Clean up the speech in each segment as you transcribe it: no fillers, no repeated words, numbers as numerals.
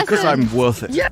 Because I'm worth it. Yeah.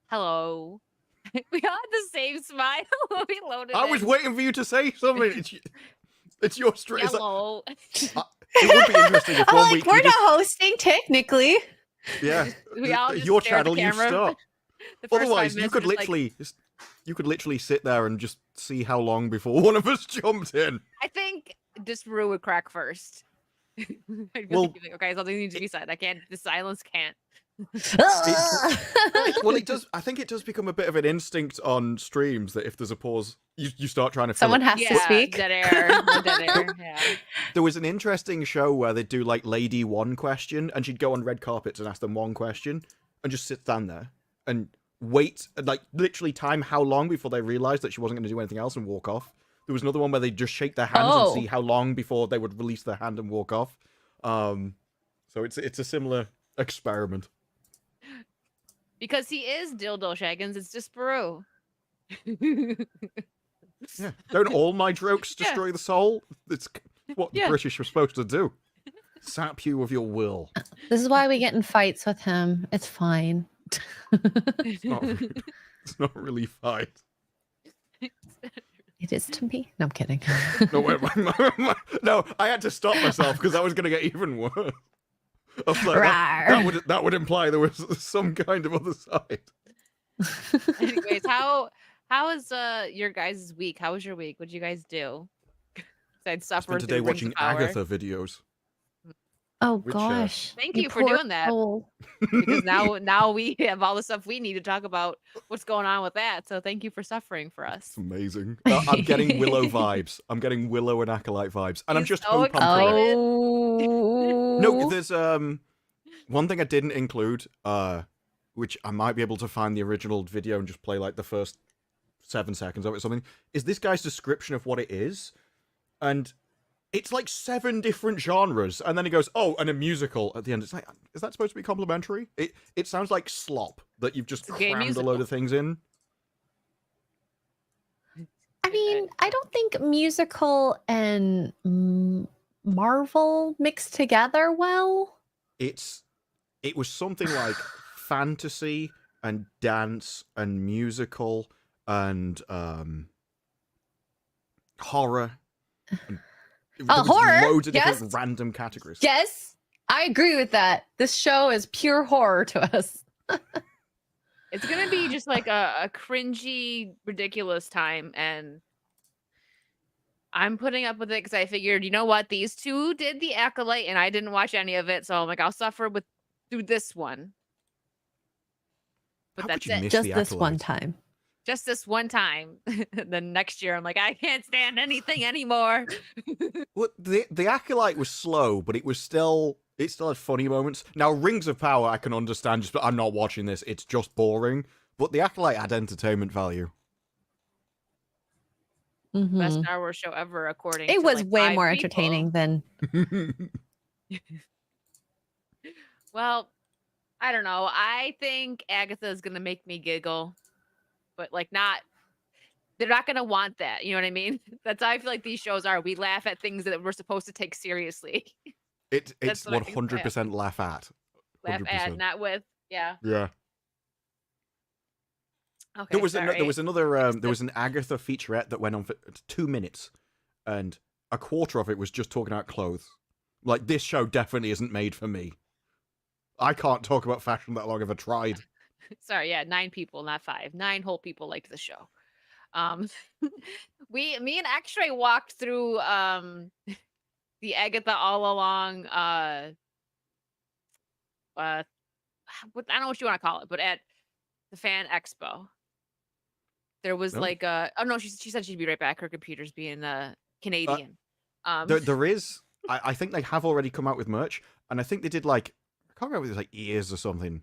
Hello. We all had the same smile when we loaded I was in. waiting for you to say something. It's your straight. Yellow. It would be interesting if I'm one like, week we're you not just, hosting technically. yeah, We all just your stare at the channel, you camera. start. The first Otherwise, 5 you minutes could were just like, literally sit there and just see how long before one of us jumped in. I think Disparu would crack first. I'd be Well, like, okay, something needs to be said. I can't. The silence can't. Well, it does. I think it does become a bit of an instinct on streams that if there's a pause, you start trying to fill Someone it. has to speak. Dead air. No dead air. Yeah. There was an interesting show where they'd do like lady one question, and she'd go on red carpets and ask them one question, and just stand there and wait, like literally time how long before they realised that she wasn't going to do anything else and walk off. There was another one where they'd just shake their hands and see how long before they would release their hand and walk off. So it's a similar experiment. Because he is Dildo Shaggins, it's Disparu. Yeah. Don't all my jokes destroy the soul? It's what the British are supposed to do. Sap you of your will. This is why we get in fights with him. It's fine. It's not really fine. It is to me. No, I'm kidding. No, wait, no, I had to stop myself because that was going to get even worse. I was like, that would imply there was some kind of other side. Anyways, how is your guys' week? How was your week? What'd you guys do? Besides I suffer spent today through Rings watching of Power? Agatha videos. Oh Which, gosh. Thank you for poor doing that. soul. Because now we have all the stuff we need to talk about what's going on with that. So thank you for suffering for us. It's amazing. I'm getting Willow vibes. I'm getting Willow and Acolyte vibes, and I'm He's just so hope I'm correct. Oh. No, there's one thing I didn't include, which I might be able to find the original video and just play like the first 7 seconds of it or something, is this guy's description of what it is. And it's like 7 different genres, and then he goes, oh, and a musical at the end. It's like, is that supposed to be complimentary? It sounds like slop that you've just crammed a load of things in. I mean, I don't think musical and Marvel mixed together well. It was something like fantasy and dance and musical and horror. And there was horror? loads of Yes. different random categories. Yes, I agree with that. This show is pure horror to us. It's gonna be just like a cringy, ridiculous time, and I'm putting up with it because I figured, you know what, these two did the Acolyte, and I didn't watch any of it, so I'm like, I'll suffer through this one. But How that's could you it. miss Just the this one Acolyte? time. Just this one time. Then next year, I'm like, I can't stand anything anymore. Well, the Acolyte was slow, but it still had funny moments. Now, Rings of Power, I can understand, just but I'm not watching this. It's just boring. But the Acolyte had entertainment value. Mhm. Best Star Wars show ever, according to It was like way 5 more people. entertaining than. Well, I don't know. I think Agatha is gonna make me giggle, but like not. They're not gonna want that. You know what I mean? That's how I feel like these shows are. We laugh at things that we're supposed to take seriously. It's That's what I think 100% laugh at. Laugh at, 100%. not with. Yeah. Yeah. Okay. There was sorry. another there was an Agatha featurette that went on for 2 minutes, and a quarter of it was just talking about clothes. Like, this show definitely isn't made for me. I can't talk about fashion that long if I tried. Sorry, yeah, 9 people, not 5. 9 whole people liked the show. Me and X-Ray walked through the Agatha All Along I don't know what you want to call it, but at the fan expo. There was Oh. like oh no, she said she'd be right back. Her computer's being Canadian. There is I think they have already come out with merch, and I think they did like I can't remember if it was like ears or something,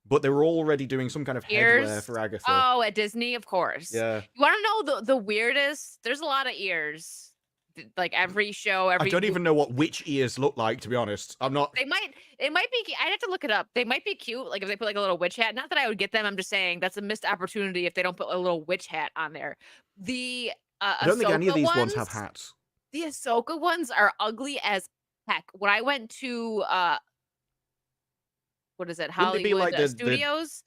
but they were already doing some kind of headwear Ears? for Agatha. Oh, at Disney, of course. Yeah, You want to know the weirdest? There's a lot of ears. Like every show, I every don't even know what witch ears look like, to be honest. I'm not. It might be. I'd have to look it up. They might be cute, like if they put like a little witch hat. Not that I would get them. I'm just saying that's a missed opportunity if they don't put a little witch hat on there. The I don't think any of Ahsoka these ones have hats. The Ahsoka ones are ugly as heck. When I went to what is it? Wouldn't they be Hollywood like the Studios.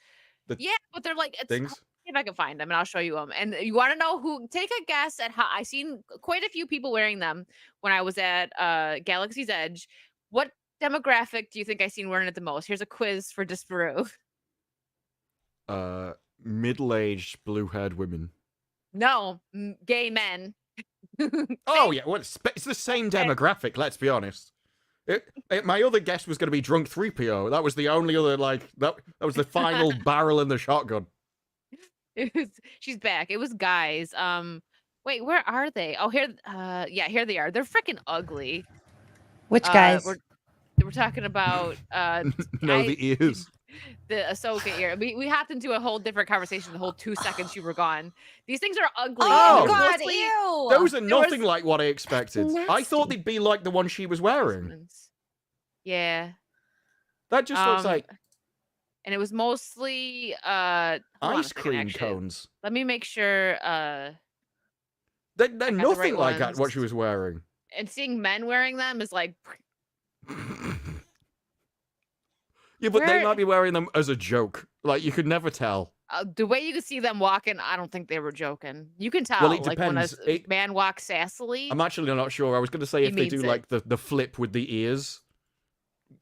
the Yeah, but they're like it's. things? See if I can find them and I'll show you them. And you want to know who? Take a guess at how I seen quite a few people wearing them when I was at Galaxy's Edge. What demographic do you think I seen wearing it the most? Here's a quiz for Disparu. Middle-aged, blue-haired women. No, gay men. Oh yeah, well, it's the same demographic. Let's be honest. My other guess was going to be drunk 3PO. That was the only other like that was the final barrel in the shotgun. She's back. It was guys. Wait, where are they? Oh, here. Yeah, here they are. They're freaking ugly. Which guys? We're talking about. No, the ears. The Ahsoka ear. We hopped into a whole different conversation. The whole 2 seconds you were gone. These things are ugly. Oh and they're God! mostly- Ew. Those are nothing like what I expected. That's I thought nasty. they'd be like the one she was wearing. Yeah. That just looks like And it was mostly hold on a ice second, cream actually. cones. Let me make sure They're the nothing right like ones. what she was wearing. and seeing men wearing them is like Yeah, but they Where- might be wearing them as a joke. Like, you could never tell. the way you could see them walking, I don't think they were joking. You can tell Well, it like when a depends. man walks sassily. I'm actually not sure. I was going to say He if they means do it. like the flip with the ears,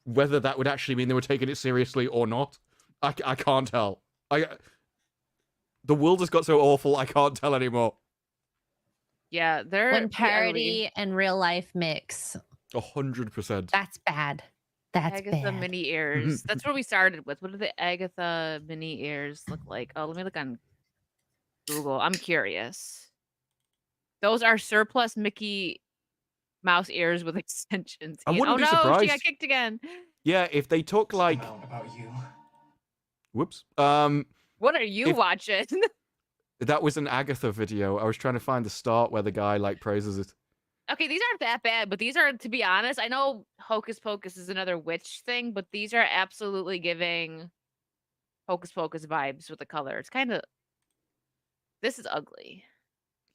whether that would actually mean they were taking it seriously or not. I can't tell. The world has got so awful, I can't tell anymore. Yeah, they're When pretty ugly. parody and real life mix, 100%. that's bad. That's Agatha bad. mini ears. That's where we started with. What do the Agatha mini ears look like? Oh, let me look on Google. I'm curious. Those are surplus Mickey Mouse ears with extensions. I Ian. wouldn't oh be no, she surprised. got kicked again. Yeah, if they took like, About you. whoops, What are you If- watching? that was an Agatha video. I was trying to find the start where the guy like praises it. Okay, these aren't that bad, but these are, to be honest, I know Hocus Pocus is another witch thing, but these are absolutely giving Hocus Pocus vibes with the color. It's kind of, this is ugly.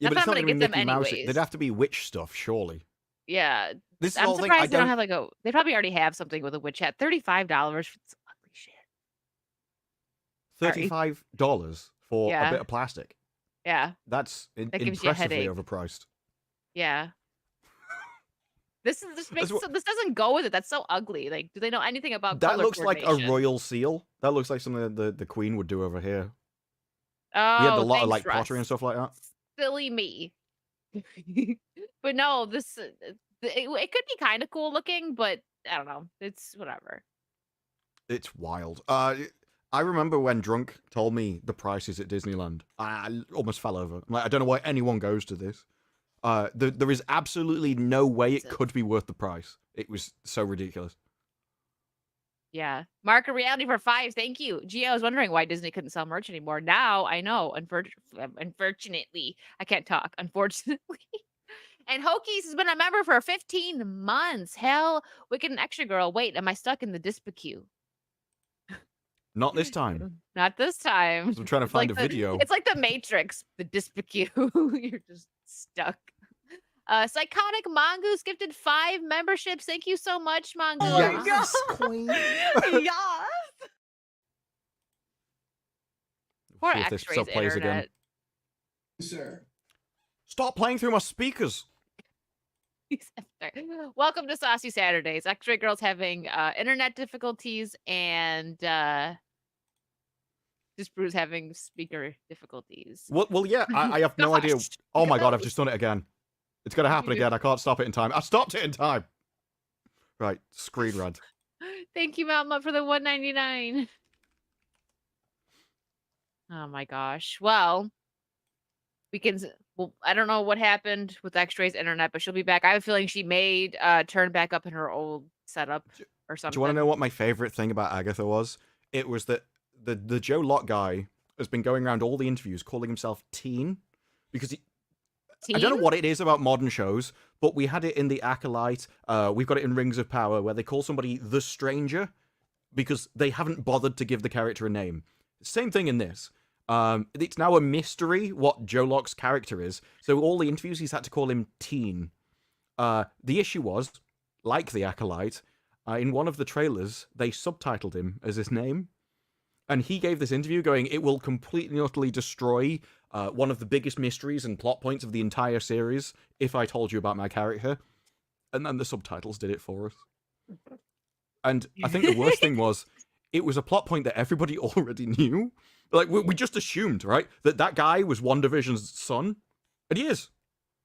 Yeah, Not but it's that I'm not gonna going to be get them Mickey Mouse. anyways. They'd have to be witch stuff, surely. Yeah, This is I'm the whole thing. I surprised they don't don't. have like a. They probably already have something with a witch hat. $35 for some ugly shit. Sorry. $35 for Yeah. a bit of plastic. Yeah, That's That gives you a impressively headache. overpriced. yeah. This makes what- this doesn't go with it. That's so ugly. Like, do they know anything about That color looks like a coordination? royal seal. That looks like something that the Queen would do over here. Oh, We had a lot of thanks, like Russ. pottery and stuff like that. Silly me. But no, this it could be kind of cool looking, but I don't know. It's whatever. It's wild. I remember when Drunk told me the prices at Disneyland. I almost fell over. I'm like, I don't know why anyone goes to this. There is absolutely no way it could be worth the price. It was so ridiculous. Yeah. Market reality for 5. Thank you. Gee, I was wondering why Disney couldn't sell merch anymore. Now I know. Unfortunately, I can't talk. Unfortunately. And Hokies has been a member for 15 months. Hell, Wicked and Extra Girl. Wait, am I stuck in the dispa queue? Not this time. Not this time. 'Cause I'm trying to It's find like a video. It's like the Matrix, the dispa queue. You're just stuck. Psychotic Mongoose gifted 5 memberships. Thank you so much, Mongoose. Yes, Queen. Yes. Poor See if this X-Ray's still plays again. internet. Sir. Stop playing through my speakers. Welcome to Saucy Saturdays. X-Ray Girl's having internet difficulties and Disparu's having speaker difficulties. Well, yeah. I have no idea. Gosh, Oh my god, I've gosh. just done it again. It's gonna happen again. I can't stop it in time. I stopped it in time. Right, screen rant. Thank you, Mama, for the $1.99. Oh my gosh. Well, well, I don't know what happened with X-Ray's internet, but she'll be back. I have a feeling she may turn back up in her old setup or something. Do you want to know what my favorite thing about Agatha was? It was that the Joe Locke guy has been going around all the interviews calling himself Teen, because I don't know what it is about modern shows, but we had it in The Acolyte. We've got it in Rings of Power, where they call somebody the Stranger because they haven't bothered to give the character a name. Same thing in this. It's now a mystery what Joe Locke's character is, so all the interviews he's had to call him Teen. The issue was, like The Acolyte, in one of the trailers, they subtitled him as his name. And he gave this interview going, it will completely and utterly destroy one of the biggest mysteries and plot points of the entire series if I told you about my character. And then the subtitles did it for us. And I think the worst thing was, it was a plot point that everybody already knew. Like, we just assumed, right, that guy was WandaVision's son. And he is.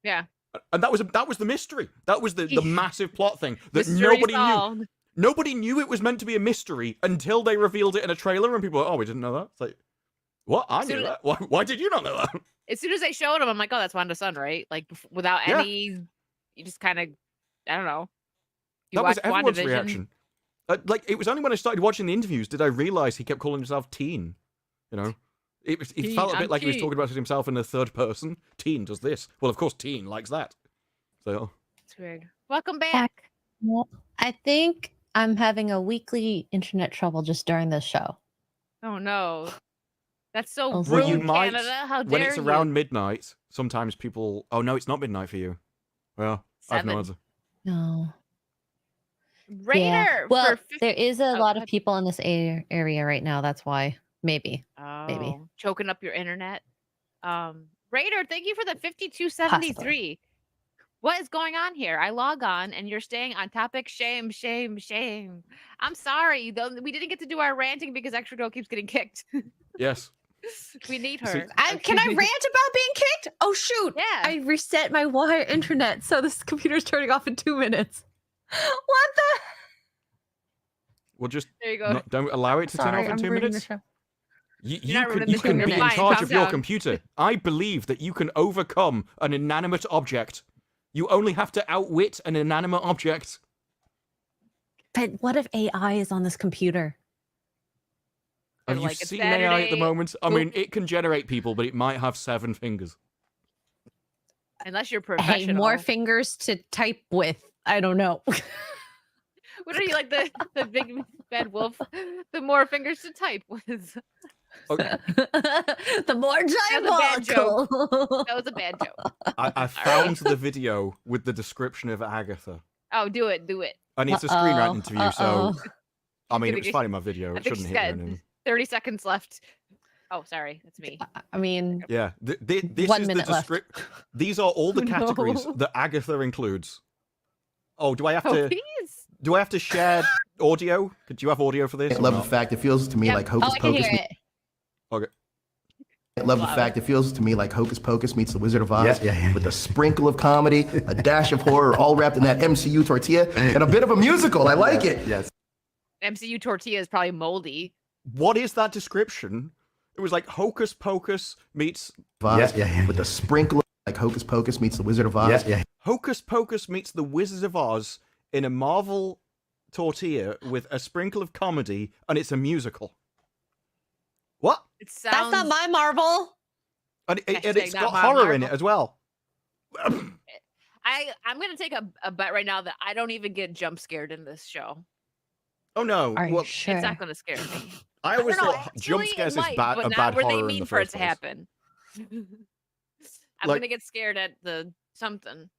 Yeah. And that was the mystery. That was the massive plot thing that Mystery nobody solved. knew. Nobody knew it was meant to be a mystery until they revealed it in a trailer, and people were, oh, we didn't know that. It's like, what? I knew that. Why did you not know that? As soon as they showed him, I'm like, oh, that's Wanda's son, right? Like, without any, you just kind of, I don't know. That was everyone's reaction. Like, it was only when I started watching the interviews did I realize he kept calling himself Teen. You know? It felt a bit like he was talking about himself in the third person. Teen does this. Well, of course, Teen likes that. So. It's weird. Welcome back. Well, I think I'm having a weekly internet trouble just during this show. Oh, no. That's so Well, rude, you might, Canada. How dare when it's around you? midnight, sometimes people... Oh, no, it's not midnight for you. Well, I have no 7. answer. No. Raider. Yeah. Well, for there is a lot of God. people in this area right now. That's why. Maybe. Oh, choking up your internet. Raider, thank you for the 5273. What is going on here? I log on and you're staying on topic. Shame, shame, shame. I'm sorry, though we didn't get to do our ranting because Extra Girl keeps getting kicked. Yes. We need her. See- Can I rant about being kicked? Oh shoot! Yeah. I reset my wire internet, so this computer's turning off in 2 minutes. What the? Well, just There you go. don't allow it to turn Sorry, off in I'm 2 ruining the minutes. show. You're not You ruining the can show, be you're in fine. charge Calm of your down. computer. I believe that you can overcome an inanimate object. You only have to outwit an inanimate object. But what if AI is on this computer? Have They're you like, "It's seen AI at the Saturday." moment? I mean, it can generate people, but it might have 7 fingers. Unless you're Hey, professional. more fingers to type with. I don't know. What are you like the big bad wolf? The more fingers to type with. Okay. The more was a bad joke. diabolical. That was a bad joke. I found the video with the description of Agatha. Oh, do it. And it's a screen rant Uh-oh, interview, so... uh-oh. I mean, gonna it was get- fine in my video. I It think shouldn't she's hit got anything. 30 seconds left. Oh, sorry. That's me. I mean, Yeah, this 1 is the minute left. description. These are all the No. categories that Agatha includes. Oh, do I have Oh, to? please. Do I have to share audio? Could you have audio for this? I or love the not? fact it feels to me Yep. like oh, Hocus I can Pocus. hear it. Okay. I love the Louder. fact it feels to me like Hocus Pocus meets the Wizard of Oz Yeah. with a sprinkle of comedy, a dash of horror, all wrapped in that MCU tortilla, and a bit of a musical. I like it. Yes. MCU tortilla is probably moldy. What is that description? It was like Hocus Pocus meets Oz Yeah. with a sprinkle of like Hocus Pocus meets the Wizard of Oz. Yeah. Hocus Pocus meets the Wizard of Oz in a Marvel tortilla with a sprinkle of comedy, and it's a musical. What? It sounds. That's not my Marvel. And Hashtag it's not got my horror in Marvel. it as well. I'm gonna take a bet right now that I don't even get jump scared in this show. Oh no! Are you Well, sure? It's not gonna scare me. I always don't know, thought jump actually, scares it is might, bad, but a not bad where horror they in mean the for it first to place. happen. I'm Like- gonna get scared at the something,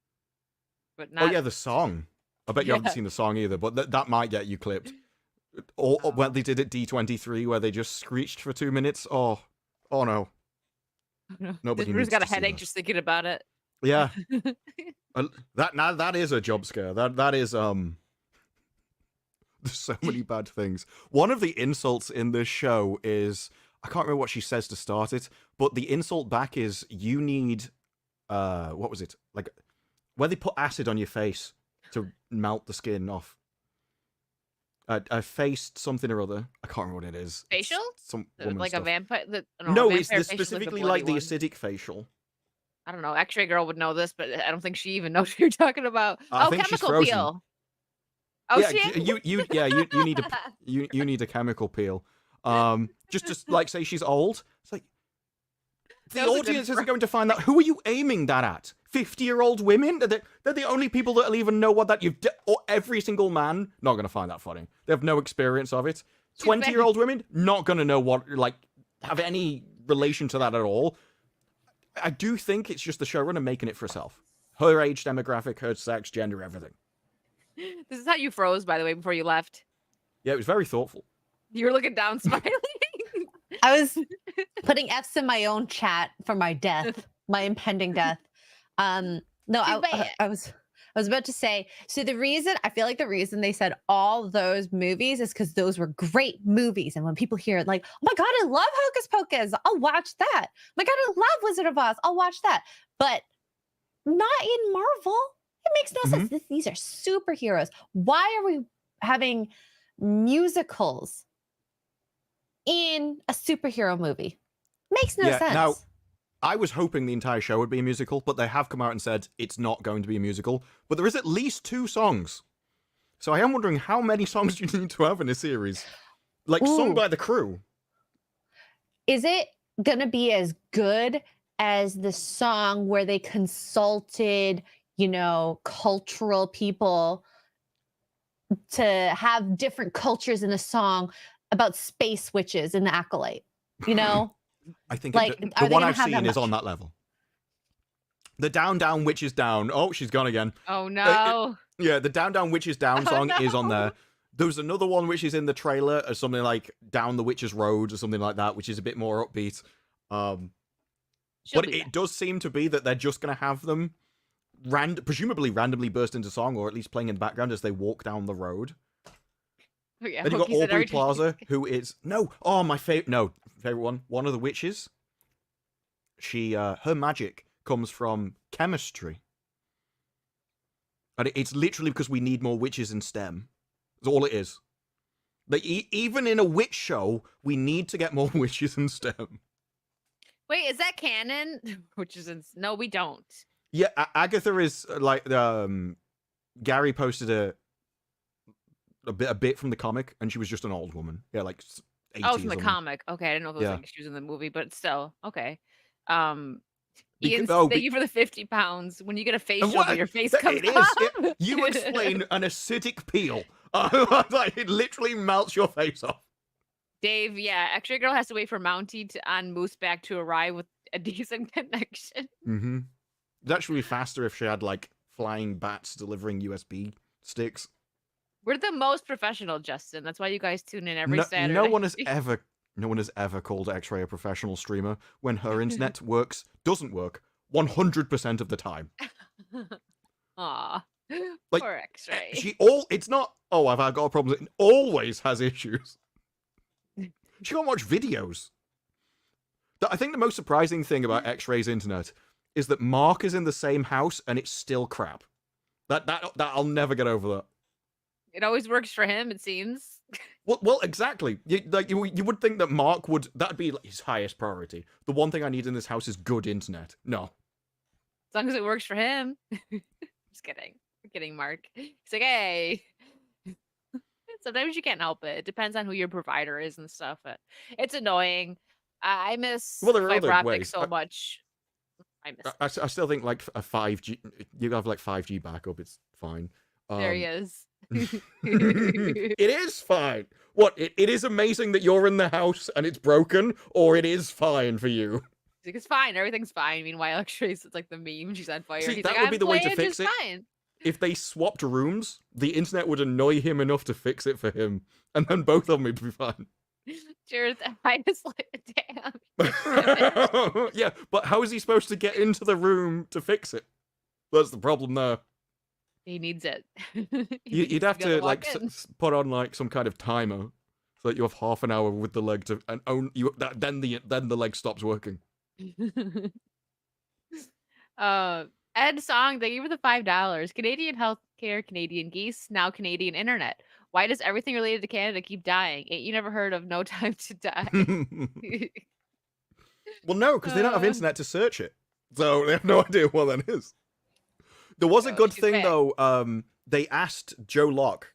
but Oh not. yeah, the song. I bet you haven't Yeah. seen the song either, but that might get you clipped. Or when they did at D23, where they just screeched for 2 minutes. Oh no. Nobody Drew's needs got to a see headache that. just thinking about it. Yeah, that is a jump scare. That is There's so many bad things. One of the insults in this show is, I can't remember what she says to start it, but the insult back is, you need what was it, like where they put acid on your face to melt the skin off. A faced something or other. I can't remember what it is. It's Facial? some woman Like a stuff. vampire. No, a it's vampire facial is the specifically bloody like the one. acidic facial. I don't know. X-ray girl would know this, but I don't think she even knows what you're talking about. I Oh, think she's chemical frozen. peel. Oh, yeah, she. you need you need a chemical peel. Just to like say she's old. It's like the That was a good audience isn't going to find that. Who are you aiming that at? 50-year-old women? They're the only people that'll even know what that you've. Or every single man not going to find that funny. They have no experience of it. 20-year-old women not going to know what have any relation to that at all. I do think it's just the showrunner making it for herself. Her age demographic, her sex, gender, everything. This is how you froze, by the way, before you left. Yeah, it was very thoughtful. You were looking down, smiling. I was putting F's in my own chat for my death, my impending death. No, I was about to say, so I feel like the reason they said all those movies is because those were great movies. And when people hear it, like, oh my God, I love Hocus Pocus, I'll watch that. Oh my God, I love Wizard of Oz, I'll watch that. But not in Marvel. It makes no sense. These are superheroes. Why are we having musicals in a superhero movie? Makes no sense. Now, I was hoping the entire show would be a musical, but they have come out and said it's not going to be a musical. But there is at least 2 songs. So I am wondering how many songs you need to have in a series. Like, sung by the crew. Is it going to be as good as the song where they consulted, cultural people to have different cultures in a song about space witches in the Acolyte? I think like, the one I've seen is on that level. The Down Down Witch is Down. Oh, she's gone again. Oh no. Yeah, the Down Down Witch is Down song is on there. There was another one which is in the trailer as something like Down the Witch's Road or something like that, which is a bit more upbeat. But it does seem to be that they're just going to have them presumably randomly burst into song, or at least playing in the background as they walk down the road. Oh, yeah, Then you got Aubrey Plaza, who is my favorite one. One of the witches. She her magic comes from chemistry, and it's literally because we need more witches in STEM. That's all it is. Like even in a witch show, we need to get more witches in STEM. Wait, is that canon? No, we don't. Yeah, Agatha is like Gary posted a bit from the comic, and she was just an old woman. Yeah, like 80 Oh, from the comic. Okay, I didn't know if it was like she was in the movie, but still okay. Ian, thank you for the 50 pounds. When you get a face shovel, your face comes off. You explain an acidic peel. Like, it literally melts your face off. Dave, yeah, X-Ray Girl has to wait for Mountie on Mooseback to arrive with a decent connection. Mm-hmm. It'd actually be faster if she had like flying bats delivering USB sticks. We're the most professional, Justin. That's why you guys tune in every Saturday. No one has ever called X-Ray a professional streamer when her internet doesn't work 100% of the time. Aw, like, poor X-Ray. It's not, I've got a problem. It always has issues. She can't watch videos. I think the most surprising thing about X-Ray's internet is that Mark is in the same house and it's still crap. That I'll never get over that. It always works for him, it seems. Well, exactly. You would think that Mark that'd be like his highest priority. The one thing I need in this house is good internet. No. As long as it works for him. Just kidding. I'm kidding, Mark. He's like, hey. Sometimes you can't help it. It depends on who your provider is and stuff. But it's annoying. I miss fiber optic so much. I miss it. I still think like a 5G, you have like 5G backup, it's fine. There he is. It is fine. What? It is amazing that you're in the house and it's broken, or it is fine for you. It's fine. Everything's fine. Meanwhile, Trace, it's like the meme. She's on fire. See, He's that like, would be the way to fix just it. Fine. If they swapped rooms, the internet would annoy him enough to fix it for him, and then both of them would be fine. Cheers. I just like, damn. Yeah, but how is he supposed to get into the room to fix it? That's the problem there. He needs it. You'd have to like put on like some kind of timer so that you have half an hour with the leg to, and then the leg stops working. Ed Song, thank you for the $5. Canadian healthcare, Canadian geese, now Canadian internet. Why does everything related to Canada keep dying? Ain't you never heard of No Time to Die? Well, no, because they don't have internet to search it. So they have no idea what that is. There was a Oh, good she's thing back. though. They asked Joe Locke.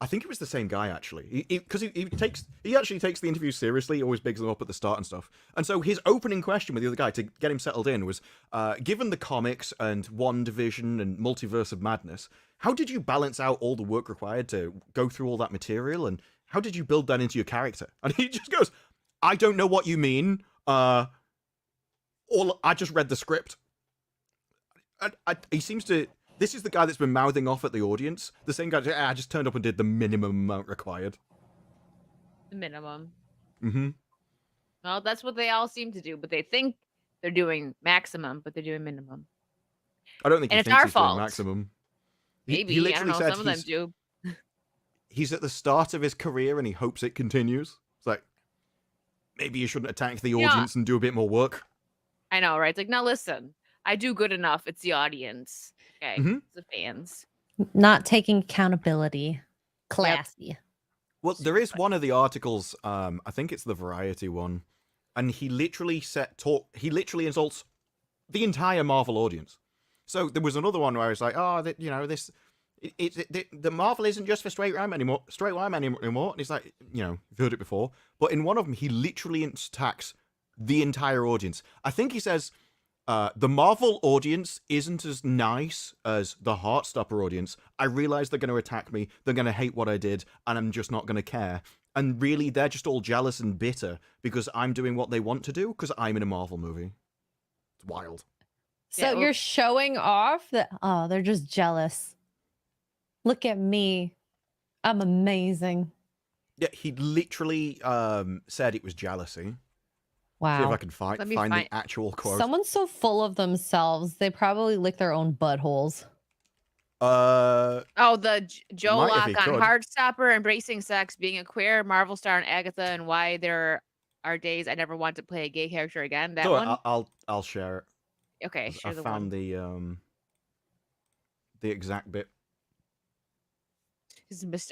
I think it was the same guy actually, because he actually takes the interview seriously. He always bigs them up at the start and stuff. And so his opening question with the other guy to get him settled in was, given the comics and WandaVision and Multiverse of Madness, how did you balance out all the work required to go through all that material, and how did you build that into your character? And he just goes, I don't know what you mean. I just read the script. He seems to. This is the guy that's been mouthing off at the audience. The same guy. I just turned up and did the minimum amount required. The minimum. Mm-hmm. Well, that's what they all seem to do, but they think they're doing maximum, but they're doing minimum. I don't think And he it's thinks our he's doing fault. maximum. Maybe. He I literally don't know. said Some of them do. he's at the start of his career and he hopes it continues. It's like, maybe you shouldn't attack the Yeah. audience and do a bit more work. I know, right? It's like, now listen, I do good enough. It's the audience. Okay. Mhm. It's the fans. Not taking accountability. Classy. Well, there is one of the articles, I think it's the Variety one, and he literally insults the entire Marvel audience. So there was another one where it's like, oh, the Marvel isn't just for straight white anymore. And it's like, you've heard it before. But in one of them, he literally attacks the entire audience. I think he says, the Marvel audience isn't as nice as the Heartstopper audience. I realize they're going to attack me. They're going to hate what I did, and I'm just not going to care. And really, they're just all jealous and bitter because I'm doing what they want to do because I'm in a Marvel movie. It's wild. So Yeah, well- you're showing off that, oh, they're just jealous. Look at me. I'm amazing. Yeah, he literally said it was jealousy. See if Wow. I can find Let me the find- actual quote. Someone's so full of themselves, they probably lick their own buttholes. Uh, Oh, the Joe Might if Locke he on could. Heartstopper, Embracing Sex, Being a Queer, Marvel Star, and Agatha, and Why There Are Days I Never Want to Play a Gay Character Again. That so one? I'll share it. Okay, 'Cause share I the found one. the exact bit.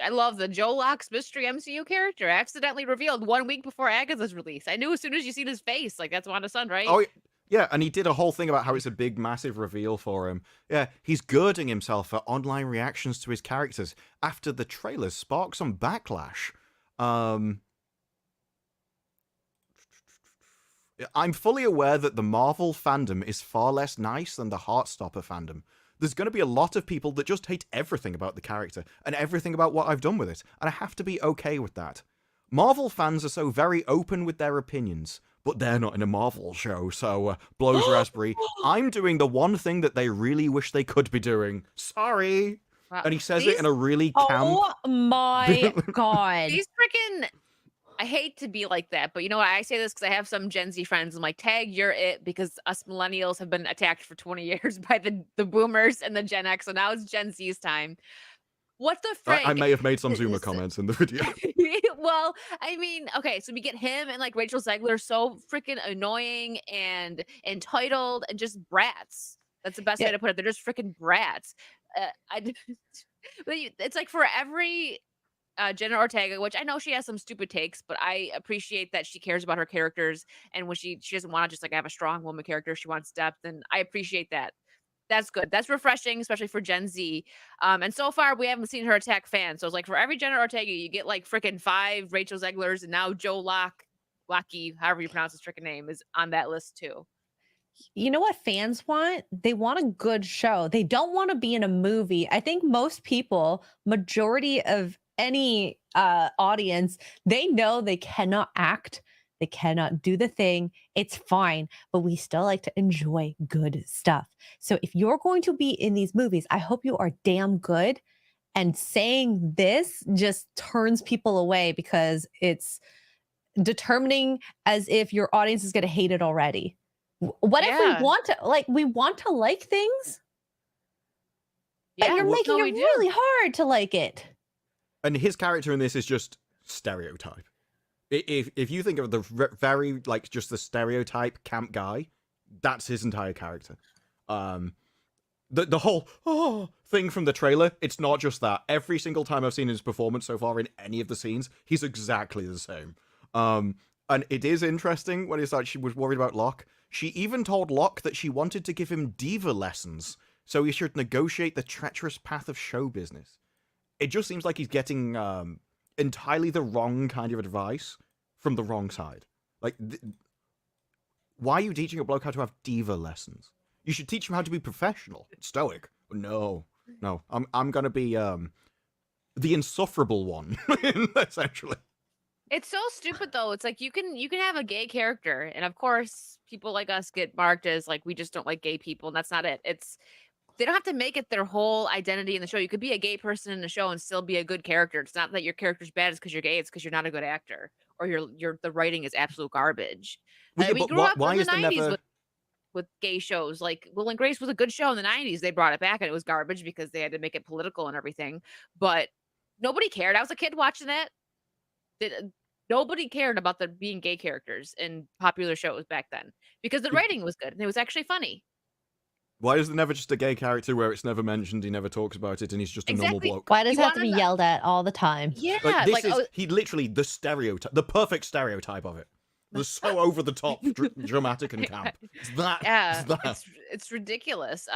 I love the Joe Locke's mystery MCU character accidentally revealed 1 week before Agatha's release. I knew as soon as you seen his face, like that's Wanda's son, right? Oh yeah, and he did a whole thing about how it's a big, massive reveal for him. Yeah, he's girding himself for online reactions to his characters after the trailers spark some backlash. I'm fully aware that the Marvel fandom is far less nice than the Heartstopper fandom. There's going to be a lot of people that just hate everything about the character and everything about what I've done with it, and I have to be okay with that. Marvel fans are so very open with their opinions, but they're not in a Marvel show, so blows raspberry. I'm doing the one thing that they really wish they could be doing. Sorry. Wow. And he says it in a really camp. Oh my god. These freaking, I hate to be like that, but you know what? I say this because I have some Gen Z friends. I'm like, tag, you're it, because us millennials have been attacked for 20 years by the boomers and the Gen X, so now it's Gen Z's time. What the frick? I may have made some is- Zoomer comments in the video. Well, I mean, okay, so we get him and like Rachel Zegler so freaking annoying and entitled and just brats. That's the best way to put it. They're just freaking brats. It's like for every Jenna Ortega, which I know she has some stupid takes, but I appreciate that she cares about her characters, and when she doesn't want to just like have a strong woman character, she wants depth, and I appreciate that. That's good. That's refreshing, especially for Gen Z. And so far, we haven't seen her attack fans. So it's like for every Jenna Ortega, you get like freaking 5 Rachel Zeglers, and now Joe Locke, however you pronounce his freaking name, is on that list too. You know what fans want? They want a good show. They don't want to be in a movie. I think most people, majority of any audience, they know they cannot act. They cannot do the thing. It's fine, but we still like to enjoy good stuff. So if you're going to be in these movies, I hope you are damn good. And saying this just turns people away because it's determining as if your audience is going to hate it already. What if Yeah. we want to like things? Yeah, But you're making no, we it do. really hard to like it. And his character in this is just stereotype. If you think of the very, like, just the stereotype camp guy, that's his entire character. The whole thing from the trailer, it's not just that. Every single time I've seen his performance so far in any of the scenes, he's exactly the same. And it is interesting when it's like she was worried about Locke. She even told Locke that she wanted to give him diva lessons so he should negotiate the treacherous path of show business. It just seems like he's getting entirely the wrong kind of advice from the wrong side. Like, why are you teaching a bloke how to have diva lessons? You should teach him how to be professional, stoic. No. I'm gonna be the insufferable one, essentially. It's so stupid though. It's like you can have a gay character, and of course, people like us get marked as like we just don't like gay people, and that's not it. They don't have to make it their whole identity in the show. You could be a gay person in the show and still be a good character. It's not that your character's bad; it's because you're gay. It's because you're not a good actor, or the writing is absolute garbage. Well, We grew up in the 90s with gay shows. Like Will and Grace was a good show in the 90s. They brought it back, and it was garbage because they had to make it political and everything. But nobody cared. I was a kid watching that. Nobody cared about the being gay characters in popular shows back then because the writing was good and it was actually funny. Why is there never just a gay character where it's never mentioned, he never talks about it, and he's just a normal bloke? Why does it have to be yelled at all the time? Yeah, like he literally the stereotype, the perfect stereotype of it. They're so over the top, dramatic and camp. It's that. Yeah, it's it's ridiculous.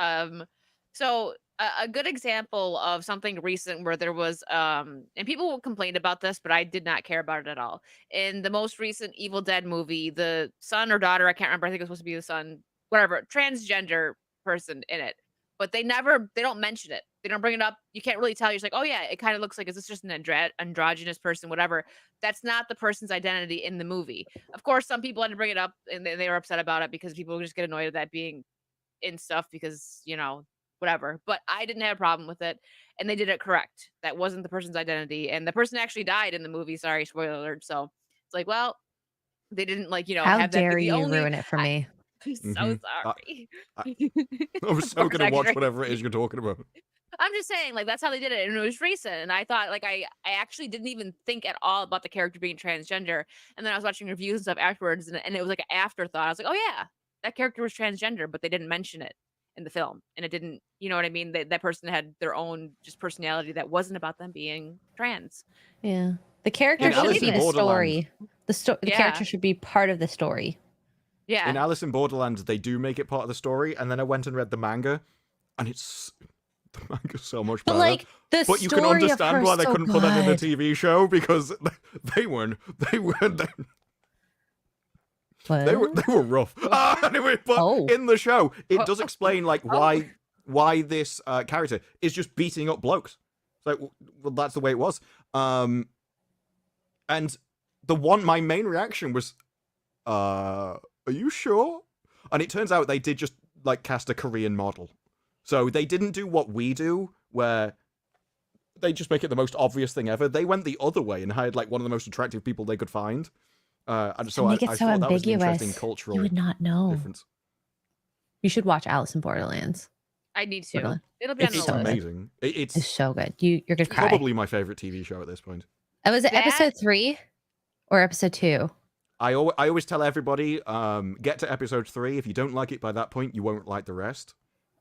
So a good example of something recent where there was and people will complain about this, but I did not care about it at all. In the most recent Evil Dead movie, the son or daughter, I can't remember, I think it was supposed to be the son, whatever, transgender person in it. But they don't mention it. They don't bring it up. You can't really tell. You're just like, oh yeah, it kind of looks like, is this just an androgynous person, whatever. That's not the person's identity in the movie. Of course, some people had to bring it up and they were upset about it because people just get annoyed at that being in stuff because, whatever. But I didn't have a problem with it. And they did it correct. That wasn't the person's identity. And the person actually died in the movie. Sorry, spoiler alert. So it's like, well, they didn't How have that dare be the you only... ruin it for me? I'm so sorry. I'm so gonna watch whatever it is you're talking about. I'm just saying, like, that's how they did it, and it was recent. And I thought, like, I actually didn't even think at all about the character being transgender. And then I was watching reviews and stuff afterwards, and it was like an afterthought. I was like, oh yeah, that character was transgender, but they didn't mention it in the film, and it didn't, you know what I mean? That person had their own just personality that wasn't about them being trans. Yeah, the character should be the story. The Yeah. character should be part of the story. Yeah. In Alice in Borderland, they do make it part of the story, and then I went and read the manga, and the manga's so much better. But like but you can understand why they couldn't put that in a TV show because they were rough. Anyway, but in the show, it does explain like why this character is just beating up blokes. It's like, well, that's the way it was. And my main reaction was, are you sure? And it turns out they did just like cast a Korean model. So they didn't do what we do, where they just make it the most obvious thing ever. They went the other way and hired like one of the most attractive people they could find. And so I thought that was an interesting cultural you would not know. difference. You should watch Alice in Borderlands. I need to. Borderland. It'll be on It's the list. amazing. It's so good. You're gonna cry. probably my favorite TV show at this point. Was it episode 3 or episode 2? I always tell everybody, get to episode 3. If you don't like it by that point, you won't like the rest.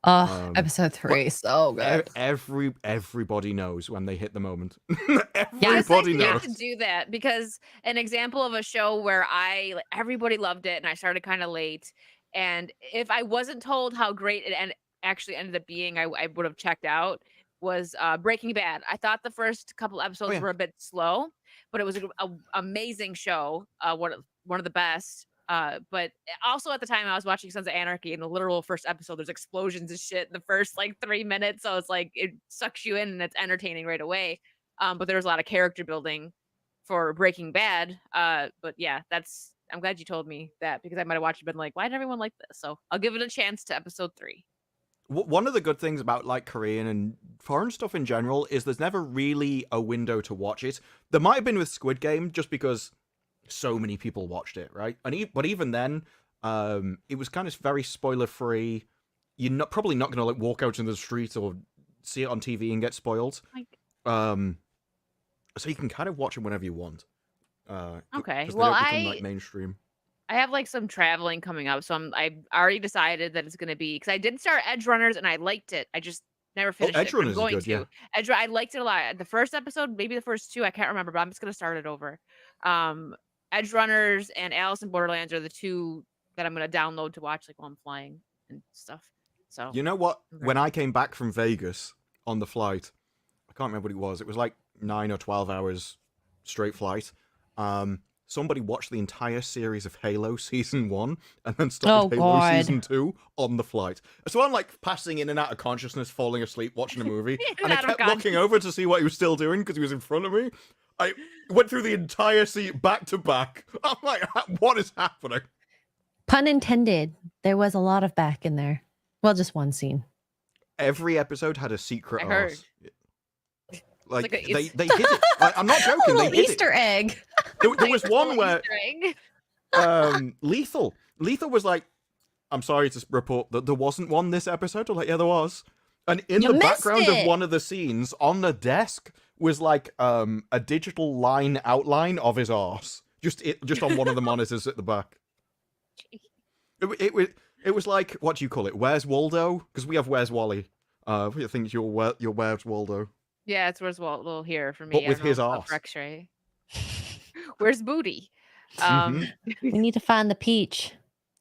Oh, episode 3, so good. Everybody knows when they hit the moment. Yes, Everybody I knows. have to do that because an example of a show where everybody loved it and I started kind of late. And if I wasn't told how great it actually ended up being, I would have checked out. Was Breaking Bad. I thought the first couple episodes were a bit slow, but it was an amazing show. One of the best. But also at the time I was watching Sons of Anarchy, in the literal first episode there's explosions and shit in the first like 3 minutes, so it's like it sucks you in and it's entertaining right away. But there's a lot of character building for Breaking Bad. But yeah, I'm glad you told me that because I might have watched it and been like, why did everyone like this? So I'll give it a chance to episode 3. One of the good things about like Korean and foreign stuff in general is there's never really a window to watch it. There might have been with Squid Game just because so many people watched it, right? But even then, it was kind of very spoiler free. You're probably not going to like walk out in the street or see it on TV and get spoiled. So you can kind of watch it whenever you want. Okay, well, they don't become, like, mainstream. I have like some traveling coming up, so I've already decided that it's going to be because I did start Edge Runners and I liked it. I just never finished Edge it. Runners is good, yeah. I liked it a lot. The first episode, maybe the first 2, I can't remember, but I'm just going to start it over. Edge Runners and Alice in Borderlands are the two that I'm gonna download to watch like while I'm flying and stuff. So You know what? When I came back from Vegas on the flight, I can't remember what it was. It was like 9 or 12 hours straight flight. Somebody watched the entire series of Halo Season 1 and then started Halo Season 2 on the flight. So I'm like passing in and out of consciousness, falling asleep, watching a movie, and I kept looking over to see what he was still doing because he was in front of me. I went through the entire scene back to back. I'm like, what is happening? Pun intended. There was a lot of back in there. Well, just one scene. Every episode had a secret I heard. arse. Like, like they hid it. I'm not joking. A They little hid Easter it. egg. There was one where Easter egg. Lethal was like, I'm sorry to report that there wasn't one this episode. I'm like, yeah, there was. And in You the missed background it. of one of the scenes on the desk was like a digital line outline of his arse. Just on one of the monitors at the back. It was like, what do you call it? Where's Waldo? Because we have Where's Wally. I think you're Where's Waldo. Yeah, it's where's Waldo here for me. But I with don't know his about arse. X-ray. Where's Booty? We need to find the peach.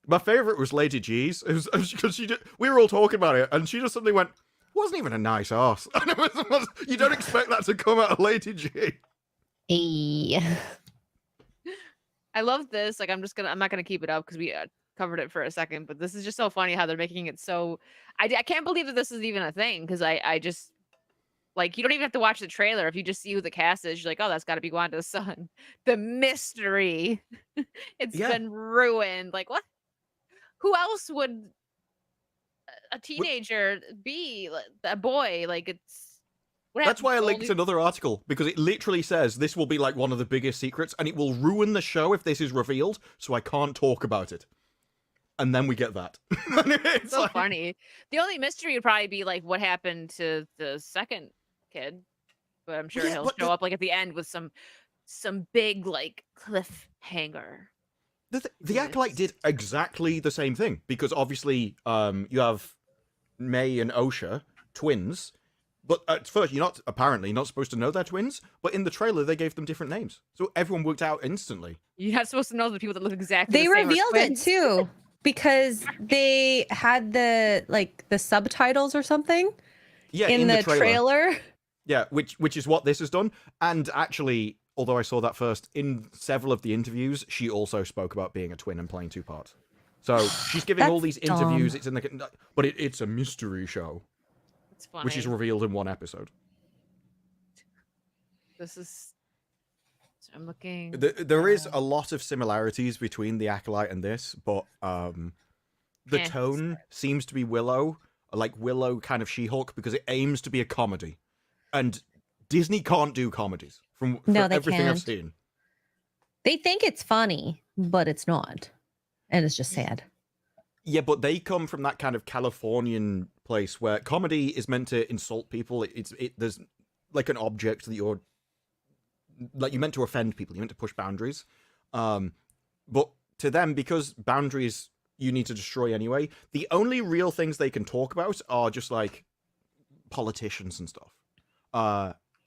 My favorite was Lady G's. It was because we were all talking about it, and she just suddenly went, "Wasn't even a nice arse." And you don't expect that to come out of Lady G. Hey. I love this. Like, I'm not gonna keep it up because we covered it for a second, but this is just so funny how they're making it so. I can't believe that this is even a thing because I just like, you don't even have to watch the trailer. If you just see who the cast is, you're like, oh, that's got to be Wanda's son. The mystery. It's been ruined. Like, what? Who else would a teenager be? A boy? Like, it's. That's why I linked another article, because it literally says this will be like one of the biggest secrets, and it will ruin the show if this is revealed, so I can't talk about it. And then we get that. It's so funny. The only mystery would probably be like what happened to the second kid, but I'm sure he'll show up like at the end with some big like cliffhanger. The Acolyte did exactly the same thing, because obviously you have May and Osha, twins, but at first you're not supposed to know they're twins, but in the trailer they gave them different names, so everyone worked out instantly. You're not supposed to know the people that look exactly They the same. revealed it too, because they had the subtitles or something in the trailer. Yeah, which is what this has done. And actually, although I saw that first, in several of the interviews, she also spoke about being a twin and playing two parts. So she's giving all these interviews. dumb. It's in the, but it's a mystery show, It's funny. which is revealed in one episode. This is. I'm looking. There is a lot of similarities between the Acolyte and this, but the tone seems to be Willow, like Willow kind of She-Hulk, because it aims to be a comedy, and Disney can't do comedies from everything I've seen. They think it's funny, but it's not, and it's just sad. Yeah, but they come from that kind of Californian place where comedy is meant to insult people. There's like an object that you're meant to offend people. You're meant to push boundaries. But to them, because boundaries you need to destroy anyway, the only real things they can talk about are just like politicians and stuff.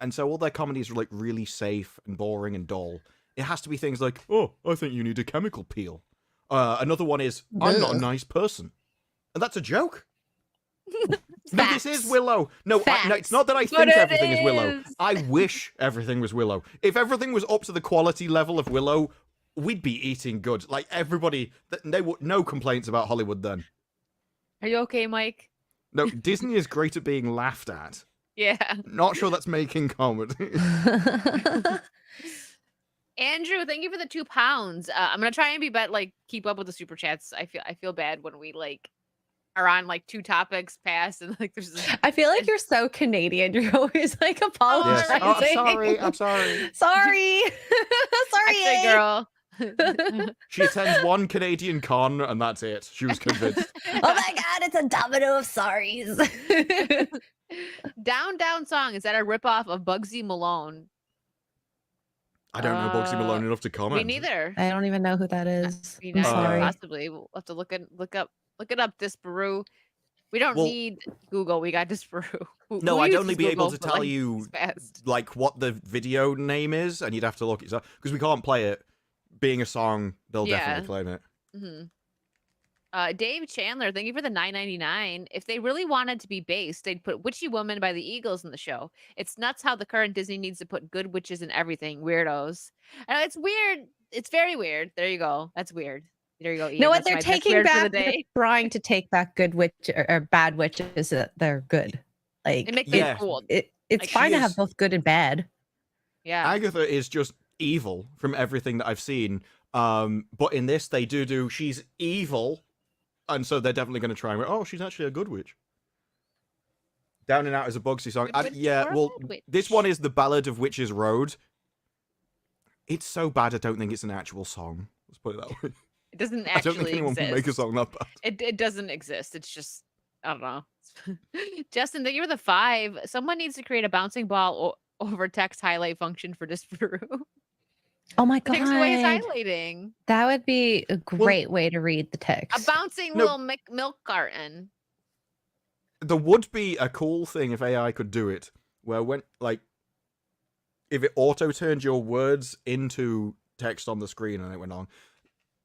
And so all their comedies are like really safe and boring and dull. It has to be things like, oh, I think you need a chemical peel. Another one is, I'm not a nice person. And that's a joke. No, this is Willow. No, it's not that I think everything is Willow. I wish everything was Willow. If everything was up to the quality level of Willow, we'd be eating good. Like everybody, no complaints about Hollywood then. Are you okay, Mike? No, Disney is great at being laughed at. Yeah. Not sure that's making comedy. Andrew, thank you for the £2. I'm gonna try and keep up with the super chats. I feel bad when we are on two topics past and there's this... I feel like you're so Canadian. You're always apologizing. Yes. Oh, sorry. I'm sorry. Sorry. Sorry, Actually, girl. She attends one Canadian con and that's it. She was convinced. Oh my god, it's a domino of sorries. Down Down Song, is that a ripoff of Bugsy Malone? I don't know Bugsy Malone enough to comment. Me neither. I don't even know who that is. I'm sorry. Possibly. We'll have to look it up, Disparu. We don't need Google. We got Disparu. No, I'd only be able to tell you what the video name is, and you'd have to look it up because we can't play it being a song, they'll Yeah. definitely claim it. Dave Chandler, thank you for the $9.99. If they really wanted to be based, they'd put Witchy Woman by the Eagles in the show. It's nuts how the current Disney needs to put good witches in everything. Weirdos. And it's weird. It's very weird. There you go. That's weird. There you go. Ian. You know what? That's They're taking weird for back. the They're day. trying to take back good witch or bad witches. That they're good. Like It makes Yeah. it cool. it's Like, fine she to have is- both good and bad. Yeah. Agatha is just evil from everything that I've seen. But in this, they do. She's evil, and so they're definitely going to try and. Oh, she's actually a good witch. Down and Out is a Bugsy song. Good witch Yeah, or a well, bad witch? this one is the Ballad of Witches Road. It's so bad, I don't think it's an actual song. Let's put it that way. It doesn't I don't think actually anyone exist. can make a song that bad. It doesn't exist. It's just, I don't know. Justin, thank you for the 5. Someone needs to create a bouncing ball over text highlight function for Disparu. Oh my It takes away his god, highlighting. that would be a great way to read the A text. bouncing No. little milk carton. There would be a cool thing if AI could do it, where when, like, if it auto-turned your words into text on the screen and it went on.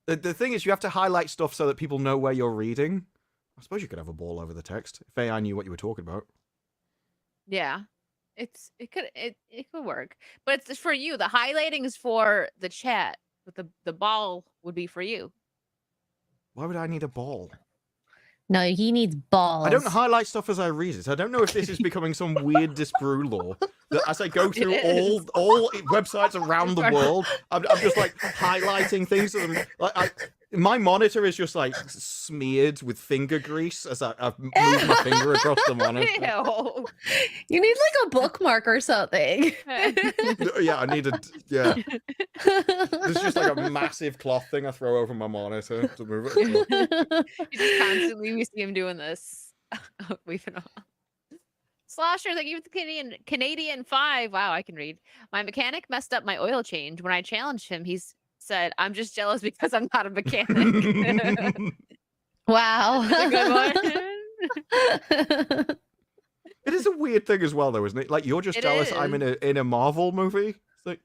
The thing is, you have to highlight stuff so that people know where you're reading. I suppose you could have a ball over the text if AI knew what you were talking about. Yeah. It could work. But it's for you. The highlighting is for the chat, but the ball would be for you. Why would I need a ball? No, he needs balls. I don't highlight stuff as I read it. I don't know if this is becoming some weird Disparu law that as I go through It is. all websites around the world, I'm just like highlighting things. And, like, my monitor is just like smeared with finger grease as I've moved my finger across the monitor. Ew. You need like a bookmark or something. Yeah, I need a yeah. There's just like a massive cloth thing I throw over my monitor to move it. You just constantly we see him doing this. We've been on. Slosher, thank you for the Canadian 5. Wow, I can read. My mechanic messed up my oil change. When I challenged him, he said, "I'm just jealous because I'm not a mechanic." Wow. That's a good one. It is a weird thing as well, though, isn't it? Like, you're just It jealous I'm is. in a Marvel movie. It's like,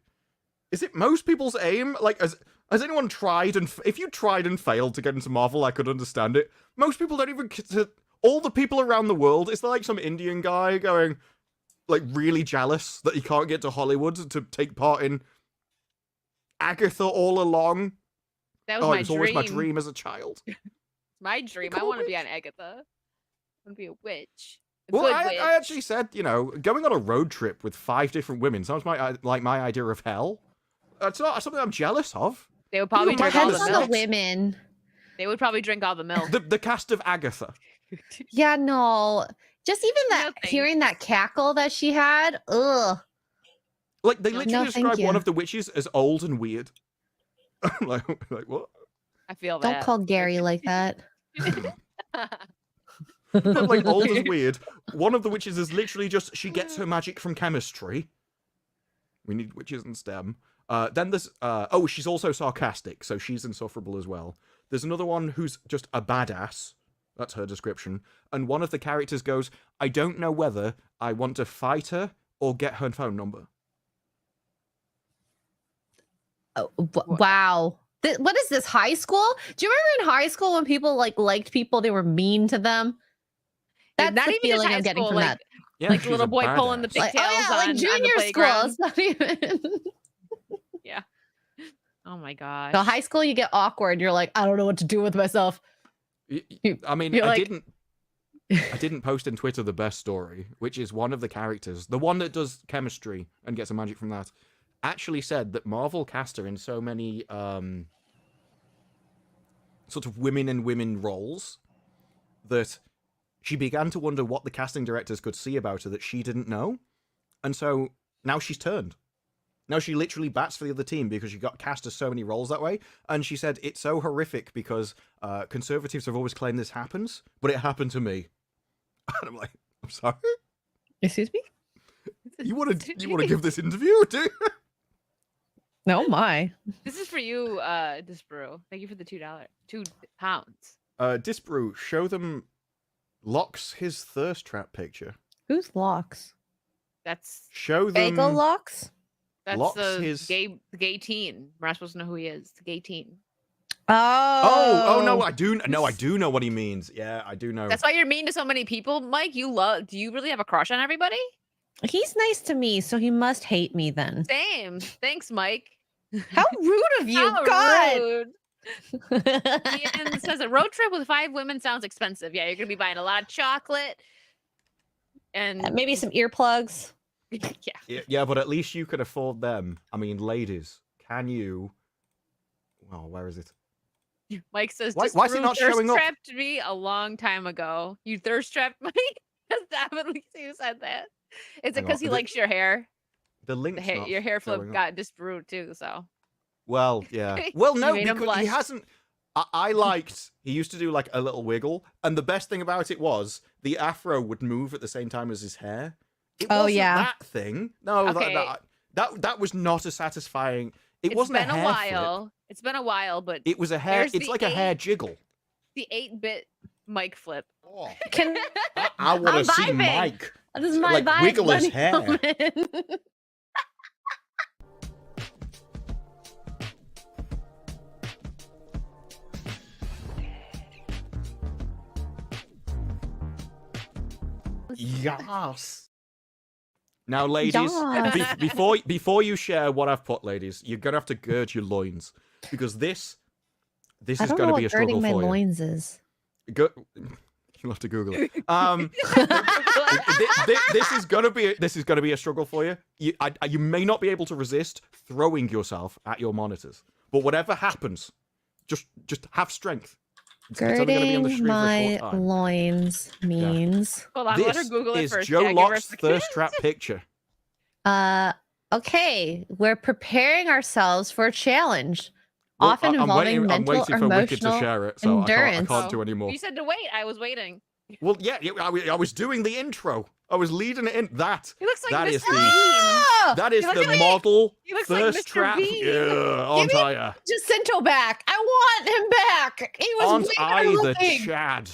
is it most people's aim? Like, has anyone tried and if you tried and failed to get into Marvel, I could understand it. Most people don't even all the people around the world. It's like some Indian guy going, like, really jealous that he can't get to Hollywood to take part in Agatha All Along. That was Oh, my it was dream. always my dream as a child. My dream. I Become a want to be witch. on Agatha. I want to be a witch. A Well, good I witch. actually said, you know, going on a road trip with 5 different women sounds like my idea of hell. It's not something I'm jealous of. They would probably You drink all Depends the on the milk. women. They would probably drink all the milk. The cast of Agatha. Yeah, no. Just even that No, thanks. hearing that cackle that she had. Ugh. Like, they No, literally thank describe one you. of the witches as old and weird. like what? I feel Don't that. call Gary like that. Like, old is weird. One of the witches is literally just, she gets her magic from chemistry. We need witches in STEM. Then there's, oh, she's also sarcastic, so she's insufferable as well. There's another one who's just a badass. That's her description. And one of the characters goes, I don't know whether I want to fight her or get her phone number. Oh, wow. What is this, high school? Do you remember in high school when people liked people, they were mean to them? That's Not the even just feeling high I'm getting school, from like, that. Yeah, like she's the little a boy pulling the badass. pigtails Like, oh yeah, like on the junior school. playground. It's not even. Yeah. Oh my gosh. So high school, you get awkward. You're like, I don't know what to do with myself. I mean, You're I like- didn't post in Twitter the best story, which is one of the characters, the one that does chemistry and gets a magic from that, actually said that Marvel cast her in so many sort of women roles that she began to wonder what the casting directors could see about her that she didn't know. And so now she's turned. Now she literally bats for the other team because she got cast as so many roles that way. And she said, it's so horrific because conservatives have always claimed this happens, but it happened to me. And I'm like, I'm sorry? Excuse me? You want to give this interview, do you? No, my. This is for you, Disbrew. Thank you for the £2. £2. Disbrew, show them Locks his thirst trap picture. Who's Locks? That's Show them... Bagel Locks? That's locks the his gay teen. We're not supposed to know who he is. The gay teen. Oh no, I do know what he means. Yeah, I do know. That's why you're mean to so many people, Mike. Do you really have a crush on everybody? He's nice to me, so he must hate me then. Same. Thanks, Mike. How rude of you, How God! rude. Ian says a road trip with 5 women sounds expensive. Yeah, you're gonna be buying a lot of chocolate and Maybe some earplugs. yeah. Yeah, but at least you could afford them. I mean, ladies, can you? Well, where is it? Mike says, Why is it not showing up? Thirst trapped me a long time ago. You thirst trapped Mike? That's definitely who said that. Is it Hang on, because he likes your hair? The link's not Your hair flip showing up. got disproved too. So Well, yeah. Well, no, made him because he blush. hasn't. I liked. He used to do like a little wiggle, and the best thing about it was the afro would move at the same time as his hair. It Oh, wasn't yeah. that thing. No, Okay. that was not as satisfying. It it's wasn't been a a hair while. flip. It's been a while, but It was a hair. There's It's the like a hair jiggle. the 8-bit Mike flip. Oh, Can I want I'm to see vibing. Mike. this is my Like, vibe, wiggle his buddy. hair. Moment. Yes. Now, ladies, Yes. before you share what I've put, ladies, you're gonna have to gird your loins because this I is don't know gonna what be a struggle girding my for you. loins is. You'll have to Google it. This is gonna be a struggle for you. You may not be able to resist throwing yourself at your monitors, but whatever happens, just have strength. It's only gonna be on the Girding stream for a my short time. loins means Hold on, let her This Google it is first. Joe Yeah, give her a Locke's second. thirst trap picture. Okay, we're preparing ourselves for a challenge, Well, often involving I'm mental waiting or for Wicked to emotional share it, so I endurance. can't do any more. You said to wait. I was waiting. Well, yeah, I was doing the intro. I was leading it in. That He looks like That Mr. is the- Bean. Ah! that is He looks the like- model he looks like thirst Mr. trap. Bean. Yeah, aren't Give me- I? Jacinto back. I want him back. He was Aren't way I better the looking. Chad?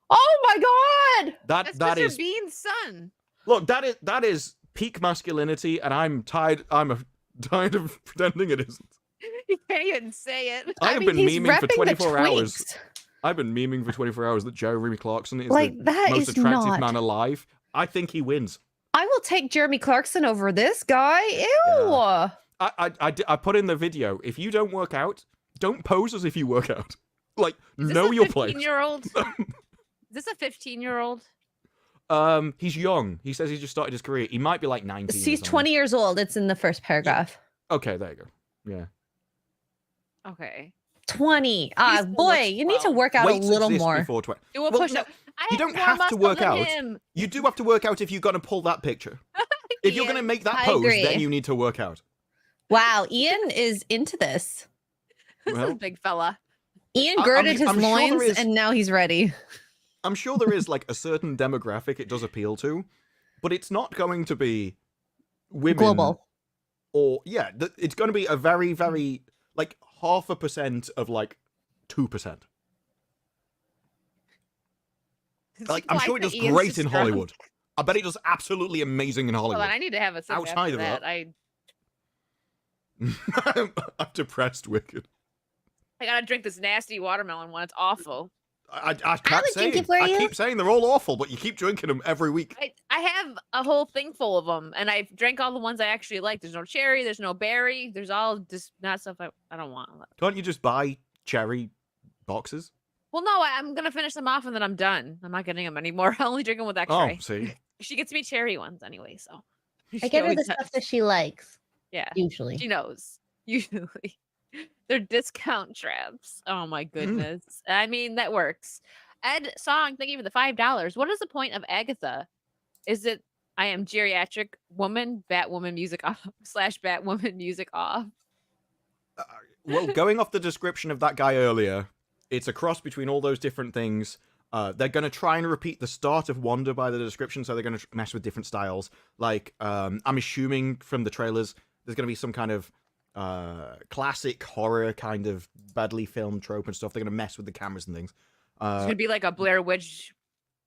Oh my God. That's That Mr. is Bean's son. look. That is peak masculinity, and I'm tired. Tired of pretending it isn't. You can't even say it. I have mean, been he's memeing for repping the 24 hours. twinks. I've been memeing for 24 hours that Jeremy Clarkson is Like, the that most is attractive not- man alive. I think he wins. I will take Jeremy Clarkson over this guy. Ew. Yeah. I put in the video. If you don't work out, don't pose as if you work out. Like, Is this know a your place. 15-year-old? Is this a 15-year-old? He's young. He says he just started his career. He might be like 19. or He's something. 20 years old. It's in the first paragraph. Okay, there you go. Yeah. Okay. 20. He still Boy, looks you need to 12. work out Weights a little exist more. before 20. Do a Well, push no, up. you don't have to work out. You do have to work out if you're going to pull that picture. If you're going to make that I pose, agree. then you need to work out. Wow, Ian is into this. This is a Well, big fella. Ian I girded mean, his I'm sure there loins is- and now he's ready. I'm sure there is like a certain demographic it does appeal to, but it's not going to be women Global. or yeah, it's going to be a very, very like 0.5% of like 2%. Like I'm Why sure it is does Ian's great so in strong? Hollywood. I bet it does absolutely amazing in Hold Hollywood. on, I need to have a sip Outside after of that. I I'm depressed, Wicked. gotta drink this nasty watermelon one. It's awful. I I can't would say drink it it. for I you. keep saying they're all awful, but you keep drinking them every week. I have a whole thing full of them, and I've drank all the ones I actually like. There's no cherry. There's no berry. There's all just not stuff I don't want. Can't you just buy cherry boxes? Well, no, I'm gonna finish them off and then I'm done. I'm not getting them anymore. I only drink them with Oh, X-ray. see. She gets me cherry ones anyway, so I she get her the always stuff does. that she likes, Yeah, usually. she knows. Usually, they're discount traps. Oh my goodness. I mean, that works. Ed Song, thank you for the $5. What is the point of Agatha? Is it I am geriatric woman, Batwoman music off / Batwoman music off? Well, going off the description of that guy earlier, it's a cross between all those different things. They're going to try and repeat the start of Wonder by the description, so they're going to mess with different styles. Like, I'm assuming from the trailers, there's going to be some kind of classic horror kind of badly filmed trope and stuff. They're going to mess with the cameras and things. It's gonna be like a Blair Witch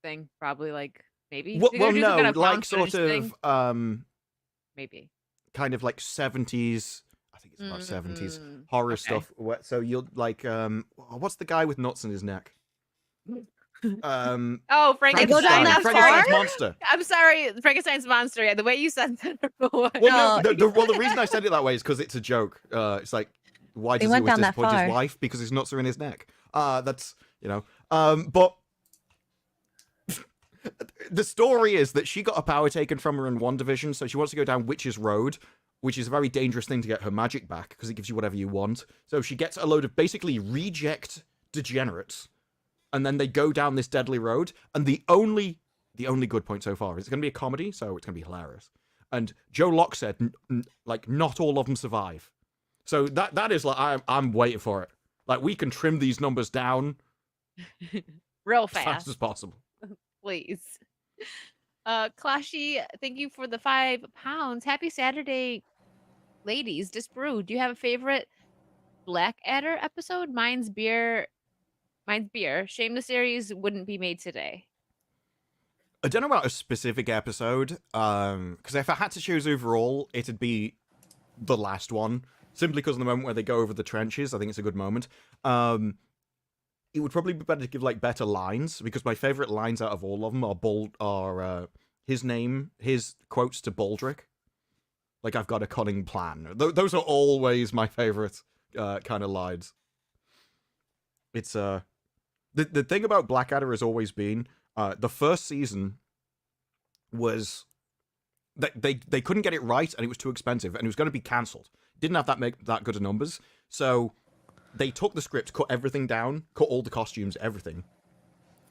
thing, probably. Like maybe. Well, They're gonna do some no, kind of like found sort footage of, thing. Maybe. kind of like 70s. I think it's about 70s horror okay. stuff. So you'll like what's the guy with nuts in his neck? Oh, Frankenstein. Frankenstein's monster. I'm sorry, Frankenstein's monster. Yeah, the way you said that. Well, no, the reason I said it that way is because it's a joke. It's like, why does he always disappoint his wife? Because his nuts are in his neck. That's, you know. But the story is that she got a power taken from her in one division, so she wants to go down Witch's Road, which is a very dangerous thing to get her magic back, because it gives you whatever you want. So she gets a load of basically reject degenerates, and then they go down this deadly road, and the only good point so far is it's going to be a comedy, so it's going to be hilarious. And Joe Locke said, like, not all of them survive. So that is like, I'm waiting for it. Like, we can trim these numbers down real as fast as possible. Please. Clashy, thank you for the £5. Happy Saturday, ladies. Disbrew, do you have a favorite Blackadder episode? Mine's beer. Shame the series wouldn't be made today. I don't know about a specific episode, because if I had to choose overall, it'd be the last one, simply because of the moment where they go over the trenches. I think it's a good moment. It would probably be better to give like better lines, because my favorite lines out of all of them are his quotes to Baldric. Like, I've got a cunning plan. Those are always my favorite kind of lines. It's the thing about Blackadder has always been the first season was that they couldn't get it right, and it was too expensive, and it was going to be cancelled. Didn't have that good of numbers, so they took the script, cut everything down, cut all the costumes, everything.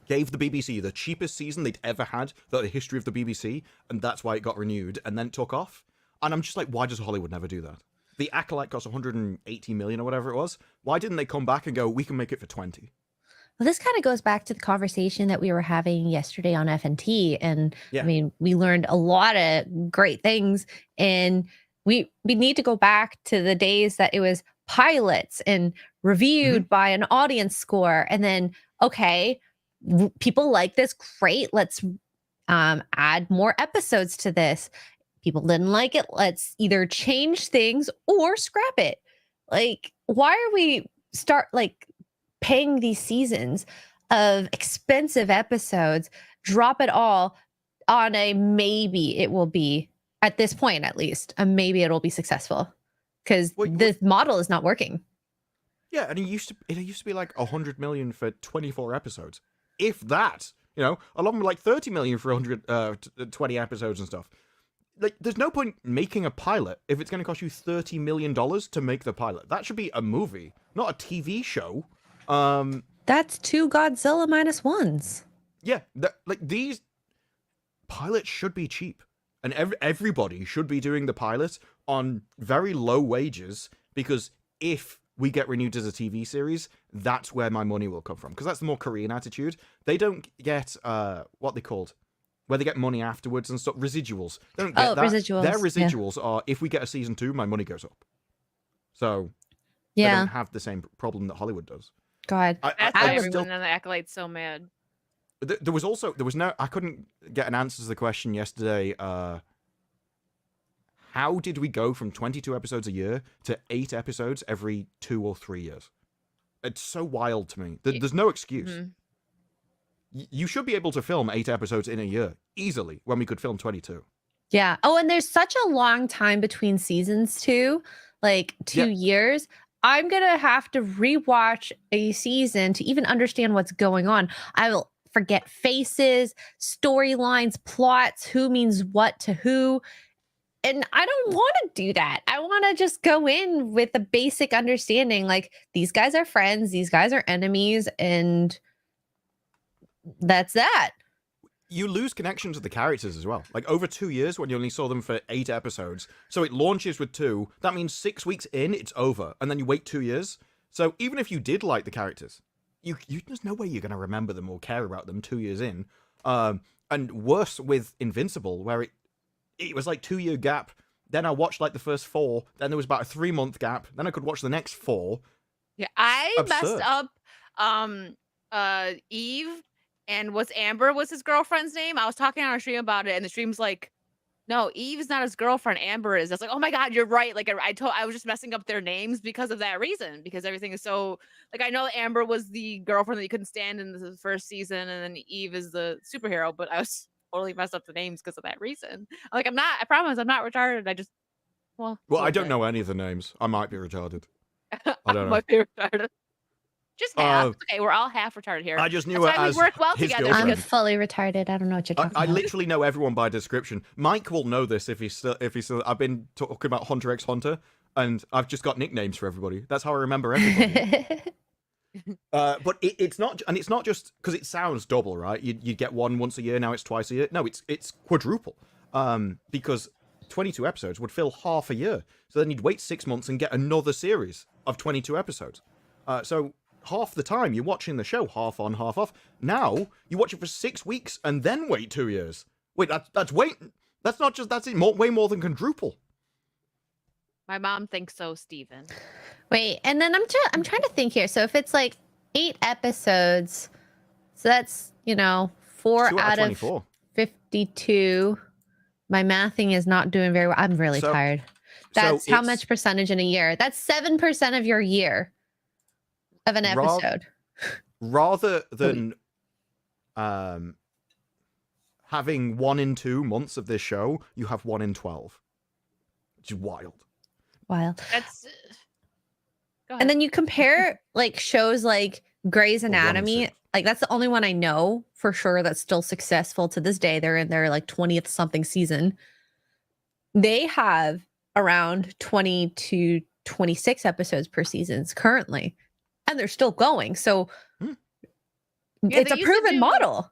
Gave the BBC the cheapest season they'd ever had, the history of the BBC, and that's why it got renewed, and then it took off. And I'm just like, why does Hollywood never do that? The Acolyte cost 180 million or whatever it was. Why didn't they come back and go, we can make it for 20? Well, this kind of goes back to the conversation that we were having yesterday on FNT. And I mean, we learned a lot of great things, and we need to go back to the days that it was pilots and reviewed by an audience score. And then, okay, people like this. Great. Let's add more episodes to this. People didn't like it. Let's either change things or scrap it. Like, why are we paying these seasons of expensive episodes, drop it all on a maybe it will be, at this point at least, a maybe it'll be successful, because the model is not working. Yeah, and it used to be like 100 million for 24 episodes, if that. You know, a lot of them were like 30 million for 120 episodes and stuff. Like, there's no point making a pilot if it's going to cost you $30 million to make the pilot. That should be a movie, not a TV show. That's 2 Godzilla -1s. Yeah, like, these pilots should be cheap, and everybody should be doing the pilot on very low wages, because if we get renewed as a TV series, that's where my money will come from, because that's the more Korean attitude. They don't get what they called, where they get money afterwards and stuff, residuals. They don't get that. Residuals. Their residuals are, if we get a season 2, my money goes up. So they don't have the same problem that Hollywood does. God, Everyone on the Acolyte's so mad. There was no, I couldn't get an answer to the question yesterday. How did we go from 22 episodes a year to 8 episodes every 2 or 3 years? It's so wild to me. There's no excuse. You should be able to film 8 episodes in a year easily, when we could film 22. Yeah. Oh, and there's such a long time between seasons too, like 2 years. I'm going to have to rewatch a season to even understand what's going on. I will forget faces, storylines, plots, who means what to who. And I don't want to do that. I want to just go in with a basic understanding, like, these guys are friends, these guys are enemies, and that's that. You lose connection to the characters as well. Like, over 2 years, when you only saw them for 8 episodes. So it launches with 2. That means 6 weeks in, it's over. And then you wait 2 years. So even if you did like the characters, there's no way you're going to remember them or care about them 2 years in. And worse with Invincible, where it was like 2-year gap. Then I watched like the first 4. Then there was about a 3-month gap. Then I could watch the next 4. Yeah, I messed up Eve, and Amber was his girlfriend's name. I was talking on our stream about it, and the stream's like, No, Eve's not his girlfriend. Amber is. That's like, oh my god, you're right. Like I was just messing up their names because of that reason. Because everything is so like I know Amber was the girlfriend that you couldn't stand in the first season, and then Eve is the superhero. But I was totally messed up the names because of that reason. Like I'm not. I promise, I'm not retarded. I just well, I don't know any of the names. I might be retarded. I don't know. My favorite retarded. Just half. Okay, we're all half retarded here. I just knew That's it why as we work well his together. girlfriend. I'm fully retarded. I don't know what you're talking I about. literally know everyone by description. Mike will know this if he's still. I've been talking about Hunter x Hunter, and I've just got nicknames for everybody. That's how I remember everybody. But it's not, and it's not just because it sounds double, right? You get one once a year, now it's twice a year. No, it's quadruple. Because 22 episodes would fill half a year, so then you'd wait 6 months and get another series of 22 episodes. So half the time you're watching the show, half on, half off. Now you watch it for 6 weeks and then wait 2 years. Wait, that's not just that's it. Way more than quadruple. My mom thinks so, Steven. Wait, and then I'm trying to think here. So if it's like 8 episodes, so that's 4 2 out of 24. 52. My mathing is not doing very well. I'm really tired. That's how much percentage in a year. That's 7% of your year of an episode. Rather than having 1 in 2 months of this show, you have 1 in 12, which is wild. Wild. That's. Go ahead. And then you compare like shows like Grey's Well, 1 in Anatomy. 6. Like that's the only one I know for sure that's still successful to this day. They're in their like 20th something season. They have around 20 to 26 episodes per seasons currently, and they're still going. So it's a proven model.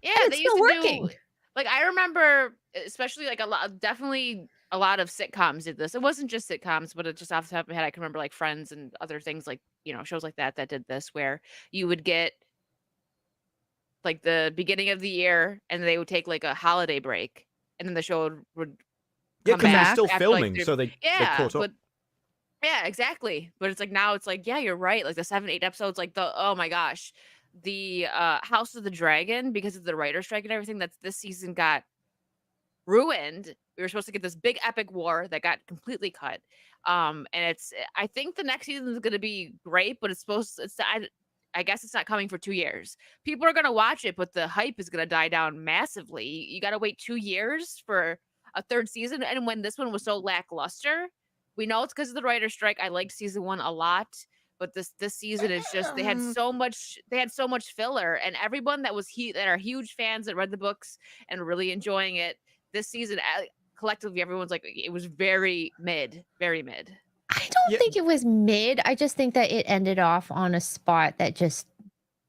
Yeah, and it's still working. Like I remember, especially like definitely a lot of sitcoms did this. It wasn't just sitcoms, but it just off the top of my head, I can remember like Friends and other things like shows like that did this, where you would get like the beginning of the year, and they would take like a holiday break, and then the show would Yeah, come because they're back still after, filming, like, so they caught up. But yeah, exactly. But it's like now it's like, yeah, you're right. Like the 7-8 episodes, like oh my gosh, the House of the Dragon, because of the writer's strike and everything, that's this season got ruined. We were supposed to get this big epic war that got completely cut. And I think the next season is going to be great, but I guess it's not coming for 2 years. People are going to watch it, but the hype is going to die down massively. You got to wait 2 years for a third season. And when this one was so lackluster, we know it's because of the writer's strike. I liked season 1 a lot, but this season is just they had so much filler, and everyone that are huge fans that read the books and really enjoying it this season, collectively everyone's like it was very mid. I don't think it was mid. I just think that it ended off on a spot that just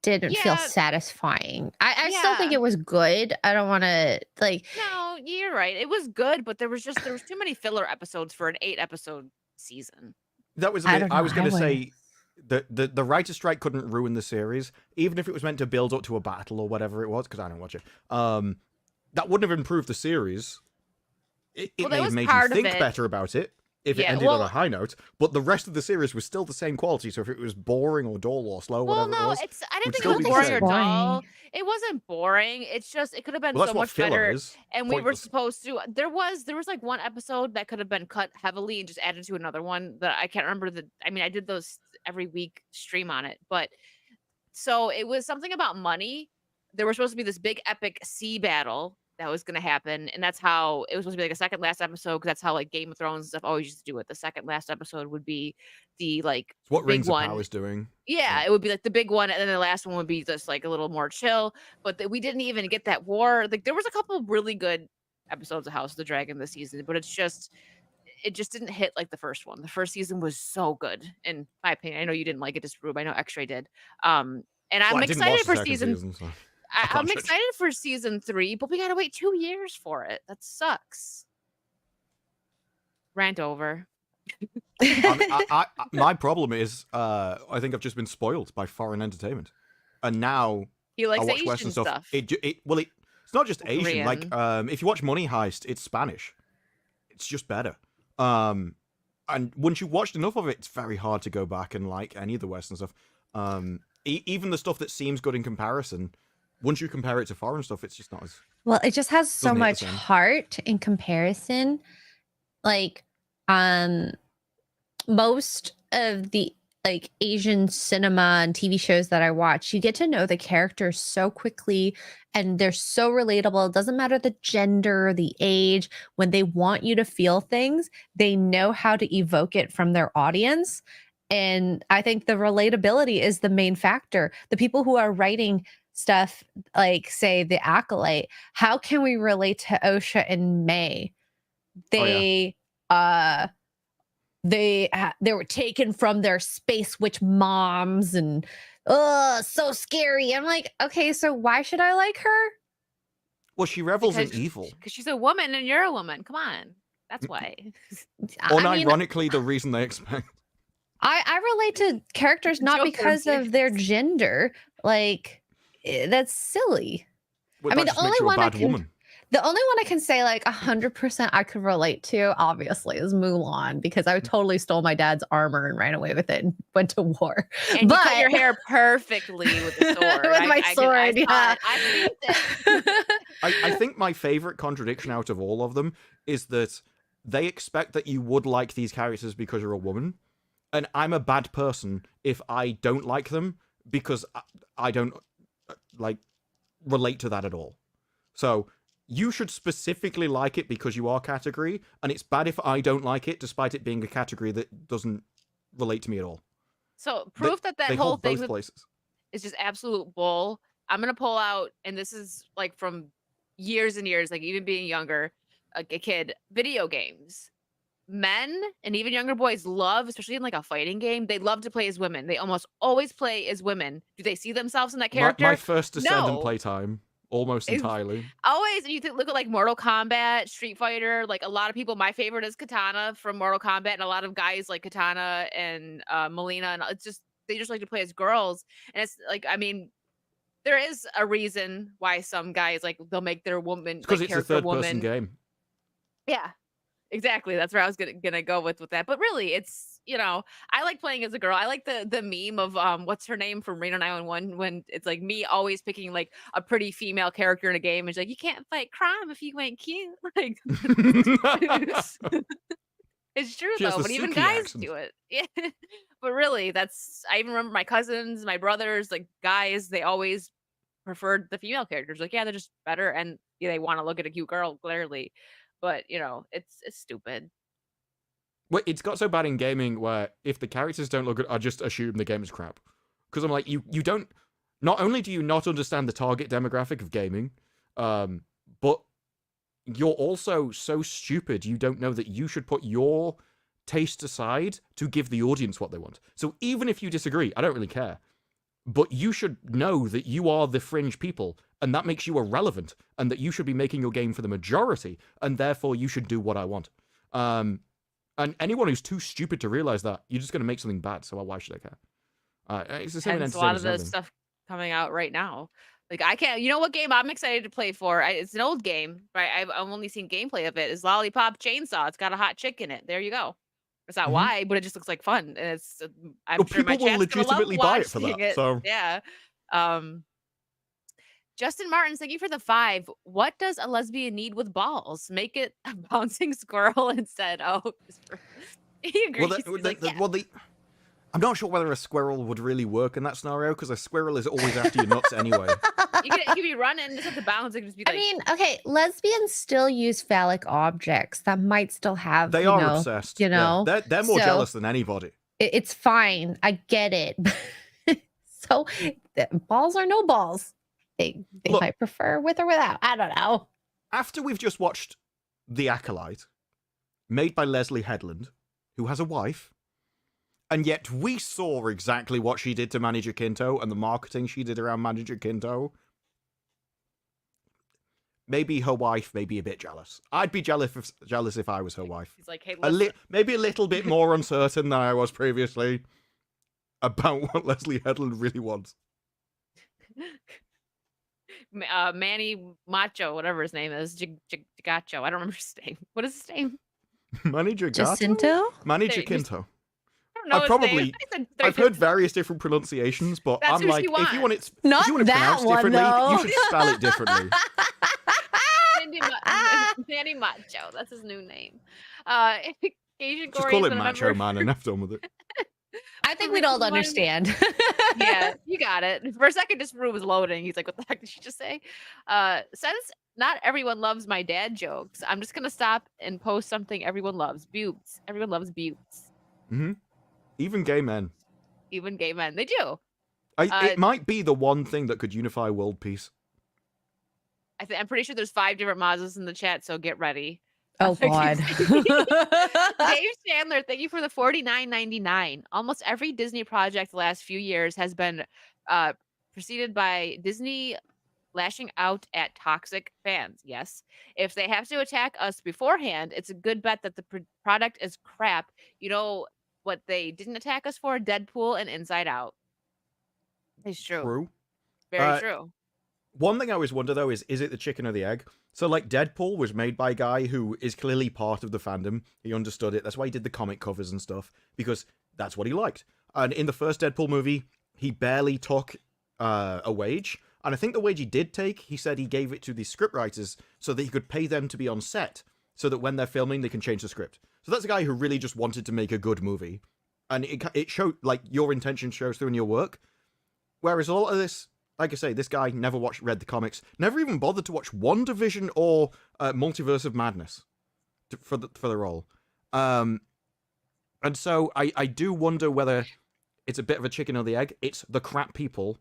didn't feel satisfying. I still think it was good. I don't want to No, you're right. It was good, but there was too many filler episodes for an 8-episode season. That was I was going to say the writer's strike couldn't ruin the series, even if it was meant to build up to a battle or whatever it was, because I don't watch it. That wouldn't have improved the series. It may have made you think better about it if it ended on a high note, but the rest of the series was still the same quality. So if it was boring or dull or slow, whatever it was, I didn't think it was boring or dull. It wasn't boring. It's just it could have been so much better. And we were supposed to. There was like one episode that could have been cut heavily and just added to another one that I can't remember. I did those every week stream on it, but so it was something about money. There was supposed to be this big epic sea battle that was going to happen, and that's how it was supposed to be, like a second last episode, because that's how like Game of Thrones and stuff always used to do it. The second last episode would be the like it's what big Rings one. of Power is doing. Yeah, it would be like the big one, and then the last one would be just like a little more chill. But we didn't even get that war. Like there was a couple of really good episodes of House of the Dragon this season, but it just didn't hit like the first one. The first season was so good, in my opinion. I know you didn't like it, just Rube. I know X-Ray did. And I'm excited for season. I'm excited for season 3, but we gotta wait 2 years for it. That sucks. Rant over. My problem is, I think I've just been spoiled by foreign entertainment, and now he likes I watch Asian Western stuff. It's not just Asian. Korean. Like, if you watch Money Heist, it's Spanish. It's just better. And once you've watched enough of it, it's very hard to go back and like any of the Western stuff. Even the stuff that seems good in comparison, once you compare it to foreign stuff, it's just not as Well, it just has so Doesn't hit the much same. heart in comparison. Like, most of the like Asian cinema and TV shows that I watch, you get to know the characters so quickly and they're so relatable. It doesn't matter the gender, the age. When they want you to feel things, they know how to evoke it from their audience. And I think the relatability is the main factor. The people who are writing stuff like, say, The Acolyte, how can we relate to Osha and May? They they were taken from their space witch moms and so scary. I'm like, okay, so why should I like her? Well, she revels in Because- evil. Because she's a woman and you're a woman. Come on. That's why. I mean, Unironically, the reason they expect. I relate to characters not Joker because of their gender. Like, that's silly. Well, I mean, that the just makes only you a one I bad can- woman. The only one I can say like 100% I could relate to, obviously, is Mulan, because I totally stole my dad's armor and ran away with it and went to war. And but you cut your hair perfectly with the sword. With my sword, yeah. I seen it. I think my favorite contradiction out of all of them is that they expect that you would like these characters because you're a woman, and I'm a bad person if I don't like them because I don't like relate to that at all. So you should specifically like it because you are category, and it's bad if I don't like it despite it being a category that doesn't relate to me at all. So proof that They whole hold thing both places. is just absolute bull. I'm gonna pull out, and this is like from years and years, like even being younger, like a kid, video games. Men and even younger boys love, especially in like a fighting game, they love to play as women. They almost always play as women. Do they see themselves in that character? My first Descendant No. playtime, almost It's- entirely. Always, and you look at like Mortal Kombat, Street Fighter. Like a lot of people, my favorite is Katana from Mortal Kombat, and a lot of guys like Katana and Melina, and it's just they just like to play as girls. And it's like, I mean, there is a reason why some guys like they'll make their woman Because like, it's a character third-person woman. game. Yeah, exactly. That's where I was gonna go with that. But really, it's I like playing as a girl. I like the meme of what's her name from Reno 911 when it's like me always picking like a pretty female character in a game. It's like you can't fight crime if you ain't cute. Like it's true She has though, the but even Suki guys accent. do it. Yeah. But really, I even remember my cousins, my brothers, like guys, they always preferred the female characters. Like, yeah, they're just better and they want to look at a cute girl, clearly. But it's stupid. Well, it's got so bad in gaming where if the characters don't look good, I just assume the game is crap. Because I'm like, you don't. Not only do you not understand the target demographic of gaming, but you're also so stupid you don't know that you should put your taste aside to give the audience what they want. So even if you disagree, I don't really care. But you should know that you are the fringe people, and that makes you irrelevant, and that you should be making your game for the majority, and therefore you should do what I want. And anyone who's too stupid to realize that, you're just going to make something bad, so why should I care? It's the same in Hence a lot entertainment of and the everything. stuff coming out right now. Like I can't. You know what game I'm excited to play for? It's an old game, right? I've only seen gameplay of it. Is Lollipop Chainsaw? It's got a hot chick in it. There you go. It's not Mhm. why, but it just looks like fun, and it's. I'm Well, sure my people will chat's gonna love legitimately buy it for watching that, so- yeah. Justin Martins, thank you for the 5. What does a lesbian need with balls? Make it a bouncing squirrel instead. Oh, he agrees. He's like, yeah. I'm not sure whether a squirrel would really work in that scenario, because a squirrel is always after your nuts anyway. You could be running, just have to bounce. It could just be like. I mean, okay, lesbians still use phallic objects that might still have. They are obsessed. You Yeah, know, they're more so- jealous than anybody. It's fine. I get it. So balls are no balls. They Look- might prefer with or without. I don't know. After we've just watched The Acolyte, made by Leslie Headland, who has a wife, and yet we saw exactly what she did to Manager Kinto and the marketing she did around Manager Kinto. Maybe her wife may be a bit jealous. I'd be jealous if I was her wife. He's like, hey, listen. Maybe a little bit more uncertain than I was previously about what Leslie Headland really wants. Manny Macho, whatever his name is, Gigacho. I don't remember his name. What is his name? Manager Jacinto? Manager There, Kinto. I don't know his probably- name. I said I've 30, heard various different pronunciations, but That's I'm who like, she if you want it, Not if you want it that pronounced one, differently, though. you should spell it differently. Manny Macho. That's his new name. Asian Just Corey call has it been a Macho member- Man and have done with it. I think we'd all understand. Yeah, you got it. For a second, this room was loading. He's like, "What the heck did she just say?" Since not everyone loves my dad jokes, I'm just gonna stop and post something everyone loves. Buttes. Everyone loves buttes. Mm-hmm. Even gay men. Even gay men. They do. It might be the one thing that could unify world peace. I'm pretty sure there's 5 different Mazas in the chat, so get ready. Oh God. Dave Chandler, thank you for the $49.99. Almost every Disney project the last few years has been preceded by Disney lashing out at toxic fans. Yes. If they have to attack us beforehand, it's a good bet that the product is crap. You know what they didn't attack us for? Deadpool and Inside Out. It's true. True. Very true. One thing I always wonder, though, is it the chicken or the egg? So, like, Deadpool was made by a guy who is clearly part of the fandom. He understood it. That's why he did the comic covers and stuff, because that's what he liked. And in the first Deadpool movie, he barely took a wage. And I think the wage he did take, he said he gave it to the scriptwriters so that he could pay them to be on set, so that when they're filming, they can change the script. So that's a guy who really just wanted to make a good movie. And it showed, like, your intention shows through in your work. Whereas a lot of this... Like I say, this guy never read the comics, never even bothered to watch WandaVision or Multiverse of Madness for the role. And so I do wonder whether it's a bit of a chicken or the egg. It's the crap people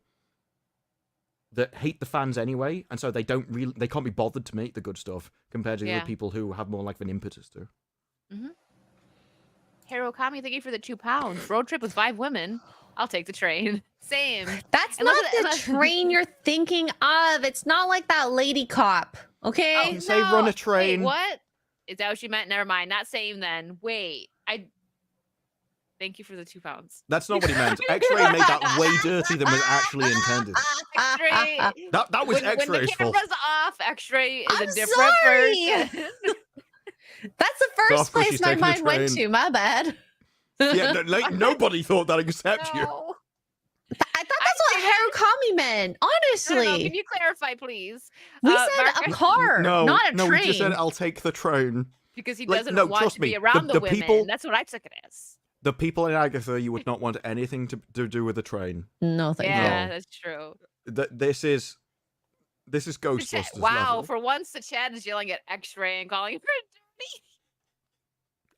that hate the fans anyway, and so they can't be bothered to make the good stuff compared to the other people who have more like an impetus to. Mm-hmm. Hero Kami, thank you for the £2. Road trip with 5 women. I'll take the train. Same. That's not the train you're thinking of. It's not like that lady cop. Okay. Oh, say run a train. Wait, what? Is that what you meant? Never mind. Not same then. Wait. Thank you for the £2. That's not what he meant. X-Ray made that way dirty than was actually intended. X-Ray. That was X-Ray's When the fault. camera's off, X-Ray is I'm a different sorry. person. That's the first Off 'cause she's place my taking the mind went train. to. My bad. Yeah, like nobody thought that except you. No. I thought that's what Haru Kami meant. No, Honestly, can you clarify, please? we said Mark- a car, No, not a no, train. we just said I'll take the train. Because he Like, doesn't no, want trust to be me, around the the women. people- That's what I took it as. The people in Agatha you would not want anything to do with the train. No, thank Yeah, you. that's true. This is Ghostbusters Wow, level. for once the chat is yelling at X-Ray and calling her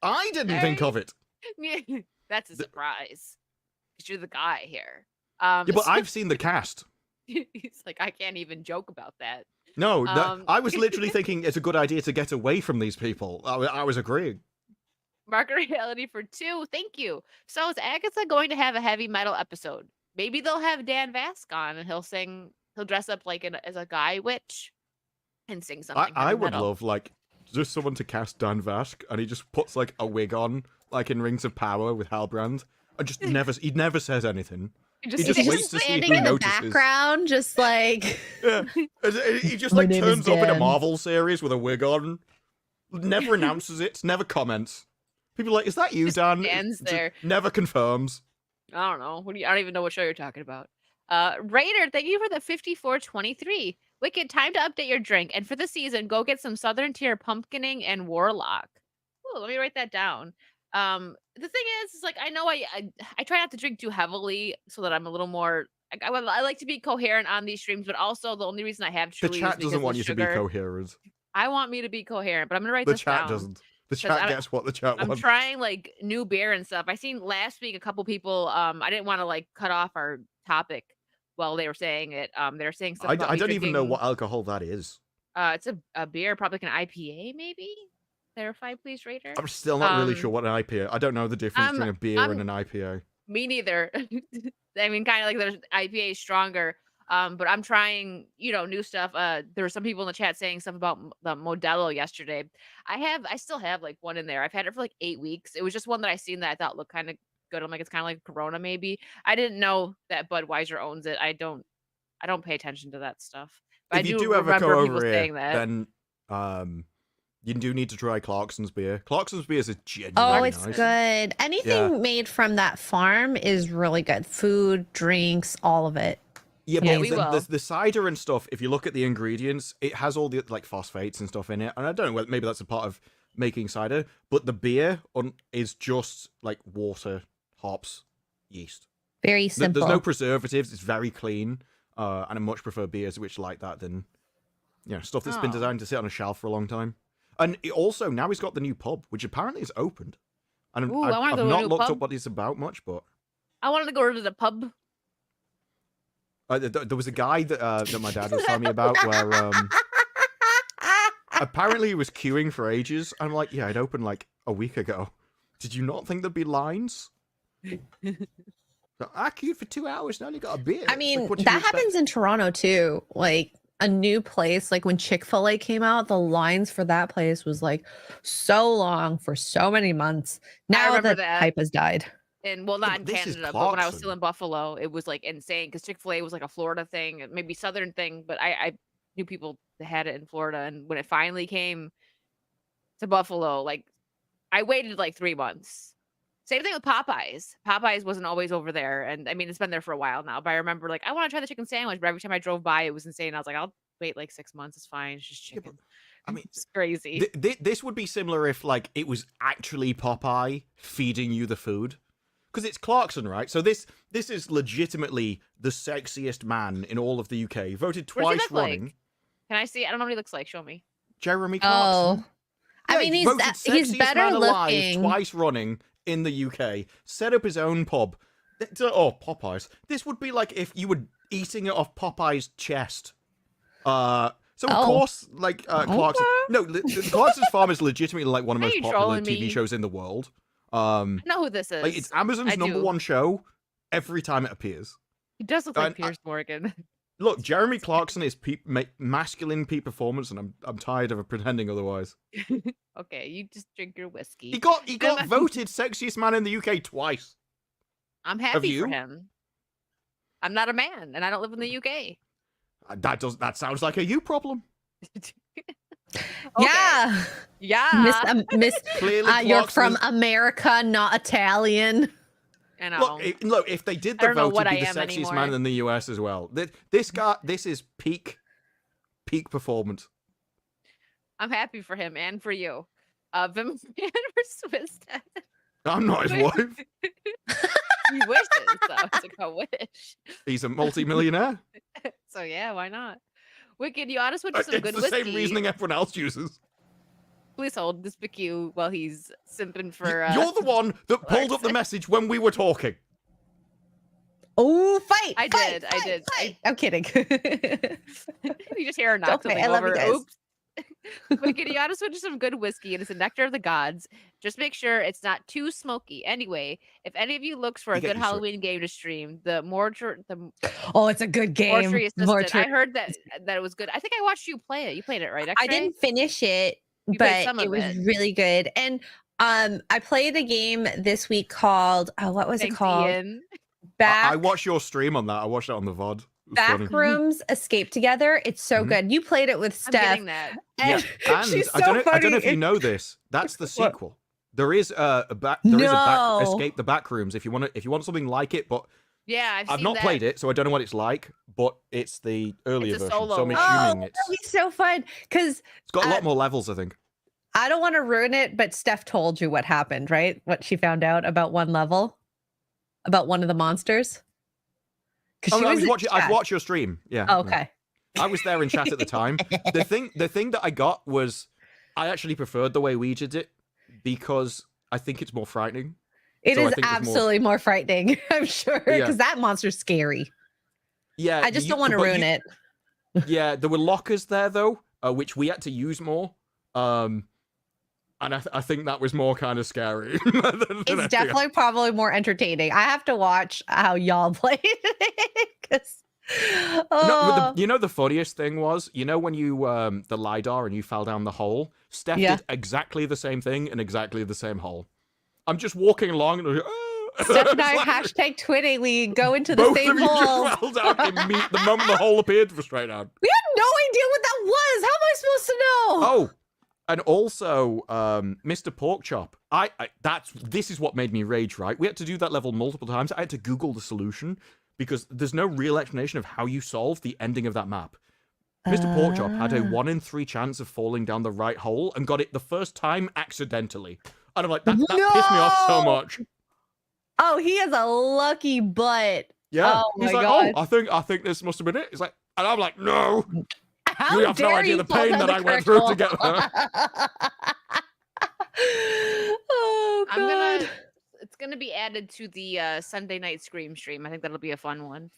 I didn't think of it. dirty. That's a surprise. Because you're the guy here. Yeah, but I've seen the cast. He's like, I can't even joke about that. No, Um, I was literally thinking it's a good idea to get away from these people. I was agreeing. Market reality for 2. Thank you. So is Agatha going to have a heavy metal episode? Maybe they'll have Dan Vask on and he'll dress up like as a guy witch and sing something. I heavy would metal. love like just someone to cast Dan Vask and he just puts like a wig on, like in Rings of Power with Halbrand, and just he never says anything. He just He's waits just to see standing who in the notices. background, just like Yeah. He just My like name is turns up in a Dan. Marvel series with a wig on, never announces it, never comments. People are like, is that you, Just Dan? stands Just there. never confirms. I don't know. I don't even know what show you're talking about. Raider, thank you for the 5423. Wicked, time to update your drink. And for the season, go get some Southern Tier Pumpkining and Warlock. Ooh, let me write that down. The thing is like I know I try not to drink too heavily so that I'm a little more. I like to be coherent on these streams, but also the only reason I have The Truly chat is because doesn't want of you sugar. to be coherent. I want me to be coherent, but I'm gonna write The this chat down. doesn't. The 'Cause chat gets what the chat I'm wants. trying like new beer and stuff. I seen last week a couple people. I didn't want to like cut off our topic while they were saying it. They were saying stuff. I about me don't even know drinking- what alcohol that is. It's a beer, probably like an IPA, maybe. Clarify, please, Raider. I'm still not really sure what an IPA. I don't know the difference between a beer I'm- and an IPA. Me neither. I mean, kind of like there's IPA is stronger. But I'm trying, new stuff. There were some people in the chat saying stuff about the Modelo yesterday. I still have like one in there. I've had it for like 8 weeks. It was just one that I seen that I thought looked kind of good. I'm like, it's kind of like Corona, maybe. I didn't know that Budweiser owns it. I don't pay attention to that stuff. But If I you do do ever remember go people over saying here, that. then you do need to try Clarkson's beer. Clarkson's beer is a genuinely oh, it's nice. good. Anything made from that farm is really good. Food, drinks, all of it. Yeah, Yeah, but we will. the cider and stuff, if you look at the ingredients, it has all the like phosphates and stuff in it. And I don't know whether maybe that's a part of making cider, but the beer is just like water, hops, yeast. Very simple. There's no preservatives. It's very clean. And I much prefer beers which like that than stuff that's been Oh. designed to sit on a shelf for a long time. And also now he's got the new pub, which apparently is opened. And Ooh, I wanna I've go to a not new looked pub. up what it's about much, but I wanted to go to the pub. there was a guy that my dad was telling me about where apparently he was queuing for ages. I'm like, yeah, it opened like a week ago. Did you not think there'd be lines? I queued for 2 hours and only got a beer. I mean, Like, what did that you expect? happens in Toronto too. Like a new place, like when Chick-fil-A came out, the lines for that place was like so long for so many months. Now remember the that. hype has died. And well, not but in this is Canada, but when I was still Clarkson. in Buffalo, it was like insane because Chick-fil-A was like a Florida thing, maybe Southern thing, but I knew people that had it in Florida. And when it finally came to Buffalo, like I waited like 3 months. Same thing with Popeyes. Popeyes wasn't always over there. And I mean, it's been there for a while now, but I remember like, I want to try the chicken sandwich. But every time I drove by, it was insane. I was like, I'll wait like 6 months. It's fine. It's just Yeah, but, chicken. I mean, It's crazy. this would be similar if like it was actually Popeye feeding you the food. Because it's Clarkson, right? So this is legitimately the sexiest man in all of the UK. Voted What does he twice look like? running. Can I see? I don't know what he looks like. Show me. Jeremy Clarkson. Oh, I mean, he's voted he's sexiest better man alive looking. twice running in the UK. Set up his own pub. Oh, Popeyes. This would be like if you were eating it off Popeye's chest. So of Oh. course, like Clarkson. No, Clarkson's Farm is legitimately like one of the Are most you popular trolling TV me? shows in the world. I know who this is. Like it's Amazon's I number do. one show every time it appears. He does look like And Piers Morgan. Look, Jeremy Clarkson is masculine peak performance, and I'm tired of pretending otherwise. Okay, you just drink your whiskey. He got Am- voted sexiest man in the UK twice. I'm happy you? for him. I'm not a man, and I don't live in the UK. That sounds like a you problem. Okay. Yeah, Yeah. Miss. Clearly, You're Clarkson from is- America, not Italian. I know. Look, if they did I the don't know vote what to be I the am sexiest anymore. man in the US as well. This is peak performance. I'm happy for him and for you. Vim Man versus Twisted. I'm not his wife. He wishes, though. It's like a wish. He's a multi-millionaire. So yeah, why not? Wicked, you ought to switch to some It's good the whiskey. same reasoning everyone else uses. Please hold this PQ while he's simping for. You're the one that pulled up the message when we were talking. Oh, fight! I fight, did, I fight, did. fight. I'm kidding. You just hear her knock Okay, something I love you over. guys. Oops. Wicked, you ought to switch to some good whiskey, and it's a nectar of the gods. Just make sure it's not too smoky. Anyway, if any of you looks for You a get good used to it. Halloween game to stream, the Oh, it's a good game. Mortuary Assistant. Mortuary- I heard that it was good. I think I watched you play it. You played it, right? I X-Ray? didn't finish it, You played but some it of was it. really good. And I played a game this week called what was Thanks, it called? Ian. I watched your stream on that. I watched it on the VOD. It was funny. Backrooms Escape Together. It's so Mhm. good. You played it with I'm Steph. getting that. Yeah, And and she's so I don't know if you funny. know this. That's the What? sequel. There is a back No. Escape the Backrooms if you want something like it, but Yeah, I've I've seen not that. played it, so I don't know what it's like, but it's the earlier It's a version. solo So I'm one. assuming That'd be so fun because it's got a lot uh, more levels, I think. I don't want to ruin it, but Steph told you what happened, right? What she found out about one level, about one of the monsters. Oh, no, in I've chat. watched your stream. Yeah. Oh, okay. I was there in chat at the time. The thing that I got was I actually preferred the way we did it because I think it's more frightening. It So I is think there's more- absolutely more frightening, I'm sure, because Yeah. that monster's scary. Yeah. I just don't want to but ruin it. Yeah, there were lockers there though, which we had to use more. And I think that was more kind of scary. It's definitely probably more entertaining. I have to watch how y'all played it because No, but you know the funniest thing was, when you the lidar and you fell down the hole, Steph Yeah. did exactly the same thing in exactly the same hole. I'm just walking along and Steph and I It's like- hashtag twinning. We go into the both same of you hole. just fell down the moment the hole appeared for straight down. We had no idea what that was. How am I supposed to know? Oh, and also, Mr. Porkchop. This is what made me rage. Right, we had to do that level multiple times. I had to Google the solution because there's no real explanation of how you solve the ending of that map. Mr. Porkchop had a 1 in 3 chance of falling down the right hole and got it the first time accidentally. And I'm like, that pissed me off so much. Oh, he is a lucky butt. Yeah. Oh He's my like, God. I think this must have been it. He's like, and I'm like, no. How You have no dare idea you the fall pain down that the I went through to correct get hole. there. Oh God. It's gonna be added to the Sunday night Scream stream. I think that'll be a fun one.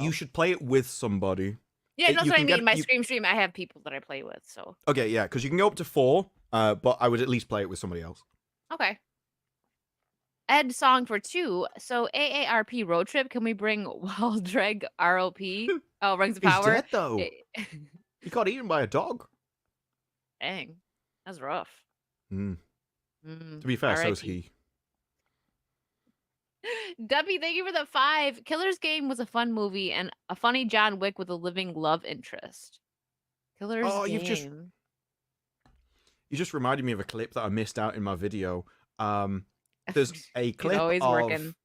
You should play it with somebody. Yeah, that's you what I can mean. get- My you- Scream stream, I have people that I play with. So Okay, yeah, because you can go up to 4, but I would at least play it with somebody else. okay. Ed song for 2. So AARP road trip. Can we bring Waldreg ROP? Oh, Rings of He's Power. dead, though. He got eaten by a dog. Dang, that's rough. To be fair, so is R.I.P.. he. Duppy, thank you for the 5. Killer's Game was a fun movie and a funny John Wick with a living love interest. Killer's Game. You just reminded me of a clip that I missed out in my video. There's a clip always of working.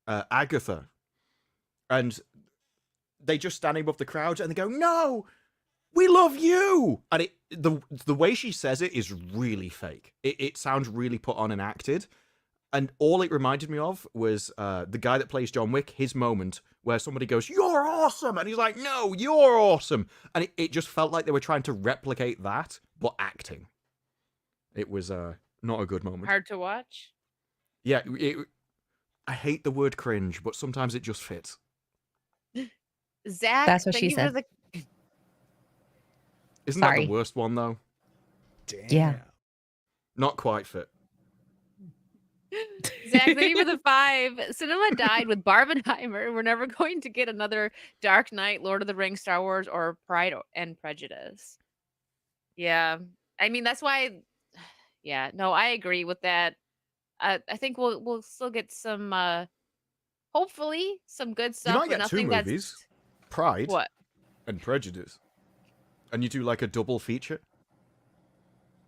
Agatha, and they just standing above the crowd and they go, "No, we love you," and the way she says it is really fake. It sounds really put on and acted. And all it reminded me of was the guy that plays John Wick, his moment where somebody goes, "You're awesome," and he's like, "No, you're awesome," and it just felt like they were trying to replicate that but acting. It was not a good moment. Hard to watch. Yeah, I hate the word cringe, but sometimes it just fits. Zach, That's what thank she you said. for the Isn't that Sorry. the worst one though? Damn. Yeah. Not quite fit. Zach, thank you for the 5. Cinema died with Barbenheimer. We're never going to get another Dark Knight, Lord of the Rings, Star Wars, or Pride and Prejudice. Yeah. I mean, that's why. Yeah. No, I agree with that. I think we'll still get some, hopefully, some good You stuff. might but get 2 nothing that's movies, Pride what and Prejudice, and you do like a double feature.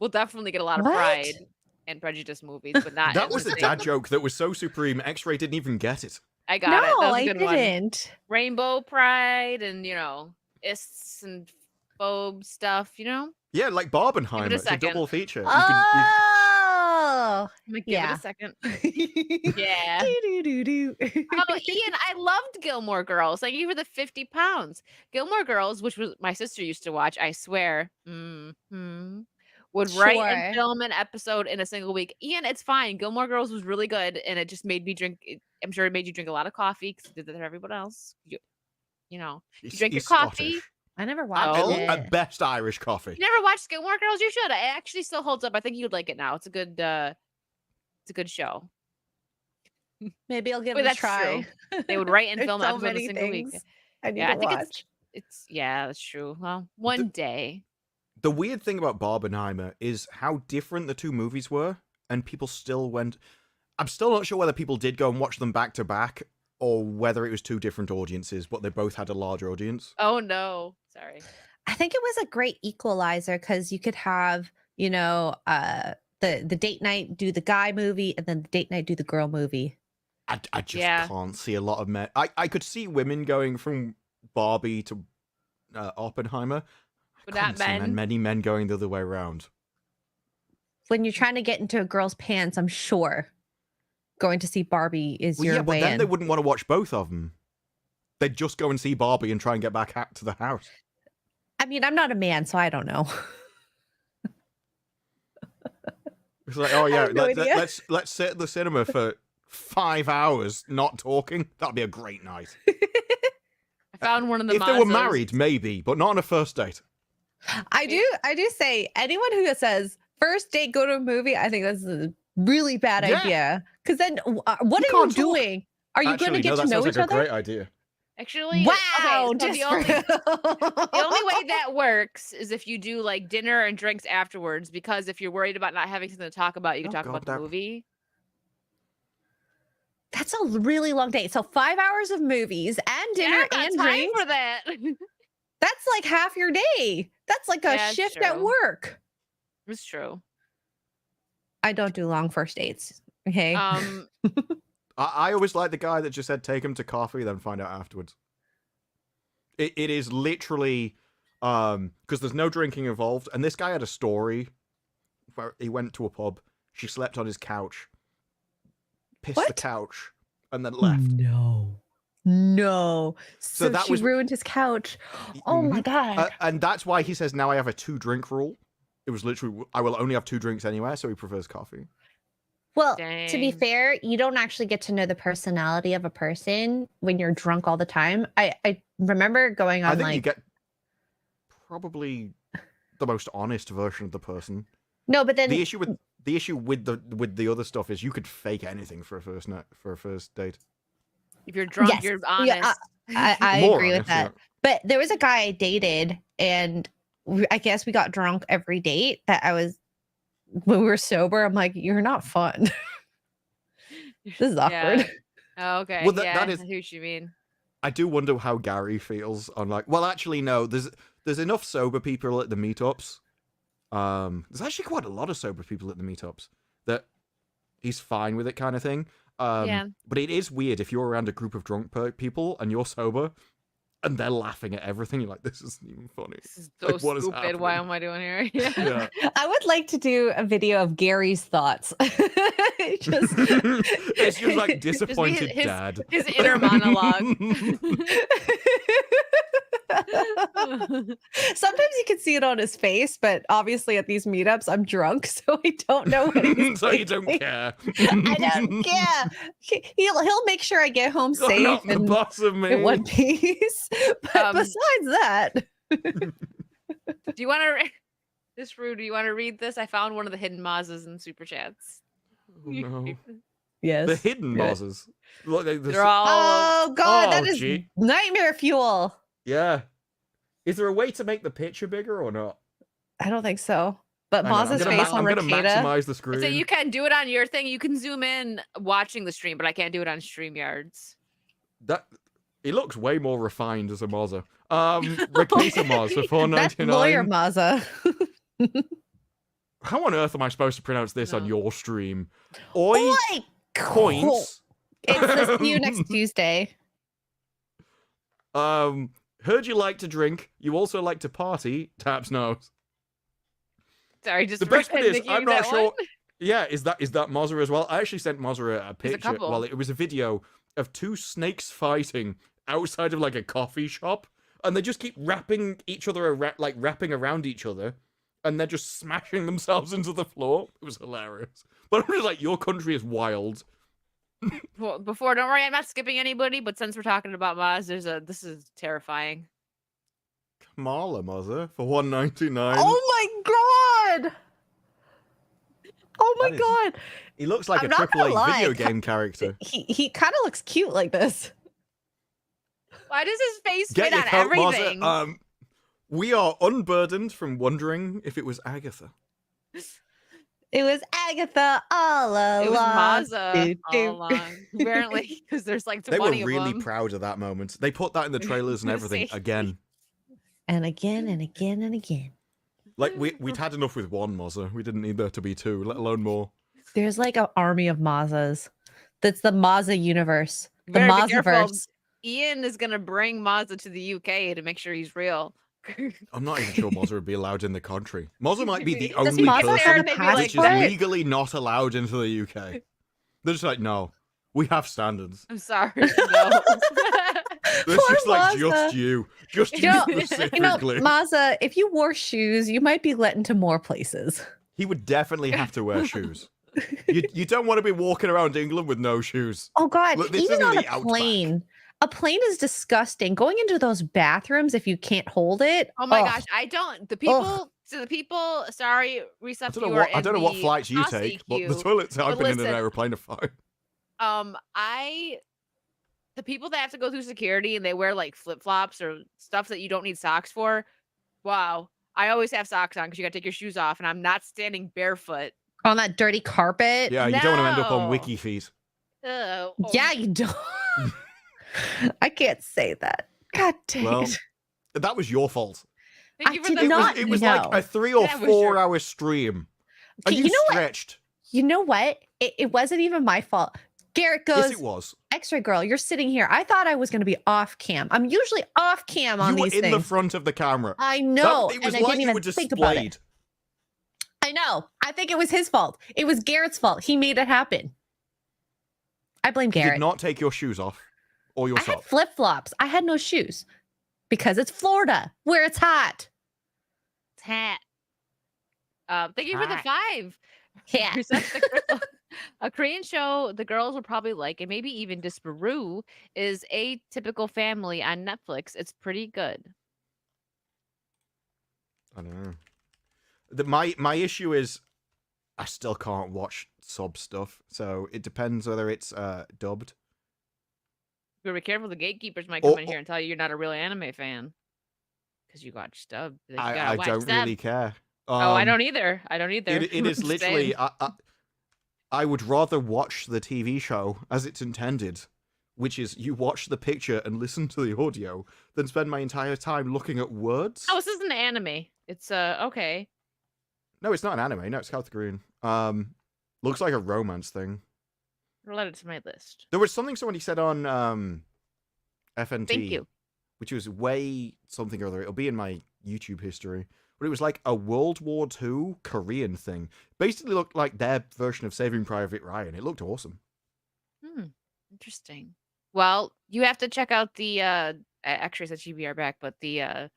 we'll definitely get a lot of What? Pride and Prejudice movies, but not. That as was the same- dad joke that was so supreme. X-Ray didn't even get it. I got it. That No, was a I good one. didn't. Rainbow Pride and ists and phobe stuff. Yeah, like Barbenheimer. It's a second. double feature. Oh, I'm gonna give Yeah. it a second. Yeah. Do-do-do-do. Oh, Ian, I loved Gilmore Girls. Thank you for the 50 pounds. Gilmore Girls, which was my sister used to watch, I swear, would write and Sure. film an episode in a single week. Ian, it's fine. Gilmore Girls was really good, and it just made me drink. I'm sure it made you drink a lot of coffee because it did that to everyone else. You drink your coffee. Scottish. I never watched Oh. it. At best Irish coffee. You never watched Gilmore Girls? You should. It actually still holds up. I think you'd like it now. It's a good show. Maybe I'll give Wait, it a that's try. true. They would write and There's film so episodes in a many single week. things I need Yeah, to I think watch. it's that's true. Well, one day. The weird thing about Barbenheimer is how different the 2 movies were, and people still went. I'm still not sure whether people did go and watch them back to back, or whether it was 2 different audiences, but they both had a large audience. Oh no. Sorry. I think it was a great equalizer because you could have, the date night do the guy movie and then the date night do the girl movie. I just Yeah. can't see a lot of men. I could see women going from Barbie to Oppenheimer. But I not couldn't see men. many men going the other way around. When you're trying to get into a girl's pants, I'm sure going to see Barbie is Well, your yeah, but way then in. they wouldn't want to watch both of them. They'd just go and see Barbie and try and get back to the house. I mean, I'm not a man, so I don't know. It's like, oh yeah, have no idea. let's sit at the cinema for 5 hours not talking. That'd be a great night. I found one of the If they were Mazdas. married, maybe, but not on a first date. I do say anyone who says first date go to a movie, I think that's a really bad Yeah. idea. Because then what You are you can't talk. doing? Are you going to get no, to that know sounds each like a other? great idea. Actually, Wow! okay, so just the only the way that works is if you do like dinner and drinks afterwards, because if you're worried about not having something to talk about, you can Oh, talk God, about the that- movie. That's a really long day. So 5 hours of movies and dinner Yeah, and time drinks. for that. That's like half your day. That's like a Yeah, it's shift at true. work. It's true. I don't do long first dates. Okay. Um, I always like the guy that just said take him to coffee, then find out afterwards. It is literally because there's no drinking involved, and this guy had a story where he went to a pub, she slept on his couch, pissed the What? couch, and then left. No. So that she was- ruined his couch. Oh my god. And that's why he says now I have a 2-drink rule. It was literally I will only have 2 drinks anywhere, so he prefers coffee. Well, to be Dang. fair, you don't actually get to know the personality of a person when you're drunk all the time. I remember going on I think you like get probably the most honest version of the person. no, but then The issue with the other stuff is you could fake anything for a first date. If you're drunk, Yes. you're Yeah, honest. I More agree with honest, that. But there was a guy I dated, and I guess we got drunk every date. That I was when we were sober. I'm like, you're not fun. This is awkward. Oh, okay. Well, that yeah, is- I see what you mean. I do wonder how Gary feels on like. Well, actually, no. There's enough sober people at the meetups. There's actually quite a lot of sober people at the meetups that he's fine with it, kind of thing. Yeah. But it is weird if you're around a group of drunk people and you're sober, and they're laughing at everything. You're like, this isn't even funny. This is so Like, what is stupid. Why happening? am I doing here? Yeah. Yeah. I would like to do a video of Gary's thoughts. Just It's just like disappointed his- dad. His inner monologue. sometimes you can see it on his face, but obviously at these meetups, I'm drunk, so I don't know what he's So you don't thinking. care. I don't care. He'll make sure I get home You're safe not the and boss of me. in one piece. But Um, besides that, Do you want to? This rude. Do you want to read this? I found one of the hidden Mazas in super chats. Oh, no. yes, The hidden Yeah. Mozes. Look, They're all. Oh god, that Oh, is gee. nightmare fuel. Yeah. Is there a way to make the picture bigger or not? I don't think so. But Hang on, Maz's I'm face gonna on I'm gonna Rotata. maximize the screen. So you can do it on your thing. You can zoom in watching the stream, but I can't do it on StreamYards. That it looks way more refined as a Moza. Rakita Moz for That's lawyer $4.99. Maza. How on earth am I supposed to pronounce this on No. your stream? Oi Oi, points. It's the see you next Tuesday. Heard you like to drink. You also like to party. Taps nose. Sorry, just The best bit pretend is to I'm hear not that sure. one. Yeah, is that Moza as well? I actually sent Moza a There's a picture. couple. Well, it was a video of 2 snakes fighting outside of like a coffee shop, and they just keep wrapping each other wrapping around each other, and they're just smashing themselves into the floor. It was hilarious. But I'm just like, your country is wild. Well, before, don't worry, I'm not skipping anybody. But since we're talking about Maz, this is terrifying. Kamala Moza for $1.99. Oh my god! Oh my That is- god! He looks like I'm a not gonna AAA lie, video game character. He kind of looks cute like this. Why does his face Get fit your on coat, Moza. everything? We are unburdened from wondering if it was Agatha. It was Agatha all along. It was Maza Do, do. all along. Apparently, because there's like They 20 were really of them. proud of that moment. They put that in the trailers and everything See. again. And again and again and again. Like we'd had enough with one Moza. We didn't need there to be 2, let alone more. There's like an army of Mazas. That's the Maza universe. The Better be careful. Mazaverse. Ian is gonna bring Maza to the UK to make sure he's real. I'm not even sure Moza would be allowed in the country. Moza might be the Does only Maza person have a Maybe like which is passport? legally not allowed into the UK. They're just like, no, we have standards. I'm sorry. No. There's Poor just like Maza. just you You know- specifically. You know, Maza, if you wore shoes, you might be let into more places. He would definitely have to wear shoes. You don't want to be walking around England with no shoes. Oh God, Look, this even isn't on a the Outback. plane. A plane is disgusting. Going into those bathrooms if you can't hold it. Oh my ugh. gosh, I don't. The people. So the people. Sorry, I Resub. don't know what flights you Saucy take, but the queue. toilets I've But been in listen, an airplane are fine. The people that have to go through security and they wear like flip flops or stuff that you don't need socks for. Wow, I always have socks on because you got to take your shoes off, and I'm not standing barefoot. On that dirty carpet. Yeah, you don't want to end up on No. Wiki feet. Ugh, oh, Yeah, you don't. I can't say that. God dang Well, it. that was your fault. Thank I you for did the not It was know. like a 3 or That was 4 your- hour stream. And Okay, you you know what? stretched. You know what? It wasn't even my fault. Garrett goes, Yes, it was. X-ray girl, you're sitting here. I thought I was going to be off cam. I'm usually off cam on You were these in things. the front of the camera. I know. It was and I like didn't you were even think about it. displayed. I know. I think it was his fault. It was Garrett's fault. He made it happen. I blame You Garrett. did not take your shoes off or your I had socks. flip-flops. I had no shoes because it's Florida where it's hot. It's hat. Thank you for the 5. Yeah. Reset the girl. A Korean show the girls will probably like, and maybe even disapprove, is A Typical Family on Netflix. It's pretty good. I don't know. My issue is I still can't watch sub stuff, so it depends whether it's dubbed. But be careful, the gatekeepers might Oh, come in here and tell you you're not a real anime fan because you watch dubbed. You gotta I watch don't sub. really care. Oh, I don't either. I don't either. It is I'm literally. saying. I would rather watch the TV show as it's intended, which is you watch the picture and listen to the audio, than spend my entire time looking at words. Oh, this isn't an anime. It's okay. No, it's not an anime. No, it's South Korean. Looks like a romance thing. I'll add it to my list. There was something somebody said on FNT. Thank you. Which was way something or other. It'll be in my YouTube history. But it was like a World War II Korean thing. Basically looked like their version of Saving Private Ryan. It looked awesome. Interesting. Well, you have to check out the actually I said GBR back, but the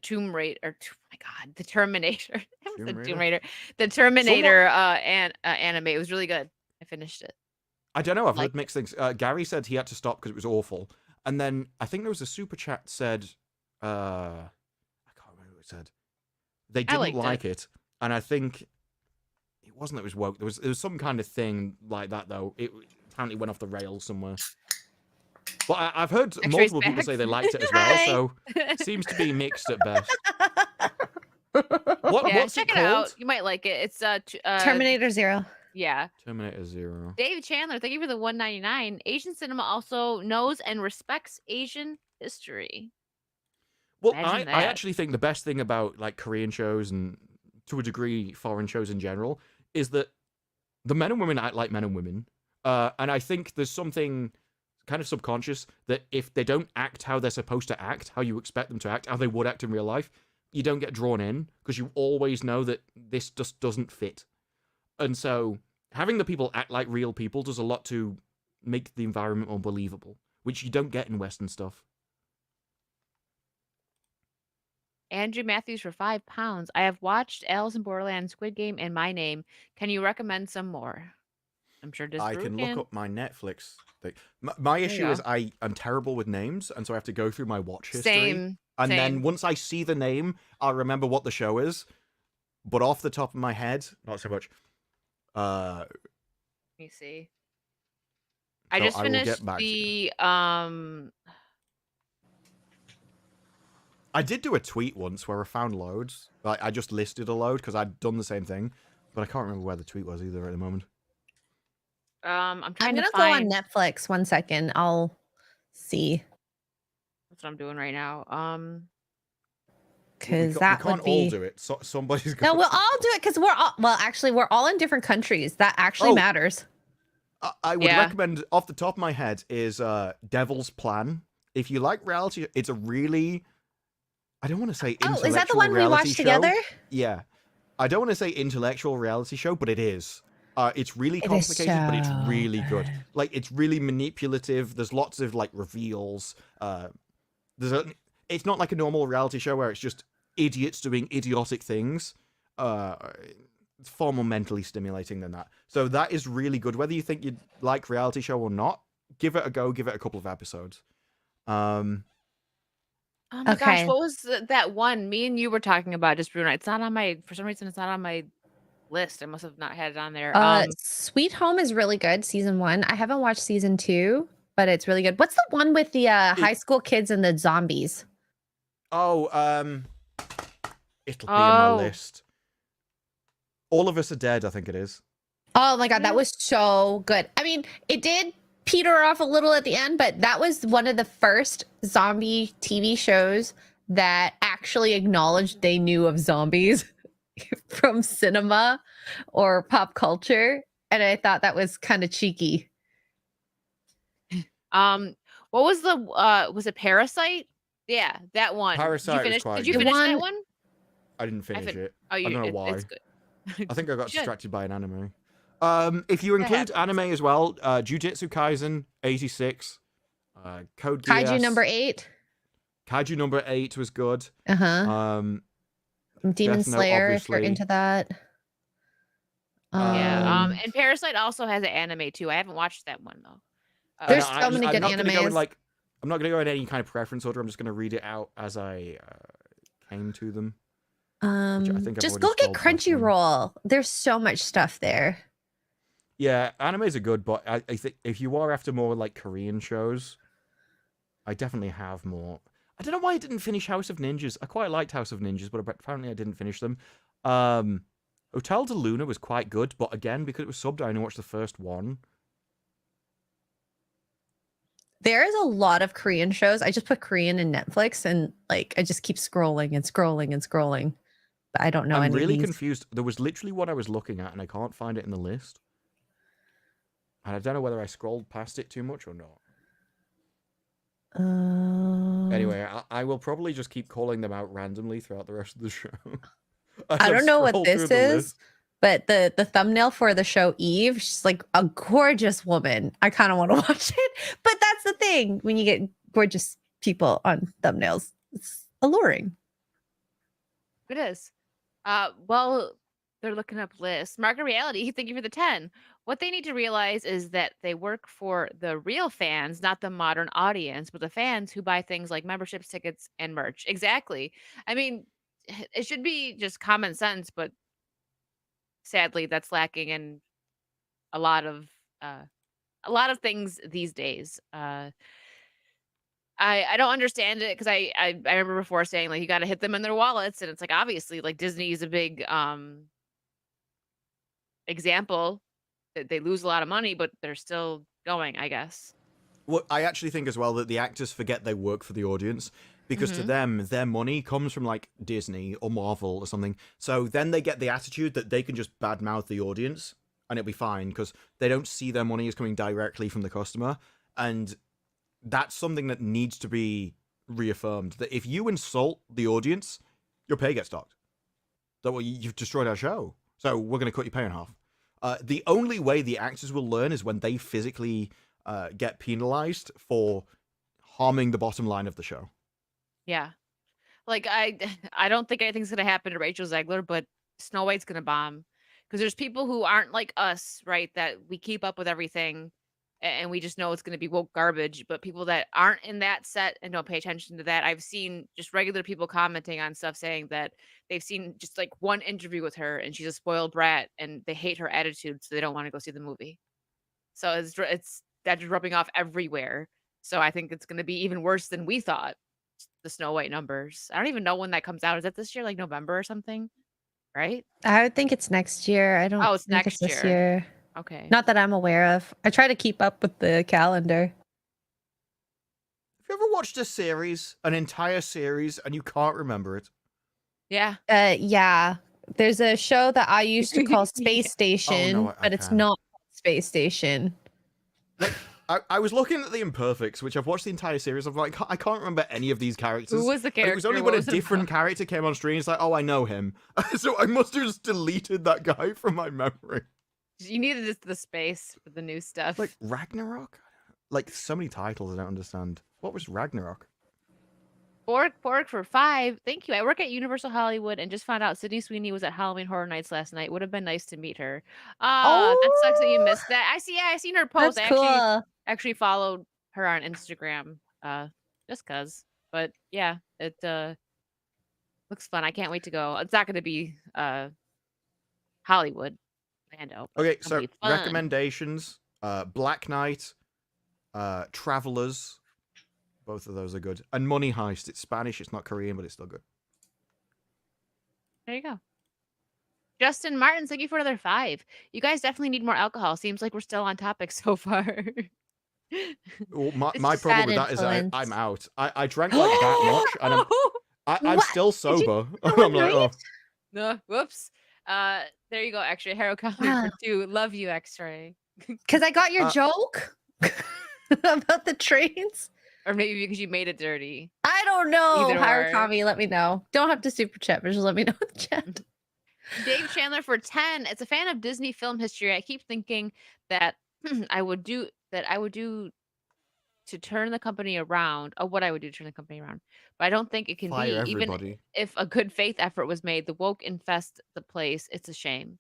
Tomb Raider, or my God, the Terminator. That was the Tomb Raider. The Terminator anime. It was really good. I finished it. I don't know. I've Liked heard mixed things. Gary said he had to stop because it was awful. And then I think there was a super chat said, I can't remember who it said. They didn't liked like it. And I think it wasn't that it was woke. There was some kind of thing like that, though. It apparently went off the rails somewhere. But I've heard X-Ray's multiple people back. say they liked it as well, Hi. so it seems to be mixed at best. Yeah, What's check it it out. called? You might like it. It's Terminator Zero. Yeah. Terminator Zero. Dave Chandler, thank you for the 199. Asian cinema also knows and respects Asian history. Well, Imagine I that. actually think the best thing about like Korean shows and to a degree foreign shows in general is that the men and women act like men and women. And I think there's something kind of subconscious that if they don't act how they're supposed to act, how you expect them to act, how they would act in real life, you don't get drawn in because you always know that this just doesn't fit. And so having the people act like real people does a lot to make the environment more believable, which you don't get in Western stuff. Andrew Matthews for £5. I have watched Alice in Borderland, Squid Game, and My Name. Can you recommend some more? I'm sure I can Disbrew look up my Netflix thing. My you issue go. is I am terrible with names, and so I have to go through my watch history. Same. And then same. once I see the name, I'll remember what the show is. But off the top of my head, not so much. Let me see. I So just I will get finished back to the I did do a tweet once where I found loads. Like I just listed a load because I'd done the same thing, but I can't remember where the tweet was either at the moment. I'm I'm trying gonna to go find on Netflix. 1 second. I'll see. that's what I'm doing right now. Because we that can't would be. all do it. So, somebody's got. No, we'll all do it because we're all. Well, actually, we're all in different countries. That actually Oh. matters. I would Yeah. recommend off the top of my head is Devil's Plan. If you like reality, it's a really. I don't want to say Oh, intellectual is that the one we reality watched show. together? Yeah. I don't want to say intellectual reality show, but it is. It's really It is complicated, but it's so really good. good. Like, it's really manipulative. There's lots of, like, reveals. It's not like a normal reality show where it's just idiots doing idiotic things. It's far more mentally stimulating than that. So that is really good. Whether you think you like reality show or not, give it a go. Give it a couple of episodes. Oh my Okay. gosh, what was that one me and you were talking about? Just Bruno. It's not on my. For some reason, it's not on my list. I must have not had it on there. Sweet Home is really good. Season 1. I haven't watched season 2, but it's really good. What's the one with the high school kids and the zombies? Oh, it'll be in my Oh. list. All of Us Are Dead, I think it is. Oh my god, that was so good. I mean, it did peter off a little at the end, but that was one of the first zombie TV shows that actually acknowledged they knew of zombies from cinema or pop culture. And I thought that was kind of cheeky. What was the was it Parasite? Yeah, that one. Parasite was Did you finish? quite Did you good. finish that One- one? I didn't finish it. Oh, I don't know why. It's good. I think I got You should. distracted by an anime. If you That include happens. anime as well, Jujutsu Kaisen 86, Code Geass, Kaiju number 8. Kaiju number 8 was good. Uh-huh. Demon Death Note, Slayer, if you're obviously. into that. Yeah. And Parasite also has an anime too. I haven't watched that one though. There's And so many good I'm not gonna go in, animes. like, I'm not going to go in any kind of preference order. I'm just going to read it out as I came to them. I think I've Just already look at scrolled past one. Crunchyroll. There's so much stuff there. Yeah, animes are good, but I think if you are after more like Korean shows, I definitely have more. I don't know why I didn't finish House of Ninjas. I quite liked House of Ninjas, but apparently I didn't finish them. Hotel de Luna was quite good, but again, because it was subbed, I only watched the first one. There's a lot of Korean shows. I just put Korean in Netflix and like I just keep scrolling and scrolling and scrolling. But I don't know I'm any really of these. confused. There was literally one I was looking at, and I can't find it in the list. And I don't know whether I scrolled past it too much or not. Anyway, I will probably just keep calling them out randomly throughout the rest of the show. I don't know what this is, but the thumbnail for the show Eve, she's like a gorgeous woman. I kind of want to watch it, but that's the thing when you get gorgeous people on thumbnails, it's alluring. It is. Well, they're looking up lists. Market Reality, thank you for the 10. What they need to realize is that they work for the real fans, not the modern audience, but the fans who buy things like memberships, tickets, and merch. Exactly. I mean, it should be just common sense, but sadly, that's lacking in a lot of things these days. I don't understand it because I remember before saying like you got to hit them in their wallets, and it's like obviously like Disney is a big example that they lose a lot of money, but they're still going, I guess. Well, I actually think as well that the actors forget they work for the audience because to them, their money comes from like Disney or Marvel or something. So then they get the attitude that they can just badmouth the audience and it'll be fine because they don't see their money as coming directly from the customer. And that's something that needs to be reaffirmed, that if you insult the audience, your pay gets docked. That well, you've destroyed our show, so we're going to cut your pay in half. The only way the actors will learn is when they physically get penalized for harming the bottom line of the show. Yeah. Like I don't think anything's gonna happen to Rachel Zegler, but Snow White's gonna bomb. Because there's people who aren't like us, right? That we keep up with everything and we just know it's gonna be woke garbage. But people that aren't in that set and don't pay attention to that, I've seen just regular people commenting on stuff saying that they've seen just like one interview with her and she's a spoiled brat and they hate her attitude, so they don't want to go see the movie. So it's that's just rubbing off everywhere. So I think it's gonna be even worse than we thought. The Snow White numbers. I don't even know when that comes out. Is that this year, like November or something? Right? I would think it's next year. I don't Oh, it's think next it's this year. year. Okay. Not that I'm aware of. I try to keep up with the calendar. Have you ever watched a series, an entire series, and you can't remember it? Yeah. Yeah. There's a show that I used to call Space Station, no, I but it's can. not Space Station. I was looking at the Imperfects, which I've watched the entire series. I'm like, I can't remember any of these characters. Who was the And character? it was only What when a was it different about? character came on screen. It's like, oh, I know him. So I must have just deleted that guy from my memory. You needed just the space for the new stuff. Like Ragnarok? Like so many titles I don't understand. What was Ragnarok? Borg for 5. Thank you. I work at Universal Hollywood and just found out Sydney Sweeney was at Halloween Horror Nights last night. Would have been nice to meet her. That sucks that you missed that. I seen her post. That's I cool. actually followed her on Instagram. Just cause. But yeah, it looks fun. I can't wait to go. It's not gonna be Hollywood. Orlando. Okay, It'll so be fun. recommendations. Black Knight, Travelers. Both of those are good. And Money Heist. It's Spanish, it's not Korean, but it's still good. There you go. Justin Martin, thank you for another 5. You guys definitely need more alcohol. Seems like we're still on topic so far. Well, It's my just problem with bad that is I'm influence. out. I drank like that much, and I'm What? still Did you sober. go I'm like, oh. No, whoops. There you go. X-ray Hero Comedy Ah. for 2. Love you, X-ray. Because I got your joke. about the trains. Or maybe because you made it dirty. I don't know. Either or. Harakami, let me know. Don't have to super chat, but just let me know in the chat. Dave Chandler for 10. As a fan of Disney film history, I keep thinking that I would do to turn the company around, or what I would do to turn the company around. But I don't think it can Fire be, even everybody. if a good faith effort was made. The woke infest the place. It's a shame.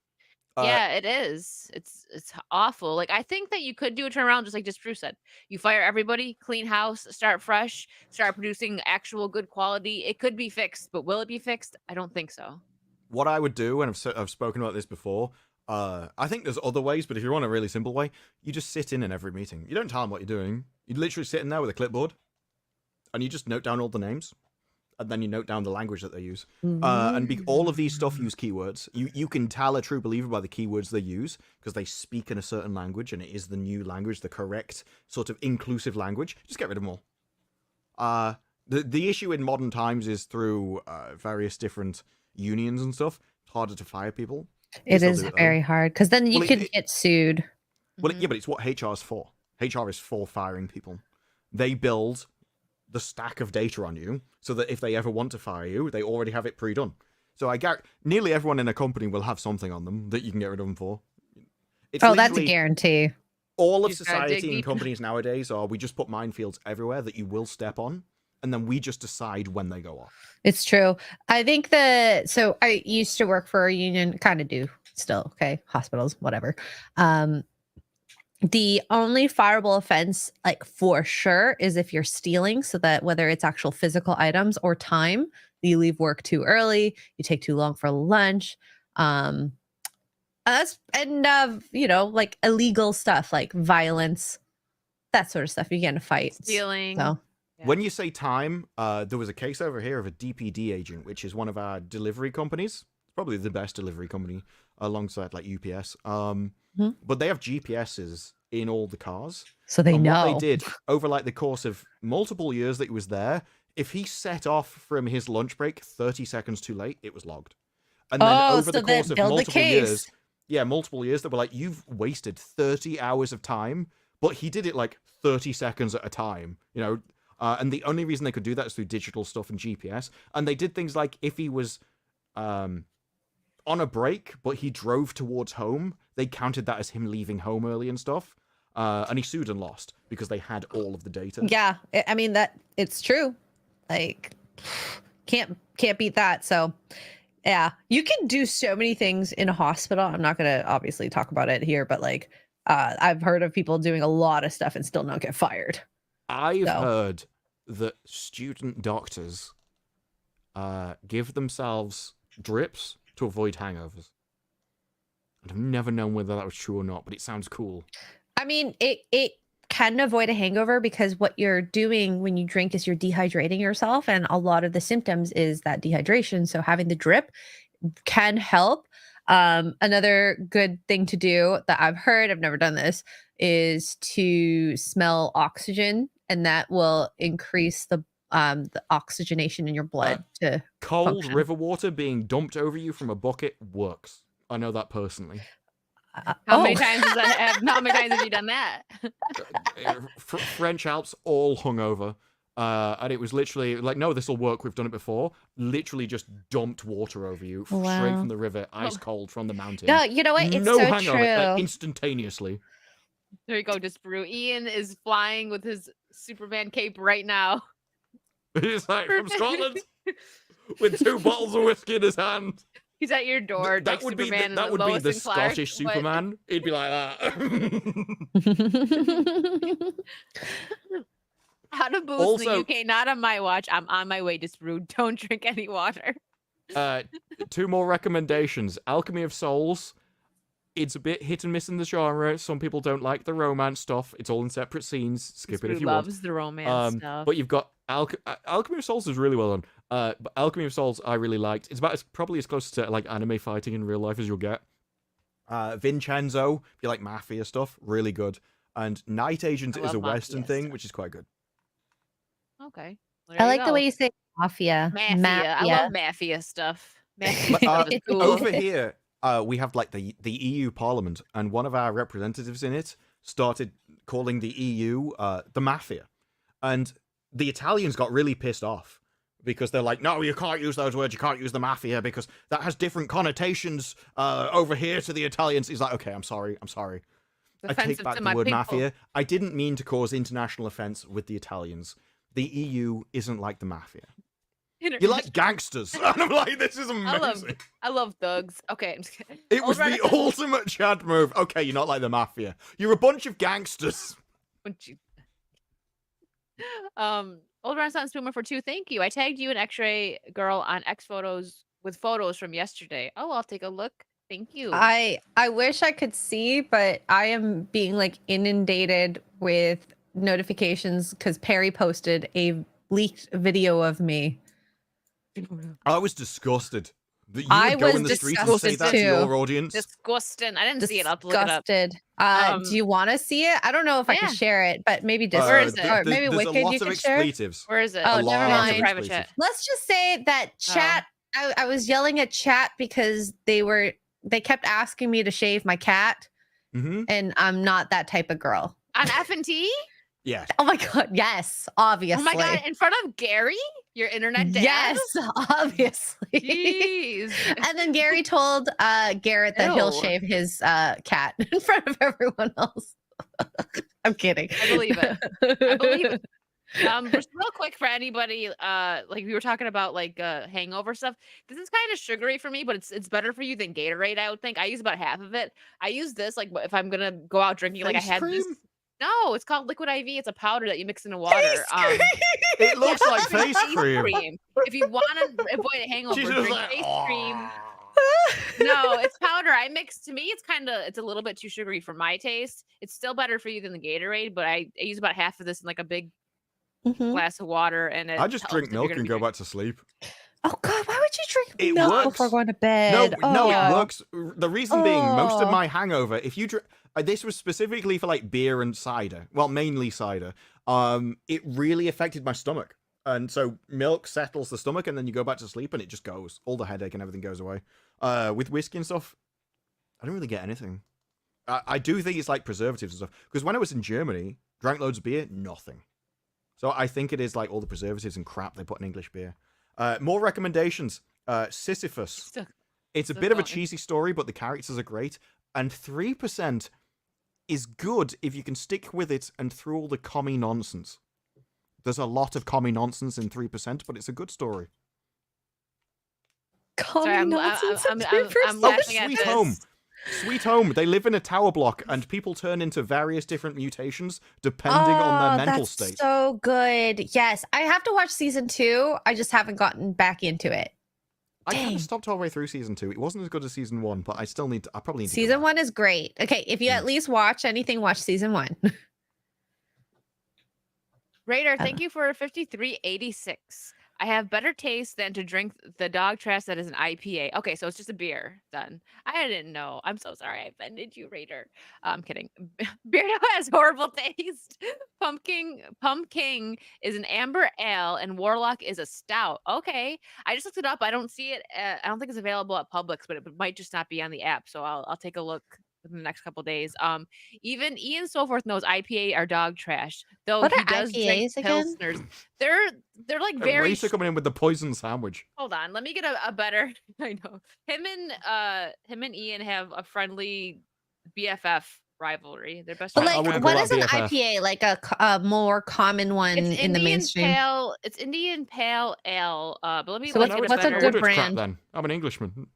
Uh, Yeah, it is. It's awful. Like, I think that you could do a turnaround, just like Drew said. You fire everybody, clean house, start fresh, start producing actual good quality. It could be fixed, but will it be fixed? I don't think so. What I would do, and I've spoken about this before, I think there's other ways, but if you want a really simple way, you just sit in every meeting. You don't tell them what you're doing. You literally sit in there with a clipboard, and you just note down all the names, and then you note down the language that they use. All of these stuff use keywords. You can tell a true believer by the keywords they use, because they speak in a certain language, and it is the new language, the correct sort of inclusive language. Just get rid of them all. The issue in modern times is through various different unions and stuff. It's harder to fire people. It is very hard, because then you could get sued. Well, yeah, but it's what HR is for. HR is for firing people. They build the stack of data on you so that if they ever want to fire you, they already have it pre-done. So I guarantee nearly everyone in a company will have something on them that you can get rid of them for. It's that's a guarantee. All of You just gotta dig society and deep. companies nowadays are, we just put minefields everywhere that you will step on, and then we just decide when they go off. It's true. I think so I used to work for a union, kind of do still, okay, hospitals, whatever. The only fireable offense, like for sure, is if you're stealing, so that whether it's actual physical items or time, you leave work too early, you take too long for lunch, like illegal stuff like violence, that sort of stuff. You get in a fight. Stealing. So Yeah. When you say time, there was a case over here of a DPD agent, which is one of our delivery companies. Probably the best delivery company alongside like UPS. But they have GPSs in all the cars. so they know. What they did over like the course of multiple years that he was there, if he set off from his lunch break 30 seconds too late, it was logged. And then over the course of multiple years, they were like, you've wasted 30 hours of time, but he did it like 30 seconds at a time, you know. And the only reason they could do that is through digital stuff and GPS. And they did things like if he was on a break, but he drove towards home, they counted that as him leaving home early and stuff. And he sued and lost because they had all of the data. Yeah, I mean that it's true. Like, can't beat that. So, yeah, you can do so many things in a hospital. I'm not gonna obviously talk about it here, but like, I've heard of people doing a lot of stuff and still not get fired. I've heard that student doctors give themselves drips to avoid hangovers. And I've never known whether that was true or not, but it sounds cool. I mean, it can avoid a hangover because what you're doing when you drink is you're dehydrating yourself, and a lot of the symptoms is that dehydration. So having the drip can help. Another good thing to do that I've heard, I've never done this, is to smell oxygen, and that will increase the oxygenation in your blood to Cold function. river water being dumped over you from a bucket works. I know that personally. How many times does that have? How many times have you done that? French Alps all hungover. And it was literally like, no, this will work. We've done it before. Literally just dumped water over you straight from the river, ice cold from the mountain. No, you know what? It's no so hangover, true. like, instantaneously. There you go, Disparu. Ian is flying with his Superman cape right now. He's like from Scotland with 2 bottles of whiskey in his hand. He's at your door. That like would be Superman that would be Lois the and Clark, Scottish but- Superman. He'd be like that. Out of boost in Also- the UK, not on my watch. I'm on my way, Disparu. Don't drink any water. 2 more recommendations. Alchemy of Souls. It's a bit hit and miss in the genre. Some people don't like the romance stuff. It's all in separate scenes. Skip it if Disparu you want. loves the romance stuff. But you've got Alchemy of Souls is really well done. But Alchemy of Souls I really liked. It's about probably as close to like anime fighting in real life as you'll get. Vincenzo, if you like mafia stuff, really good. And Night Agent I is a love Western mafia thing, stuff. which is quite good. Okay. I like the way you say mafia. Mafia. I love mafia stuff. Mafia But, stuff is cool. Over here, we have like the EU Parliament, and one of our representatives in it started calling the EU the mafia, and the Italians got really pissed off because they're like, no, you can't use those words. You can't use the mafia because that has different connotations over here to the Italians. He's like, okay, I'm sorry. I take back the word mafia. I didn't mean to cause international offense with the Italians. The EU isn't like the mafia. You like gangsters. And I'm like, this is amazing. I love thugs. Okay, I'm just kidding. It was the ultimate Chad move. Okay, you're not like the mafia. You're a bunch of gangsters. Old Renaissance Boomer for 2. Thank you. I tagged you and X-Ray Girl on X photos with photos from yesterday. Oh, I'll take a look. Thank you. I wish I could see, but I am being like inundated with notifications because Perry posted a leaked video of me. I was disgusted that you I would go was in the streets and say that to disgusted your audience. Disgusting. I didn't see it. I'll have to look it up. Disgusted. Do you want to see it? I don't know if I can share it, but maybe Where is it? or maybe there's Wicked a lot you of can share. expletives. Where is it? Oh, A lot never of mind. Private expletives. chat. Let's just say that chat. I was yelling at chat because they kept asking me to shave my cat, and I'm not that type of girl. On F&T? Yeah. Oh my god, yes, obviously. Oh my god, in front of Gary? Your internet dad? Yes, obviously. Jeez. And then Gary told Garrett that he'll Ew. shave his cat in front of everyone else. I'm kidding. I believe it. I believe it. Just real quick for anybody, like we were talking about like hangover stuff. This is kind of sugary for me, but it's better for you than Gatorade, I would think. I use about half of it. I use this like if I'm gonna go out drinking, like I Face had this. cream? No, it's called Liquid IV. It's a powder that you mix into water. It looks like face cream. If you want to avoid a hangover, She's just drink like, face "Aw." cream. No, it's powder. I mix. To me, it's a little bit too sugary for my taste. It's still better for you than the Gatorade, but I use about half of this in like a big glass of water, and I just drink milk and go back to sleep. Oh god, why would you drink It milk works. before going to bed? No, Oh. it works. The reason being, most of Oh. my hangover, if you drink, this was specifically for like beer and cider. Well, mainly cider. It really affected my stomach, and so milk settles the stomach, and then you go back to sleep, and it just goes. All the headache and everything goes away. With whiskey and stuff, I don't really get anything. I do think it's like preservatives and stuff. Because when I was in Germany, drank loads of beer, nothing. So I think it is like all the preservatives and crap they put in English beer. More recommendations. Sisyphus. It's a bit of a cheesy story, but the characters are great. And 3% is good if you can stick with it and through all the commie nonsense. There's a lot of commie nonsense in 3%, but it's a good story. I'm laughing at Sweet this. Home. Sweet Home. They live in a tower block, and people turn into various different mutations depending on their mental state. So good. Yes, I have to watch season 2. I just haven't gotten back into it. I kind Dang. of stopped halfway through season 2. It wasn't as good as season 1, but I still need to. I probably need to. Season 1 is great. Okay, if you at least watch anything, watch season 1. Raider, thank you for 5386. I have better taste than to drink the dog trash that is an IPA. Okay, so it's just a beer then. I didn't know. I'm so sorry I offended you, Raider. I'm kidding. Beardo has horrible taste. Pumpkin is an amber ale and Warlock is a stout. Okay, I just looked it up. I don't see it. I don't think it's available at Publix, but it might just not be on the app. So I'll take a look in the next couple days. Even Ian Soforth knows IPA are dog trash. Though What he are does drink IPAs again? Pilsners. They're like very. Racer coming in with the poison sandwich. Hold on, let me get a better. I know him and Ian have a friendly BFF rivalry. They're best But friends. like, wouldn't what go is an out BFF. IPA? Like a more common one It's in the Indian mainstream. Pale. It's Indian Pale Ale. But let me. So like, what's- get what's a better- good Woodward's crap, brand? then. I'm an Englishman.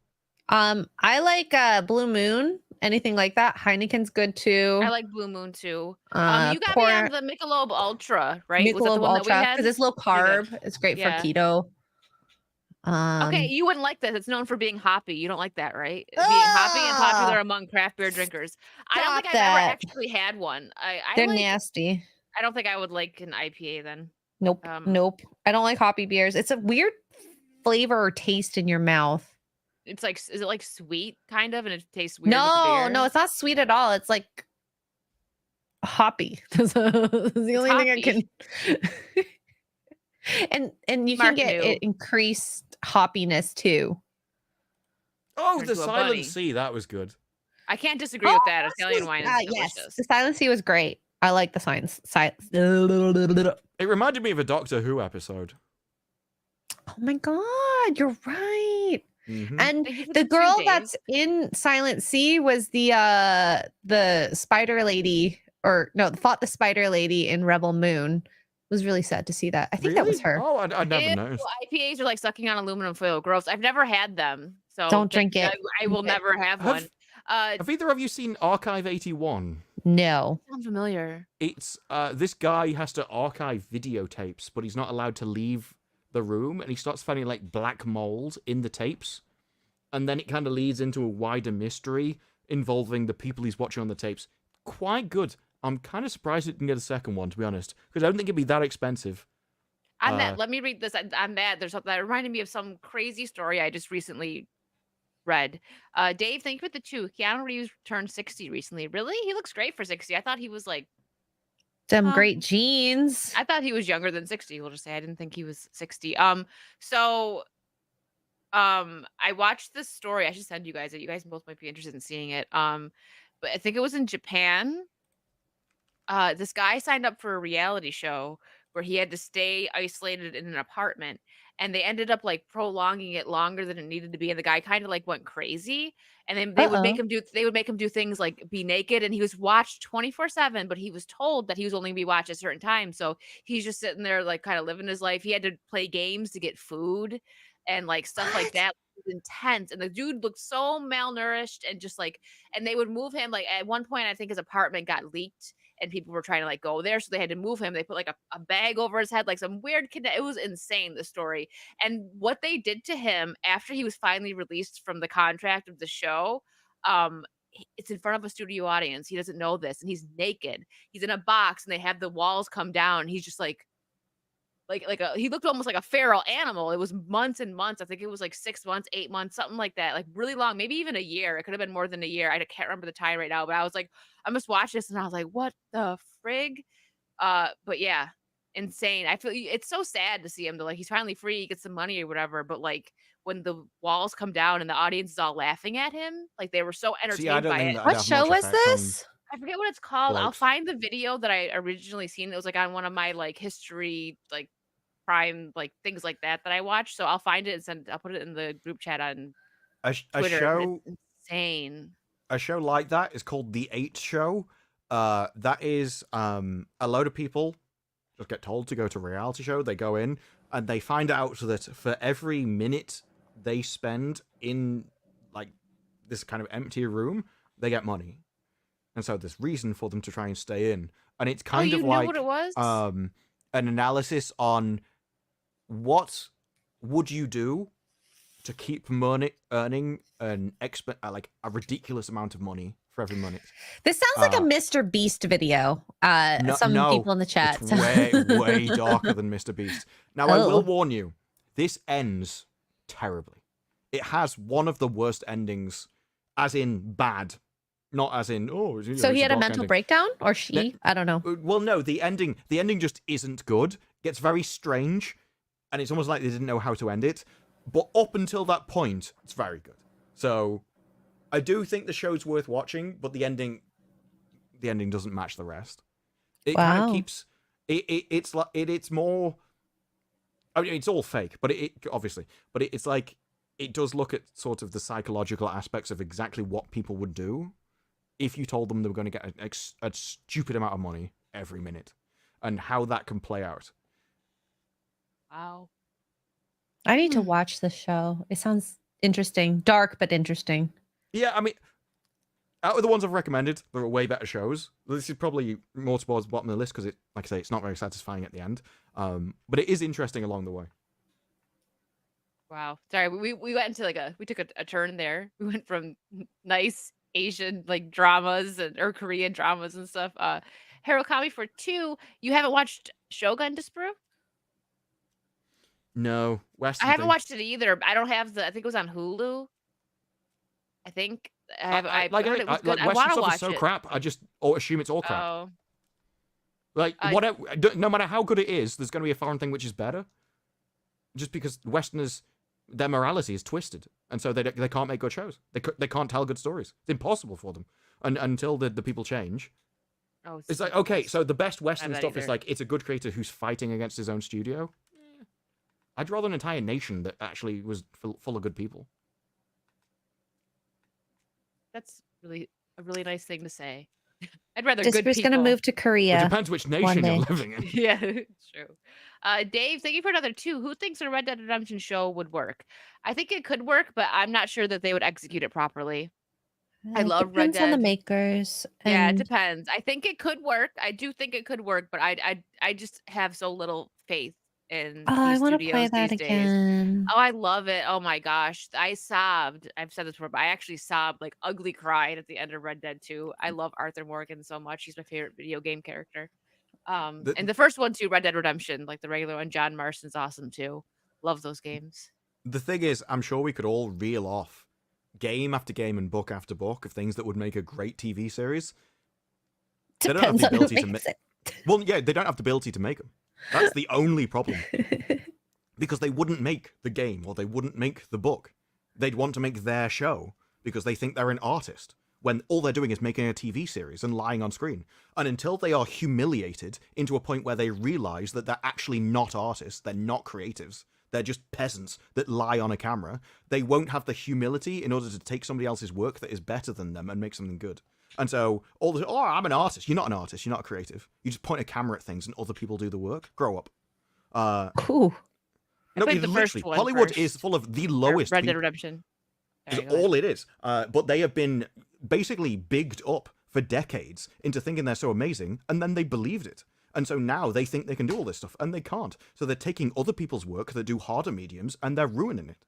I like Blue Moon. Anything like that. Heineken's good too. I like Blue Moon too. You got pour me on the Michelob Ultra, right? Was that the Michelob one that we Ultra had? because it's low Pretty good. carb. It's great Yeah. for keto. Okay, you wouldn't like this. It's known for being hoppy. You don't like that, right? Being hoppy and popular among craft beer drinkers. I don't think Stop I've ever that. actually had one. I They're like, nasty. I don't think I would like an IPA then. Nope. Nope. I don't like hoppy beers. It's a weird flavor or taste in your mouth. It's like, is it like sweet kind of, and it tastes weird? with the No, beer? no, it's not sweet at all. It's like hoppy. That's the only thing I can. and you can Mark get knew. it increased hoppiness too. Oh, Turn the to a Silent bunny. Sea. That was good. I can't disagree with that. Oh, Italian wine is yes, delicious. the Silent Sea was great. I like the science. It reminded me of a Doctor Who episode. Oh my god, you're right. Mhm. And Thank you for the the girl 2 that's in Silent Sea was the spider lady, or no, fought the spider lady in Rebel Moon. It was really sad to see that. I think that was Really? her. Oh, I never Ew, noticed. IPAs are like sucking on aluminum foil. Gross. I've never had them, so Don't drink it. I will never have one. Have either of you seen Archive 81? No. Sounds familiar. It's this guy has to archive videotapes, but he's not allowed to leave the room, and he starts finding like black mold in the tapes, and then it kind of leads into a wider mystery involving the people he's watching on the tapes. Quite good. I'm kind of surprised it didn't get a second one, to be honest, because I don't think it'd be that expensive. On that, let me read this. On that, there's something that reminded me of some crazy story I just recently read. Dave, thank you for the 2. Keanu Reeves turned 60 recently. Really? He looks great for 60. I thought he was like, Some great jeans. I thought he was younger than 60. We'll just say I didn't think he was 60. So I watched this story. I should send you guys it. You guys both might be interested in seeing it. But I think it was in Japan. This guy signed up for a reality show where he had to stay isolated in an apartment, and they ended up like prolonging it longer than it needed to be, and the guy kind of like went crazy, and then they would make him do things like be naked, and he was watched 24/7, but he was told that he was only gonna be watched at certain times, so he's just sitting there like kind of living his life. He had to play games to get food and like stuff like that. It was intense, and the dude looked so malnourished and just like, and they would move him like at one point. I think his apartment got leaked and people were trying to like go there, so they had to move him. They put like a bag over his head, like some weird kid. It was insane, the story. And what they did to him after he was finally released from the contract of the show, it's in front of a studio audience. He doesn't know this, and he's naked. He's in a box, and they have the walls come down. And he's just like he looked almost like a feral animal. It was months and months. I think it was like 6 months, 8 months, something like that. Like really long, maybe even a year. It could have been more than a year. I can't remember the time right now, but I was like, I must watch this, and I was like, what the frig? But yeah, insane. I feel it's so sad to see him. Like he's finally free, he gets some money or whatever. But like when the walls come down and the audience is all laughing at him, like they were so entertained by it. What show was this? I forget what it's called. I'll blokes. find the video that I originally seen. It was like on one of my like history, like Prime, like things like that I watched. So I'll find it and I'll put it in the group chat on A Twitter. show, It's insane. a show like that is called The 8 Show. That is a load of people just get told to go to a reality show. They go in and they find out that for every minute they spend in like this kind of empty room, they get money. And so there's reason for them to try and stay in. And it's kind of you like knew what it was? an analysis on what would you do to keep earning an like a ridiculous amount of money for every minute. This sounds like a Mr. Beast video. Some people in the chat. It's way darker than Mr. Beast. Now, I will warn you, this ends terribly. It has one of the worst endings, as in bad, not as in, oh. So he had a mental breakdown? Or she? I don't know. Well, no, the ending just isn't good. It gets very strange, and it's almost like they didn't know how to end it. But up until that point, it's very good. So I do think the show's worth watching, but the ending doesn't match the rest. It kind of keeps it's more. I mean, it's all fake, but it's like it does look at sort of the psychological aspects of exactly what people would do if you told them they were going to get a stupid amount of money every minute, and how that can play out. Wow. I need to watch this show. It sounds interesting. Dark, but interesting. Yeah, I mean, out of the ones I've recommended, there are way better shows. This is probably more towards the bottom of the list because, like I say, it's not very satisfying at the end. But it is interesting along the way. Wow. Sorry, we went into we took a turn there. We went from nice Asian like dramas or Korean dramas and stuff. Harokami for 2. You haven't watched Shogun Disprove? No, Western. I haven't watched it either. I don't have I think it was on Hulu. I think I heard it was good. I want to watch it. So crap. I just assume it's all crap. Oh. Like whatever, no matter how good it is, there's going to be a foreign thing which is better. Just because Westerners, their morality is twisted, and so they can't make good shows. They can't tell good stories. It's impossible for them, and until the people change. Oh, It's like, okay, so the best Western that stuff is either. like, it's a good creator who's fighting against his own studio. I'd rather an entire nation that actually was full of good people. That's really a really nice thing to say. I'd rather good Disper's people. gonna move to It Korea. depends which nation you're day. living in. Yeah, it's true. Dave, thank you for another 2. Who thinks a Red Dead Redemption show would work? I think it could work, but I'm not sure that they would execute it properly. I love Red Depends on the Dead. makers. Yeah, it and- depends. I think it could work. I do think it could work, but I just have so little faith in Oh, I these want to play studios that these days. again. Oh, I love it. Oh my gosh. I sobbed. I've said this before, but I actually sobbed, like ugly cried at the end of Red Dead 2. I love Arthur Morgan so much. He's my favorite video game character. And the first one too, Red Dead Redemption, like the regular one, John Marston's awesome too. Love those games. The thing is, I'm sure we could all reel off game after game and book after book of things that would make a great TV series. They don't have Depends the on who ability to makes make. it. Well, yeah, they don't have the ability to make them. That's the only problem. Because they wouldn't make the game or they wouldn't make the book. They'd want to make their show because they think they're an artist, when all they're doing is making a TV series and lying on screen. And until they are humiliated into a point where they realize that they're actually not artists, they're not creatives, they're just peasants that lie on a camera, they won't have the humility in order to take somebody else's work that is better than them and make something good. And so, I'm an artist. You're not an artist. You're not creative. You just point a camera at things and other people do the work. Grow up. Cool. I No, played the first literally, one Hollywood first. is full of the Or lowest Red Dead people. Redemption. Is Sorry, go ahead. all it is. But they have been basically bigged up for decades into thinking they're so amazing, and then they believed it. And so now they think they can do all this stuff, and they can't. So they're taking other people's work that do harder mediums, and they're ruining it.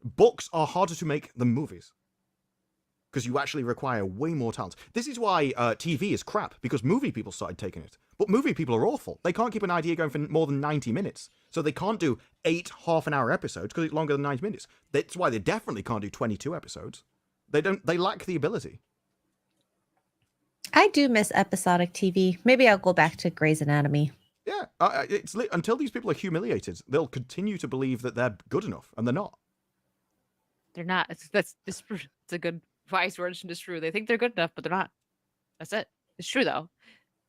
Books are harder to make than movies. Because you actually require way more talent. This is why TV is crap, because movie people started taking it. But movie people are awful. They can't keep an idea going for more than 90 minutes. So they can't do 8 half-an-hour episodes because it's longer than 90 minutes. That's why they definitely can't do 22 episodes. They lack the ability. I do miss episodic TV. Maybe I'll go back to Grey's Anatomy. Yeah, until these people are humiliated, they'll continue to believe that they're good enough, and they're not. They're not. It's a good wise word. It's true. They think they're good enough, but they're not. That's it. It's true though.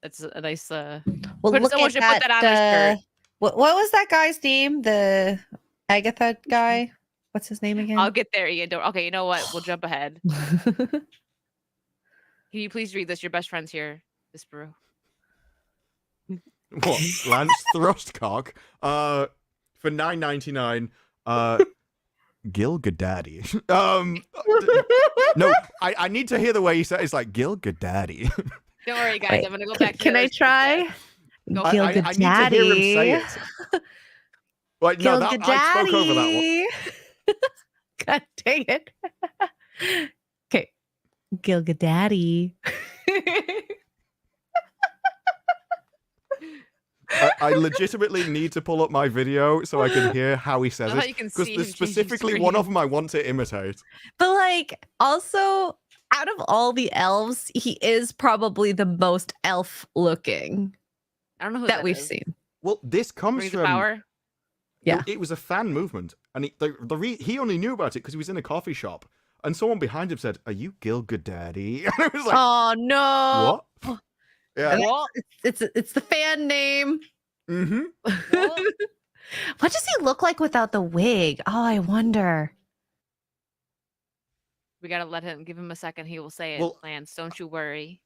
That's a nice. Well, Someone look should at put that on his that. shirt. What was that guy's name? The Agatha guy. What's his name again? I'll get there, Ian. Don't. Okay, you know what? We'll jump ahead. Can you please read this? Your best friend's here, this brew. What? Lance Thrustcock? For $9.99. Gil Gadaddy. No, I need to hear the way he said it's like Gil Gadaddy. Don't worry, guys. Wait, I'm gonna go back. Can I try? Go I Gil need to hear him say it. Wait, no, Gil I spoke over that one. God dang it. Okay. Gil Gadaddy. I legitimately need to pull up my video so I can hear how he says I thought it. you can Because see him there's changing specifically one screen. of them I want to imitate. But like also out of all the elves, he is probably the most elf looking I don't know who that we've is. seen. Well, this comes Rings of from Power. Yeah. It was a fan movement, and he only knew about it because he was in a coffee shop, and someone behind him said, "Are you Gil Gadaddy?" And I was like, Oh no. "What?" Yeah. What? It's the fan name. Mm-hmm. What does he look like without the wig? Oh, I wonder. We gotta give him a second. He will say it. Well, Lance, don't you worry.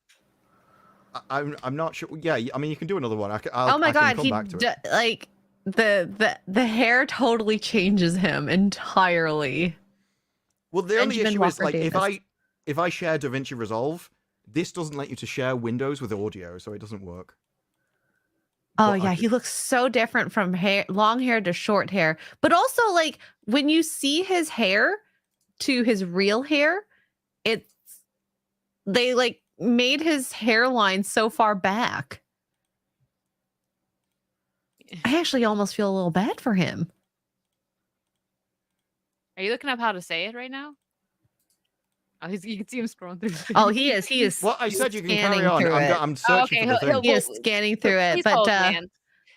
I'm not sure. Yeah, I mean, you can do another one. Oh my god, come he back to it. like the hair totally changes him entirely. Well, the only Benjamin issue is Walker like Davis. if I share DaVinci Resolve, this doesn't let you to share windows with audio, so it doesn't work. Oh But yeah, he looks so different from long hair to short hair. But also like when you see his hair to his real hair, they like made his hairline so far back. I actually almost feel a little bad for him. Are you looking up how to say it right now? Oh, you can see him scrolling through. his Oh, videos. he is. Well, I he's said you can scanning carry on. through it. I'm searching okay, for the thing. He is scanning through it, Please hold, but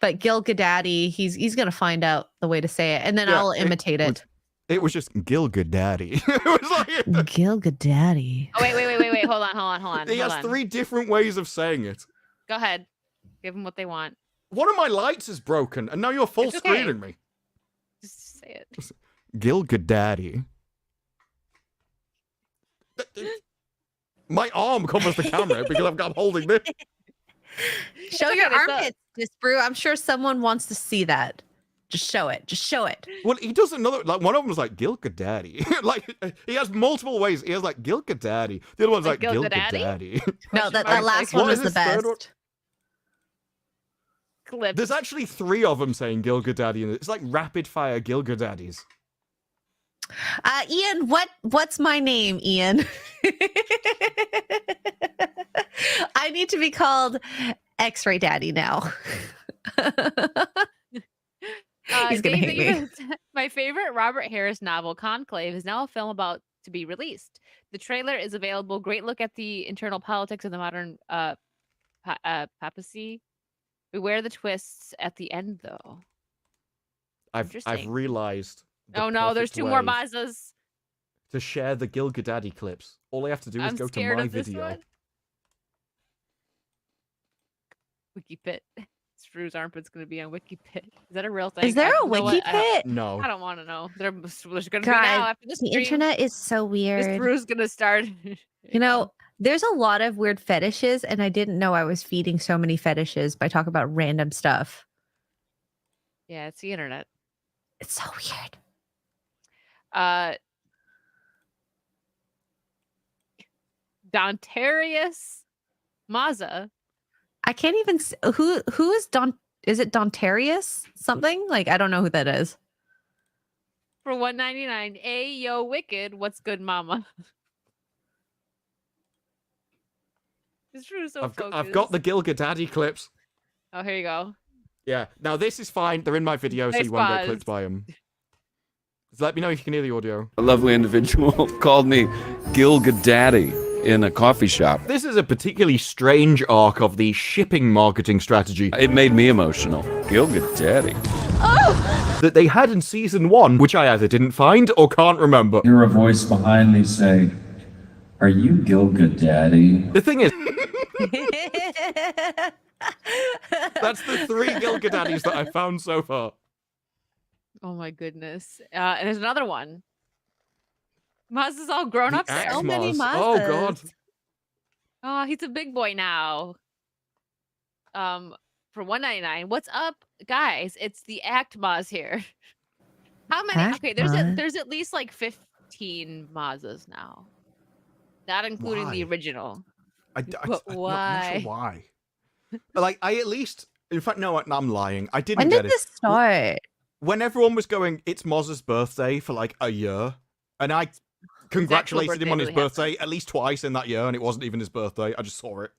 Lance. Gil Gadaddy, he's gonna find out the way to say it, and then Yeah, I'll imitate it. It was just Gilga Daddy. It was like Gilga Daddy. Oh, wait. Hold on. he has 3 different ways of saying it. Go ahead. Give them what they want. One of my lights is broken, and now you're full It's okay. screening me. Just say it. Gilga Daddy. My arm covers the camera because I'm holding this. Show your armpits, Disbrew. I'm sure someone wants to see that. Just show it. Just show it. Well, he does another, like, one of them was like, Gilga Daddy. Like, he has multiple ways. He has, like, Gilga Daddy. The other one's like, Gilga Daddy. No, that last one was the best. Clip. There's actually 3 of them saying Gilga Daddy, and it's like rapid fire Gilga Daddies. Ian, what's my name, Ian? I need to be called X-Ray Daddy now. He's gonna hate me. My favorite Robert Harris novel, Conclave, is now a film about to be released. The trailer is available. Great look at the internal politics of the modern papacy. Beware the twists at the end, though. I've realized. Oh no, there's 2 more Mazas. To share the Gilga Daddy clips, all I have to do is go to my video. WikiPit. Drew's armpit's going to be on WikiPit. Is that a real thing? Is there a WikiPit? No. I don't want to know. There's going to be now after this The stream. internet is so weird. Drew's going to start. You know, there's a lot of weird fetishes, and I didn't know I was feeding so many fetishes by talking about random stuff. Yeah, it's the internet. It's so weird. Dontarius Maza. I can't even who is Don. Is it Dontarius something? Like, I don't know who that is. For $1.99. Hey, yo, wicked. What's good, mama? It's true. So I've got the Gilga Daddy clips. Oh, here you go. Yeah. Now this is fine. They're in my video, so you won't get clipped by them. Just let me know if you can hear the audio. A lovely individual called me Gilga Daddy in a coffee shop. This is a particularly strange arc of the shipping marketing strategy. It made me emotional. Gilga Daddy. Oh! That they had in season 1, which I either didn't find or can't remember. Hear a voice behind me say, "Are you Gilga Daddy?" The thing is, that's the 3 Gilga Daddies that I found so far. Oh my goodness. And there's another one. Maz is all grown up. So many Mazas. Oh god. Oh, he's a big boy now. For $1.99. What's up, guys? It's the Act Maz here. How many? Act Okay, there's at least like 15 Mazas now. Not including the original. I'm not sure why? why. Like, I at least, in fact, no, I'm lying. I didn't When get did it. this start? When everyone was going, it's Moz's birthday for like a year, and I congratulated him on his birthday at least twice in that year, and it wasn't even his birthday. I just saw it.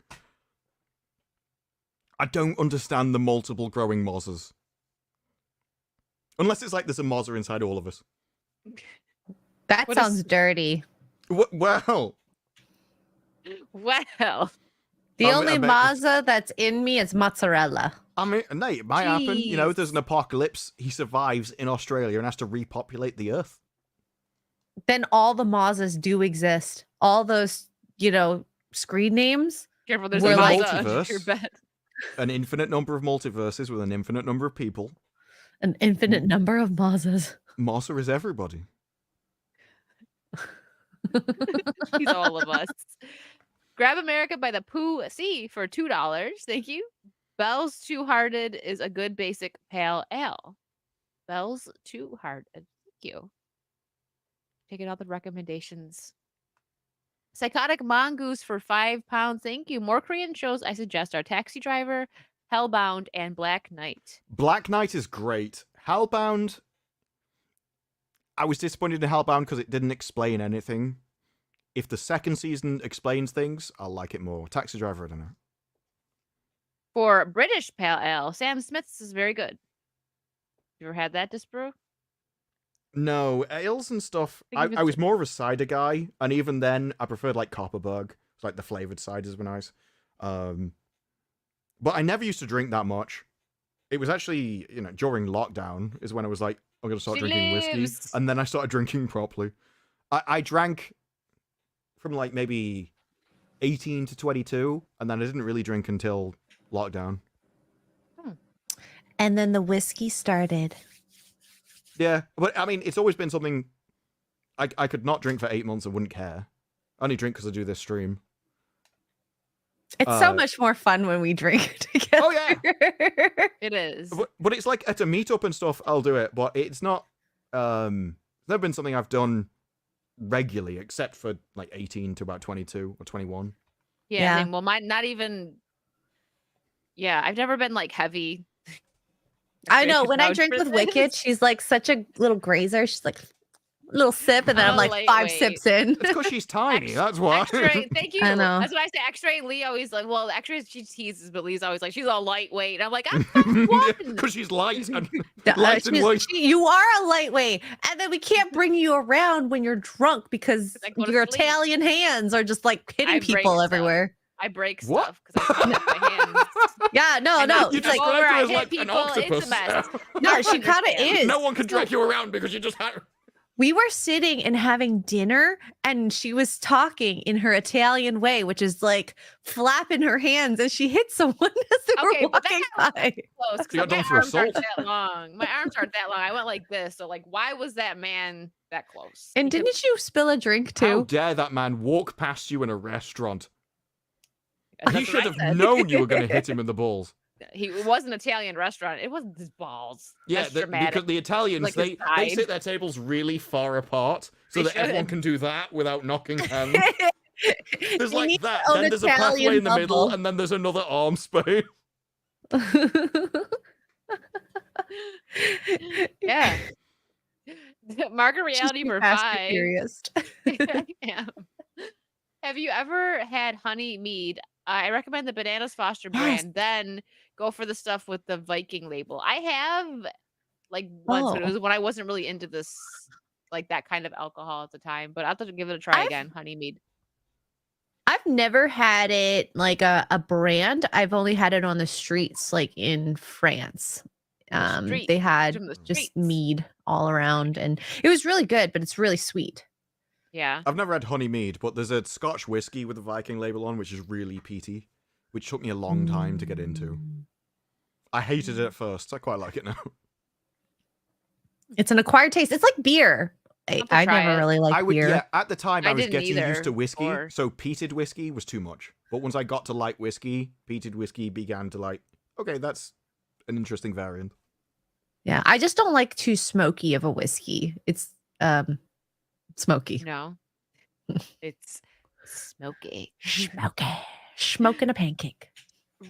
I don't understand the multiple growing Mozes. Unless it's like there's a Mozer inside all of us. That sounds dirty. Well. Well. The only Maza that's in me is mozzarella. I mean, Nate, it might happen. You know, there's an apocalypse. He survives in Australia and has to repopulate the Earth. Then all the Mazas do exist. All those, you know, screen names. Careful, there's a Maza under your bed. An infinite number of multiverses with an infinite number of people. An infinite number of Mazas. Maza is everybody. He's all of us. Grab America by the Pooh C for $2. Thank you. Bell's Two Hearted is a good basic pale ale. Bell's Two Hearted. Thank you. Taking all the recommendations. Psychotic Mongoose for £5. Thank you. More Korean shows I suggest are Taxi Driver, Hellbound, and Black Knight. Black Knight is great. Hellbound, I was disappointed in Hellbound because it didn't explain anything. If the second season explains things, I'll like it more. Taxi Driver, I don't know. For British Pale Ale, Sam Smith's is very good. You ever had that, Disbrew? No, ales and stuff. I was more of a cider guy, and even then, I preferred like Copperberg. Like the flavored ciders were nice. But I never used to drink that much. It was actually, you know, during lockdown is when I was like, I'm gonna start She drinking whiskey, lives. and then I started drinking properly. I drank from like maybe 18 to 22, and then I didn't really drink until lockdown. And then the whiskey started. Yeah, but I mean, it's always been something. I could not drink for 8 months and wouldn't care. I only drink because I do this stream. It's so much more fun when we drink together. Oh yeah, It is. but it's like at a meetup and stuff, I'll do it. But it's not. Never been something I've done regularly, except for like 18 to about 22 or 21. Yeah. Well, mine not even. Yeah, I've never been like heavy. I know. could When I vouch drink for with Wicked, this. she's like such a little grazer. She's like little sip, and then I'm I'm a like 5 sips in. It's because she's tiny. That's why. X-ray, thank you. I know. That's why I say X-ray. Lee always like, well, X-ray she teases, but Lee's always like, she's all lightweight. And I'm like, I'm 5'1". Because she's light and light and weight. You are a lightweight, and then we can't bring you around when you're drunk because I go to your sleep. Italian hands are just like hitting I break people stuff. everywhere. I break What? stuff because I don't have my hands. Yeah, no, And no. I You It's just like, over, described her I as hit like an people, it's a octopus. mess. no, she kind of is. No one can drag you around because you just had. We were sitting and having dinner, and she was talking in her Italian way, which is like flapping her hands as she hit someone as they Okay, were but walking that- by. Close, 'cause You got my done for arms aren't assault. that long. My arms aren't that long. I went like this. So like, why was that man that close? And didn't you spill a drink How too? dare that man walk past you in a restaurant? That's He what should I have said. known you were going to hit him in the balls. It was an Italian restaurant. It wasn't his balls. Yeah, That's dramatic. because the Italians, Like his they side. sit their tables really far apart so They that everyone should. can do that without knocking hands. There's They like need that, their own then there's a Italian pathway in the middle, bubble. and then there's another arm space. Yeah. Market reality for Fast and 5. Furious. I am. Have you ever had honey mead? I recommend the Bananas Foster Yes. brand. Then go for the stuff with the Viking label. I have like once, but it Oh. was when I wasn't really into this, like that kind of alcohol at the time. But I'll have to give it a try I've- again. Honey mead. I've never had it like a brand. I've only had it on the streets, like in France. streets, They had from the just streets. mead all around, and it was really good, but it's really sweet. Yeah. I've never had honey mead, but there's a Scotch whiskey with a Viking label on, which is really peaty, which took me a long time to get into. I hated it at first. I quite like it now. It's an acquired taste. It's like beer. have to I try never it. really liked I would, beer. yeah. At the time, I I was didn't getting used to either, whiskey, or- so peated whiskey was too much. But once I got to like whiskey, peated whiskey began to like. Okay, that's an interesting variant. Yeah, I just don't like too smoky of a whiskey. It's smoky. No. It's smoky. Smoky. Smoking a pancake.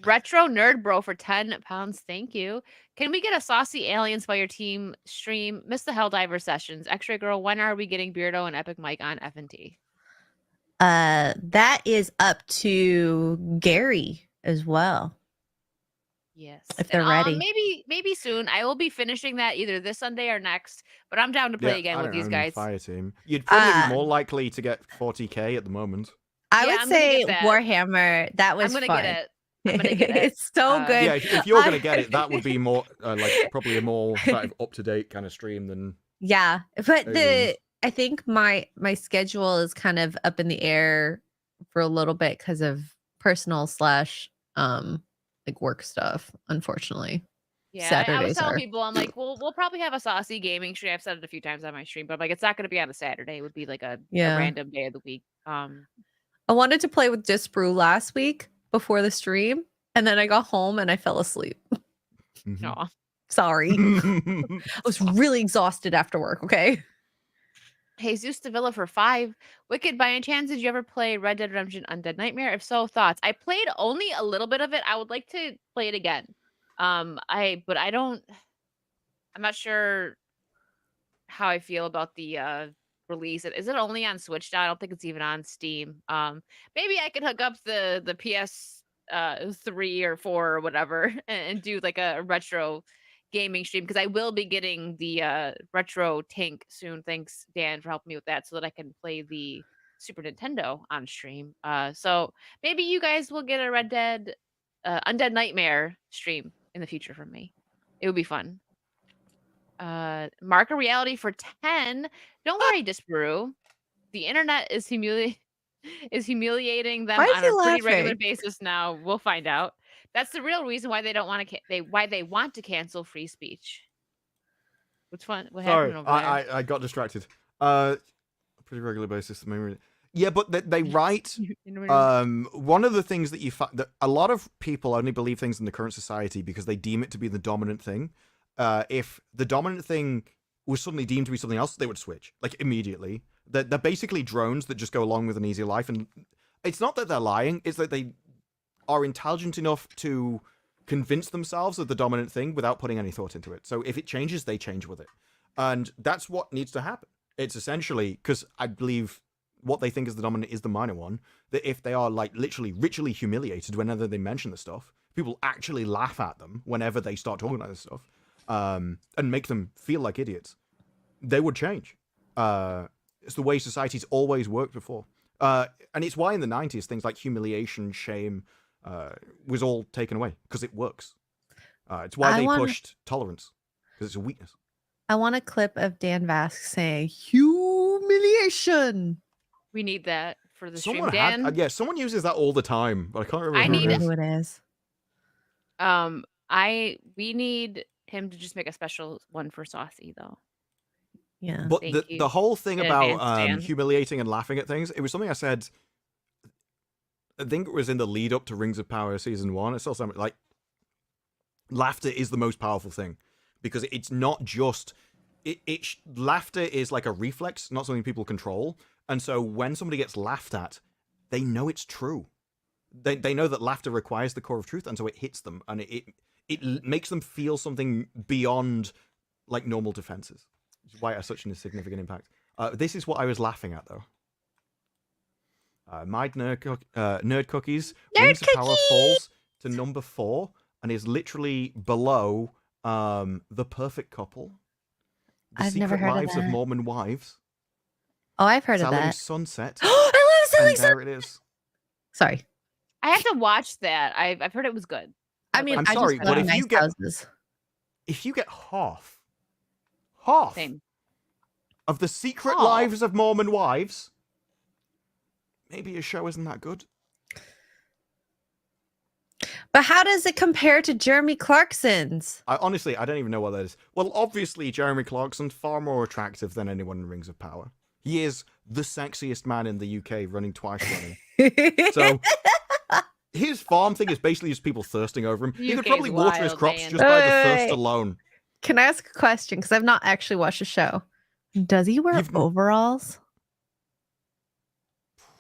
Retro Nerd Bro for 10 pounds. Thank you. Can we get a Saucy Aliens by your team stream? Miss the Helldiver sessions. X-Ray Girl, when are we getting Beardo and Epic Mike on F&T? That is up to Gary as well. Yes. If they're And, ready. maybe soon. I will be finishing that either this Sunday or next, but I'm down to play again I with don't these own guys. Fire team. You'd probably Uh, be more likely to get 40k at the moment. I Yeah, would I'm gonna say get that. Warhammer. That was I'm gonna fun. get it. I'm gonna get it. It's so good. Yeah, if you're I- gonna get it, that would be more like probably a more sort of up to date kind of stream than. Yeah, but Aliens. I think my schedule is kind of up in the air for a little bit because of personal / like work stuff, unfortunately. Yeah, I was Saturdays telling are. people, I'm like, we'll probably have a Saucy gaming stream. I've said it a few times on my stream, but I'm like, it's not going to be on a Saturday. It would be like a Yeah. random day of the week. I wanted to play with Disbrew last week before the stream, and then I got home and I fell asleep. Mhm. No. Sorry. I was really exhausted after work, okay? Jesus Davila for 5. Wicked, by any chance, did you ever play Red Dead Redemption Undead Nightmare? If so, thoughts? I played only a little bit of it. I would like to play it again. I'm not sure how I feel about the release. Is it only on Switch now? I don't think it's even on Steam. Maybe I could hook up the PS 3 or 4 or whatever and do like a retro gaming stream, because I will be getting the retro tank soon. Thanks, Dan, for helping me with that, so that I can play the Super Nintendo on stream. So maybe you guys will get a Red Dead Undead Nightmare stream in the future from me. It would be fun. Mark a reality for 10. Don't worry, Disparu. The internet is humiliating them Why is on he a pretty regular laughing? basis now. We'll find out. That's the real reason why they don't want to why they want to cancel free speech. What's fun? What Sorry, happened over there? I got distracted. Pretty regular basis. Yeah, but they write. One of the things that that a lot of people only believe things in the current society because they deem it to be the dominant thing. If the dominant thing was suddenly deemed to be something else, they would switch like immediately. They're basically drones that just go along with an easier life, and it's not that they're lying; it's that they are intelligent enough to convince themselves of the dominant thing without putting any thought into it. So if it changes, they change with it, and that's what needs to happen. It's essentially because I believe what they think is the dominant is the minor one. That if they are like literally ritually humiliated whenever they mention the stuff, people actually laugh at them whenever they start talking about this stuff, and make them feel like idiots. They would change. It's the way society's always worked before. And it's why in the 90s things like humiliation, shame, was all taken away because it works. It's why they pushed tolerance because it's a weakness. I want a clip of Dan Vasque saying humiliation. We need that for the Someone stream, Dan. yeah, someone uses that all the time, but I can't remember. I need who it is. We need him to just make a special one for Saucy though. Yeah. But the whole thing In about advance, Dan. humiliating and laughing at things, it was something I said. I think it was in the lead up to Rings of Power season 1. It's also like laughter is the most powerful thing because it's not just laughter is like a reflex, not something people control. And so when somebody gets laughed at, they know it's true. They know that laughter requires the core of truth, and so it hits them, and it makes them feel something beyond like normal defenses. Which is why it has such a significant impact. This is what I was laughing at, though. My nerd cookies. Rings of Power falls to number 4 and is literally below The Perfect Couple. The I've Secret never heard of Lives of that. Mormon Wives. Oh, I've heard of Selling that. Sunset. I love Selling And Sunset. there it is. Sorry. I have to watch that. I've heard it was good. I mean, I'm I sorry, just but go to if nice you get- houses. If you get half Same. of The Secret Half? Lives of Mormon Wives, maybe your show isn't that good. But how does it compare to Jeremy Clarkson's? I don't even know what that is. Well, obviously, Jeremy Clarkson's far more attractive than anyone in Rings of Power. He is the sexiest man in the UK, running twice running. So his farm thing is basically just people thirsting over him. He could UK's probably water his wild, crops man. just by the thirst Wait. alone. Can I ask a question? Because I've not actually watched the show. Does he wear You've- overalls?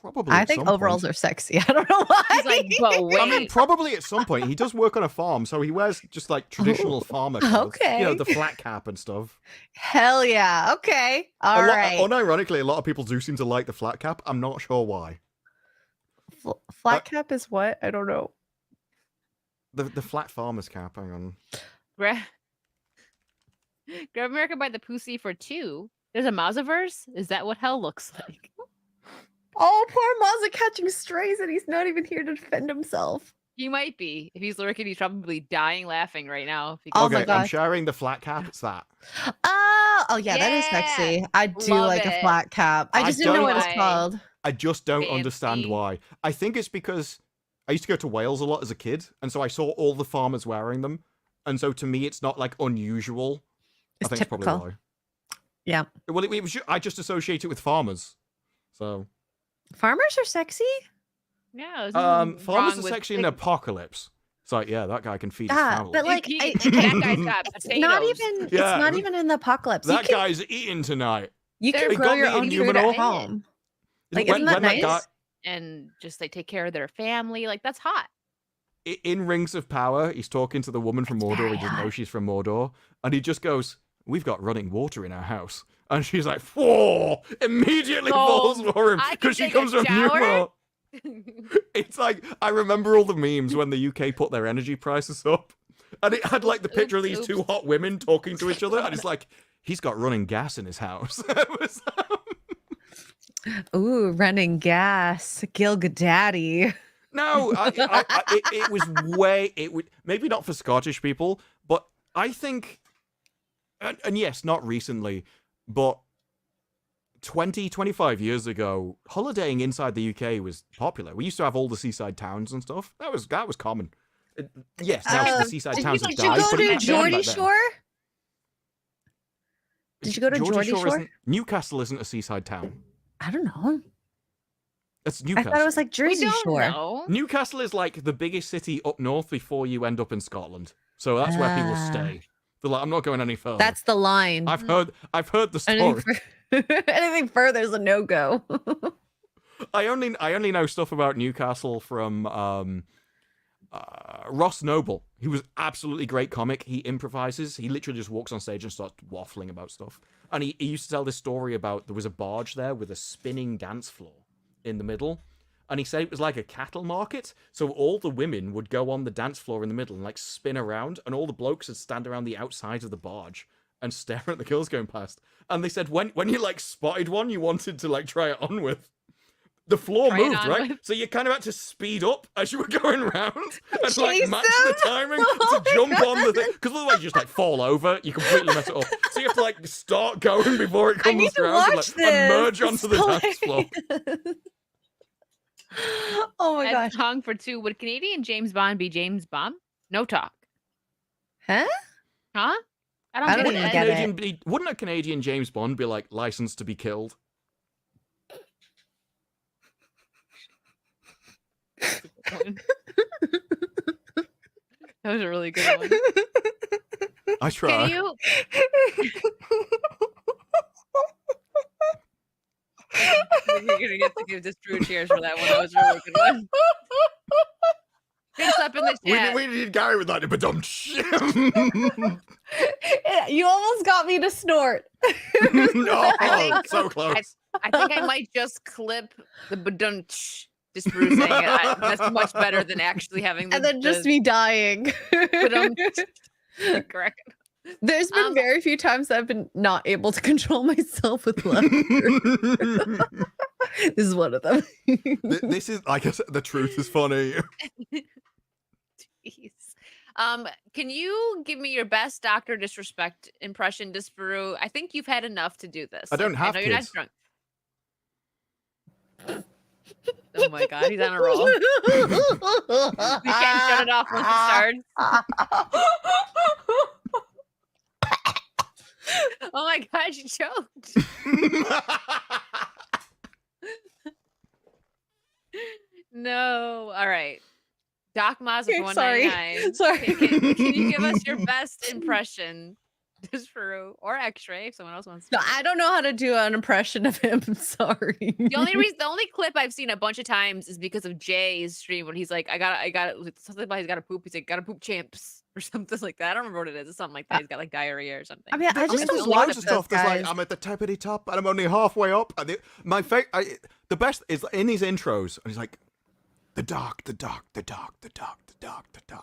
Probably. I at think some overalls point. are sexy. I don't know why. He's like, but wait. I mean, probably at some point. He does work on a farm, so he wears just like traditional farmer clothes. You know, okay. the flat cap and stuff. Hell yeah. Okay. All right. Unironically, a lot of people do seem to like the flat cap. I'm not sure why. Flat cap is what? I don't know. The flat farmer's cap, hang on. Grab America by the Pussy for 2. There's a Mausiverse? Is that what hell looks like? Oh, poor Mazza catching strays and he's not even here to defend himself. He might be. If he's lurking, he's probably dying laughing right now. Oh my Okay, I'm gosh. sharing the flat cap. It's that. Oh yeah, that is sexy. I do Love like a it. flat cap. I I just didn't know what it's don't- called. I just don't understand Fancy. why. I think it's because I used to go to Wales a lot as a kid, and so I saw all the farmers wearing them. And so to me, it's not like unusual. It's I think typical. it's probably why. Yeah. Well, it was I just associate it with farmers. So, Farmers are sexy? Yeah. there's nothing farmers wrong are with sexy in big- Apocalypse. It's like, yeah, that guy can feed his Yeah, family. but like He- I, that guy's got it's potatoes. not even Yeah. it's not even in the apocalypse. that you can, guy's eating tonight. you They're can grow got your me in own food Numenor. at home. Like, When- isn't that when nice? guy- and just like take care of their family. Like that's hot. in Rings of Power, he's talking to the woman from Mordor. very He doesn't know hot. she's from Mordor, and he just goes, "We've got running water in our house," and she's like, "Whoa!" Immediately Oh, falls for him I can because she take a comes from shower? Numenor. It's like I remember all the memes when the UK put their energy prices up, and it had like the picture of these Oops, two hot women talking to each other, and it's like he's got running gas in his house. It was- Ooh, running gas. Gil Gadaddy. No, it was way. It would maybe not for Scottish people, but I think and yes, not recently, but 25 years ago, holidaying inside the UK was popular. We used to have all the seaside towns and stuff. That was common. Yes, now the seaside towns have Did you died. go but to it was common Geordie back then. Shore? Did you go to Geordie Shore? Newcastle isn't a seaside town. I don't know. It's I Newcastle. thought it was like We Jersey don't Shore. know. Newcastle is like the biggest city up north before you end up in Scotland. So that's where people stay. They're like, I'm not going any further. That's the line. I've heard the story. Anything further is a no-go. I only know stuff about Newcastle from Ross Noble. He was absolutely great comic. He improvises. He literally just walks on stage and starts waffling about stuff. And he used to tell this story about there was a barge there with a spinning dance floor in the middle. And he said it was like a cattle market. So all the women would go on the dance floor in the middle and like spin around. And all the blokes would stand around the outside of the barge and stare at the girls going past. And they said when you like spotted one you wanted to like try it on with, the floor Try it moved, on right? with. So you kind of had to speed up as you were going around and like Chase match them? the timing Oh to jump my on the thing. Because otherwise you just like fall over, you completely mess it up. So you have to like start going before it I need comes to around watch and, like, this. emerge onto the It's dance floor. hilarious. Oh my Ed gosh. Tong for 2. Would Canadian James Bond be James Bond? No talk. Huh? Huh? I don't get even it. get it. Wouldn't a Canadian James Bond be like licensed to be killed? That was a really good one. I try. Can you? You're gonna get to give this Drew cheers for that one. That was a really good one. Hands up in the chat. We need Gary with that, but You almost got me to snort. no, I think- so close. I think I might just clip the badunch. Just Drew saying it. That's much better than actually having the. And then just me dying. badunch. Correct. There's been very few times I've been not able to control myself with laughter. This is one of them. This is, like I said, the truth is funny. Jeez. Can you give me your best Dr. Disrespect impression, Disparu? I think you've had enough to do this. I don't have know you're not kids. drunk. Oh my god, he's on a roll. We can't shut it off once it starts. Oh my god, you choked. No. All right. Doc Maz with Okay, sorry. 199. Sorry. Can you give us your best impression, Disparu, or X-Ray if someone else wants to? No, I don't know how to do an impression of him. Sorry. The only clip I've seen a bunch of times is because of Jay's stream when he's like, I got it. Something about he's got to poop. He's like, gotta poop champs or something like that. I don't remember what it is. It's something like that. He's got like diarrhea or something. I mean, I just there's don't loads watch of those stuff that's like, guys. I'm at the tippity top and I'm only halfway up. And the best is in these intros, and he's like, the dark.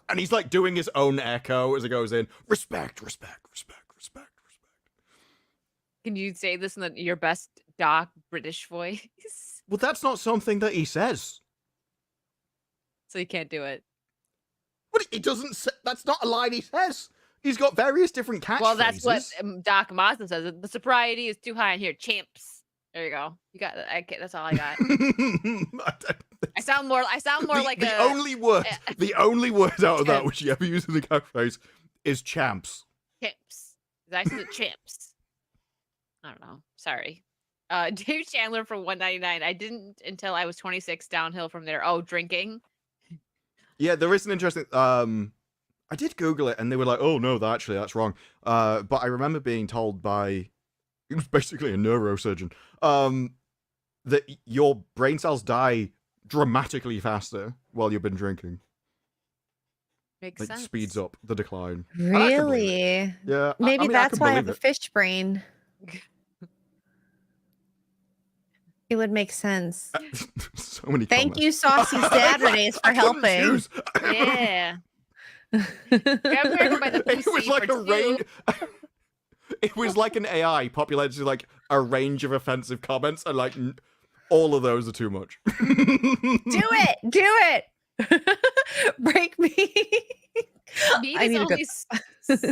And he's like doing his own echo as it goes in. Respect. Can you say this in your best Doc British voice? Well, that's not something that he says. So you can't do it. But he doesn't say, that's not a line he says. He's got various different catchphrases. Well, that's what Doc Mazda says. The sobriety is too high in here. Champs. There you go. You got it. That's all I got. I sound more like the only word out of that which you ever use as a catchphrase is champs. Champs. I said champs. I don't know. Sorry. Dave Chandler from 199. I didn't until I was 26 downhill from there. Oh, drinking. Yeah, there is an interesting. I did Google it, and they were like, "Oh no, that's wrong." But I remember being told by, it was basically a neurosurgeon, that your brain cells die dramatically faster while you've been drinking. Makes Like sense. speeds up the decline. And I can believe it. Really? Yeah, Maybe I mean, that's can why I have believe a fish brain. It would make sense. it. So many. Thank comments. you, Saucy Saturdays, I for couldn't helping. choose. Yeah. By the It was pussy like for a two. range. It was like an AI populated like a range of offensive comments, and like all of those are too much. Do it! Break me. Meat I is need to go. only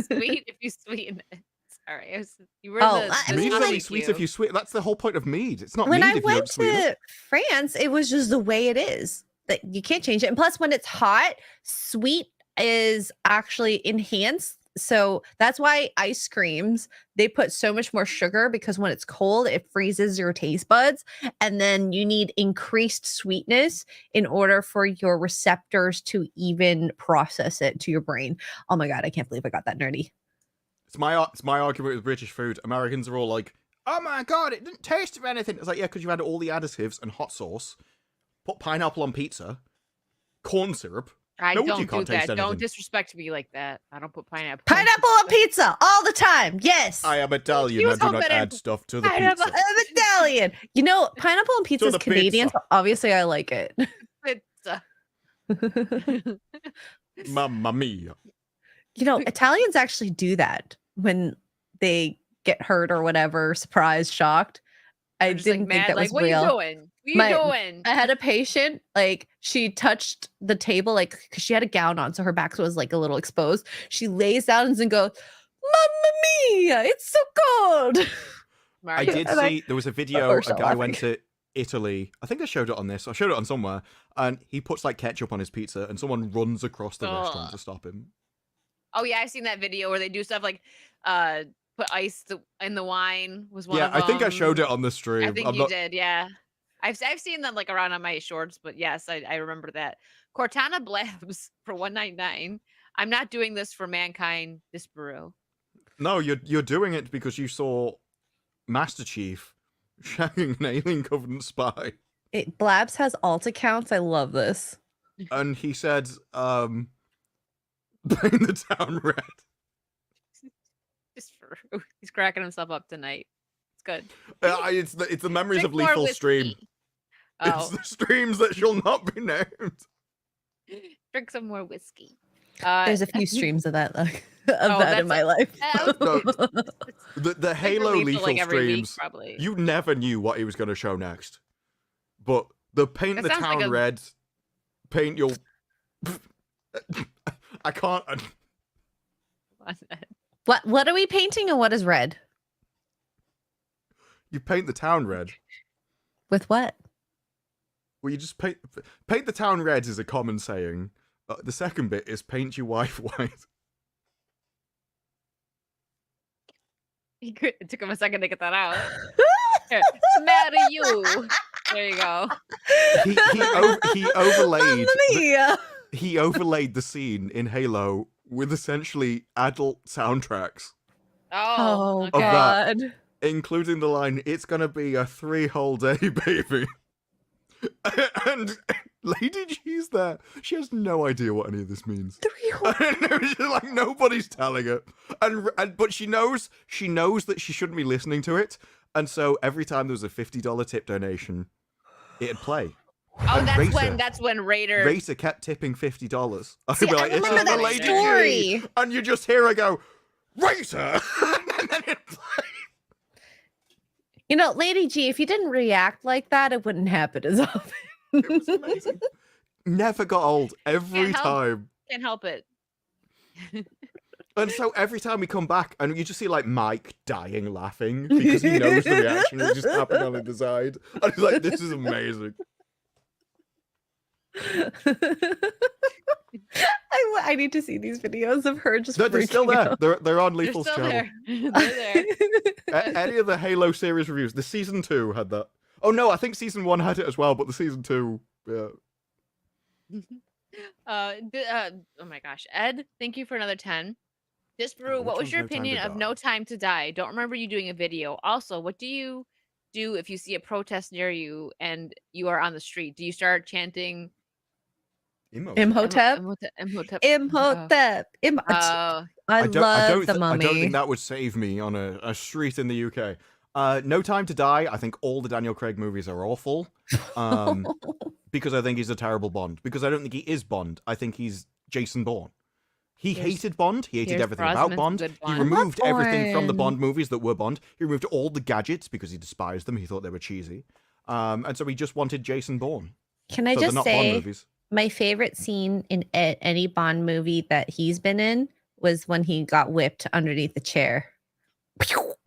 sweet if you sweeten it. All right. You were Oh, the I mean, Mead is like- only sweet if you sweet. That's the whole point of mead. It's not when mead I if you went don't sweeten it. to France, it was just the way it is. That you can't change it. And plus, when it's hot, sweet is actually enhanced. So that's why ice creams, they put so much more sugar because when it's cold, it freezes your taste buds. And then you need increased sweetness in order for your receptors to even process it to your brain. Oh my God, I can't believe I got that nerdy. It's my argument with British food. Americans are all like, "Oh my God, it didn't taste of anything." It's like, yeah, because you had all the additives and hot sauce, put pineapple on pizza, corn syrup. I No wonder you don't do can't taste that. Don't anything. disrespect me like that. I don't put pineapple. Pineapple on pizza all the time. Yes. I am Italian. You I do not open it. add stuff to the Pineapple- pizza. I'm Italian. You know, pineapple on pizza is the Canadian. pizza. So obviously, I like it. Pizza. Mamma mia. You know, Italians actually do that when they get hurt or whatever, surprised, shocked. I They're just, like, didn't think mad, that was what real. you doing? What My- you doing? I had a patient, like, she touched the table, like, because she had a gown on, so her back was like a little exposed. She lays down and goes, "Mamma mia, it's so cold." I did And I- see there was a video. burst A out guy laughing. went to Italy. I think I showed it on this. I showed it on somewhere, and he puts like ketchup on his pizza, and someone runs across the restaurant Ugh. to stop him. Oh yeah, I've seen that video where they do stuff like put ice in the wine was one Yeah, of I think I them. showed it on the stream. I think I'm you not- did, yeah. I've seen them like around on my shorts, but yes, I remember that. Cortana Blabs for $1.99. I'm not doing this for mankind, Disparu. No, you're doing it because you saw Master Chief shagging an alien covenant spy, Blabs has alt accounts. I love this. and he said, "Paint the town red." Disparu. He's cracking himself up tonight. It's good. It's the memories Drink of more lethal stream. whiskey. It's Oh, the streams that shall not be named. drink some more whiskey. There's a few streams of that, like, of Oh, that in that's my life. No, the Halo released, lethal like, every week, streams. probably. You never knew what he was going to show next, but the paint That the sounds like town a- red, paint your. I can't. What are we painting and what is red? You paint the town red. With what? Well, you just paint the town red is a common saying. The second bit is paint your wife white. It took him a second to get that out. Here, marry you. There you go. He overlaid Mamma mia. he overlaid the scene in Halo with essentially adult soundtracks, Oh, okay. Of that. God. including the line, "It's gonna be a 3 whole day, baby." And Lady G's there. She has no idea what any of this means. 3 whole. She's like, nobody's telling her, but she knows that she shouldn't be listening to it, and so every time there was a $50 tip donation, it'd play. Oh, And that's when Raider. Raider kept tipping $50. I'd See, be I like, "This remember is the that Lady G," story. and you just hear her go, "Raider," and then it'd play. You know, Lady G, if you didn't react like that, it wouldn't happen as often. It was amazing. Never got old. Every Can't help. time. Can't help it. And so every time we come back, and you just see like Mike dying laughing because he knows the reaction is just happening on the side. And he's like, "This is amazing." I need to see these videos of her just They're still freaking there. out. They're on They're Lethal's still channel. there. They're there. Any of the Halo series reviews? The season 2 had that. Oh no, I think season 1 had it as well, but the season 2, yeah. Oh my gosh, Ed, thank you for another 10. Disparu, which what was one's your No Time to opinion of Die? No Time to Die? Don't remember you doing a video. Also, what do you do if you see a protest near you and you are on the street? Do you start chanting Imhotep? Imhotep? Imhotep. Oh, I love the I mummy. don't think that would save me on a street in the UK. No Time to Die, I think all the Daniel Craig movies are awful. Because I think he's a terrible Bond. Because I don't think he is Bond. I think he's Jason Bourne. He Pierce- hated Bond. He hated Pierce everything about Brosnan's a Bond. good He Bond. removed I love everything from the Bourne. Bond movies that were Bond. He removed all the gadgets because he despised them. He thought they were cheesy. And so he just wanted Jason Bourne. Can I So they're just not Bond say movies. my favorite scene in any Bond movie that he's been in was when he got whipped underneath the chair.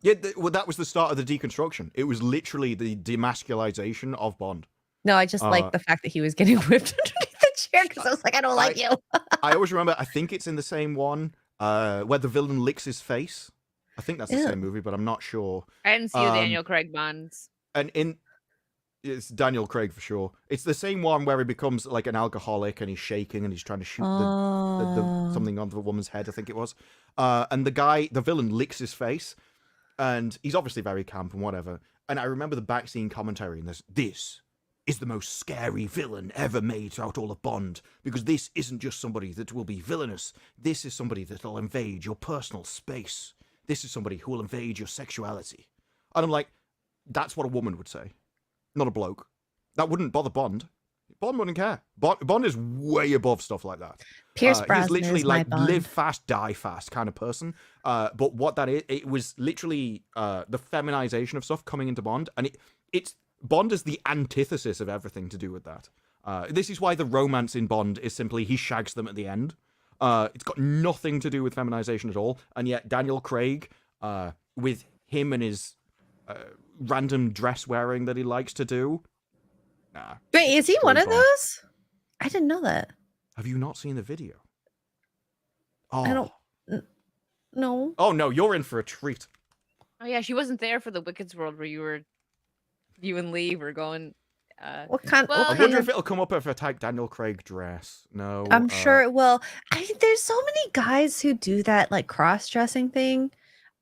Yeah, well, that was the start of the deconstruction. It was literally the demasculization of Bond. No, I just like the fact that he was getting whipped underneath the chair because I was like, I don't like you. I always remember, I think it's in the same one where the villain licks his face. I think that's the same movie, but I'm not sure. I didn't see the Daniel Craig Bonds. And it's Daniel Craig for sure. It's the same one where he becomes like an alcoholic and he's shaking and he's trying to shoot something onto the woman's head, I think it was. And the villain licks his face, and he's obviously very camp and whatever. And I remember the back-scene commentary, and this is the most scary villain ever made throughout all of Bond, because this isn't just somebody that will be villainous. This is somebody that will invade your personal space. This is somebody who will invade your sexuality. And I'm like, that's what a woman would say, not a bloke. That wouldn't bother Bond. Bond wouldn't care. Bond is way above stuff like that. Pierce Brosnan he's literally is my like Bond. live fast, die fast kind of person. But what that is, it was literally the feminization of stuff coming into Bond, and it's Bond is the antithesis of everything to do with that. This is why the romance in Bond is simply he shags them at the end. It's got nothing to do with feminization at all, and yet Daniel Craig, with him and his random dress wearing that he likes to do. Nah. Wait, is he one of Bond. those? I didn't know that. Have you not seen the video? Oh. I don't. No. Oh no, you're in for a treat. Oh yeah, she wasn't there for the Wicked's World where you and Lee were going. What kind? Well, what I kind wonder of, if it'll come up if I type Daniel Craig dress. No. I'm sure it will. There's so many guys who do that like cross-dressing thing.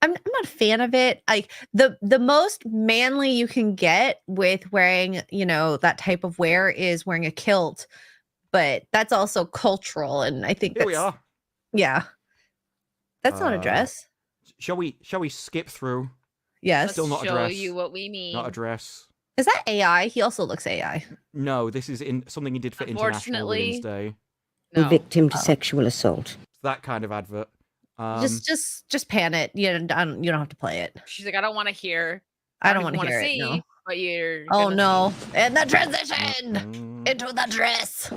I'm not a fan of it. Like the most manly you can get with wearing, that type of wear is wearing a kilt, but that's also cultural, and I think Here we are. Yeah. That's not a dress. Shall we skip through? Yes. Still not a show dress. you what we mean. Not a dress. Is that AI? He also looks AI. No, this is something he did for International Women's Day. No. Victim to sexual assault. That kind of advert. Just pan it. You don't have to play it. She's like, I don't want to hear. I don't want to wanna hear see, it. No. But you're. Oh gonna no! And the transition into the dress.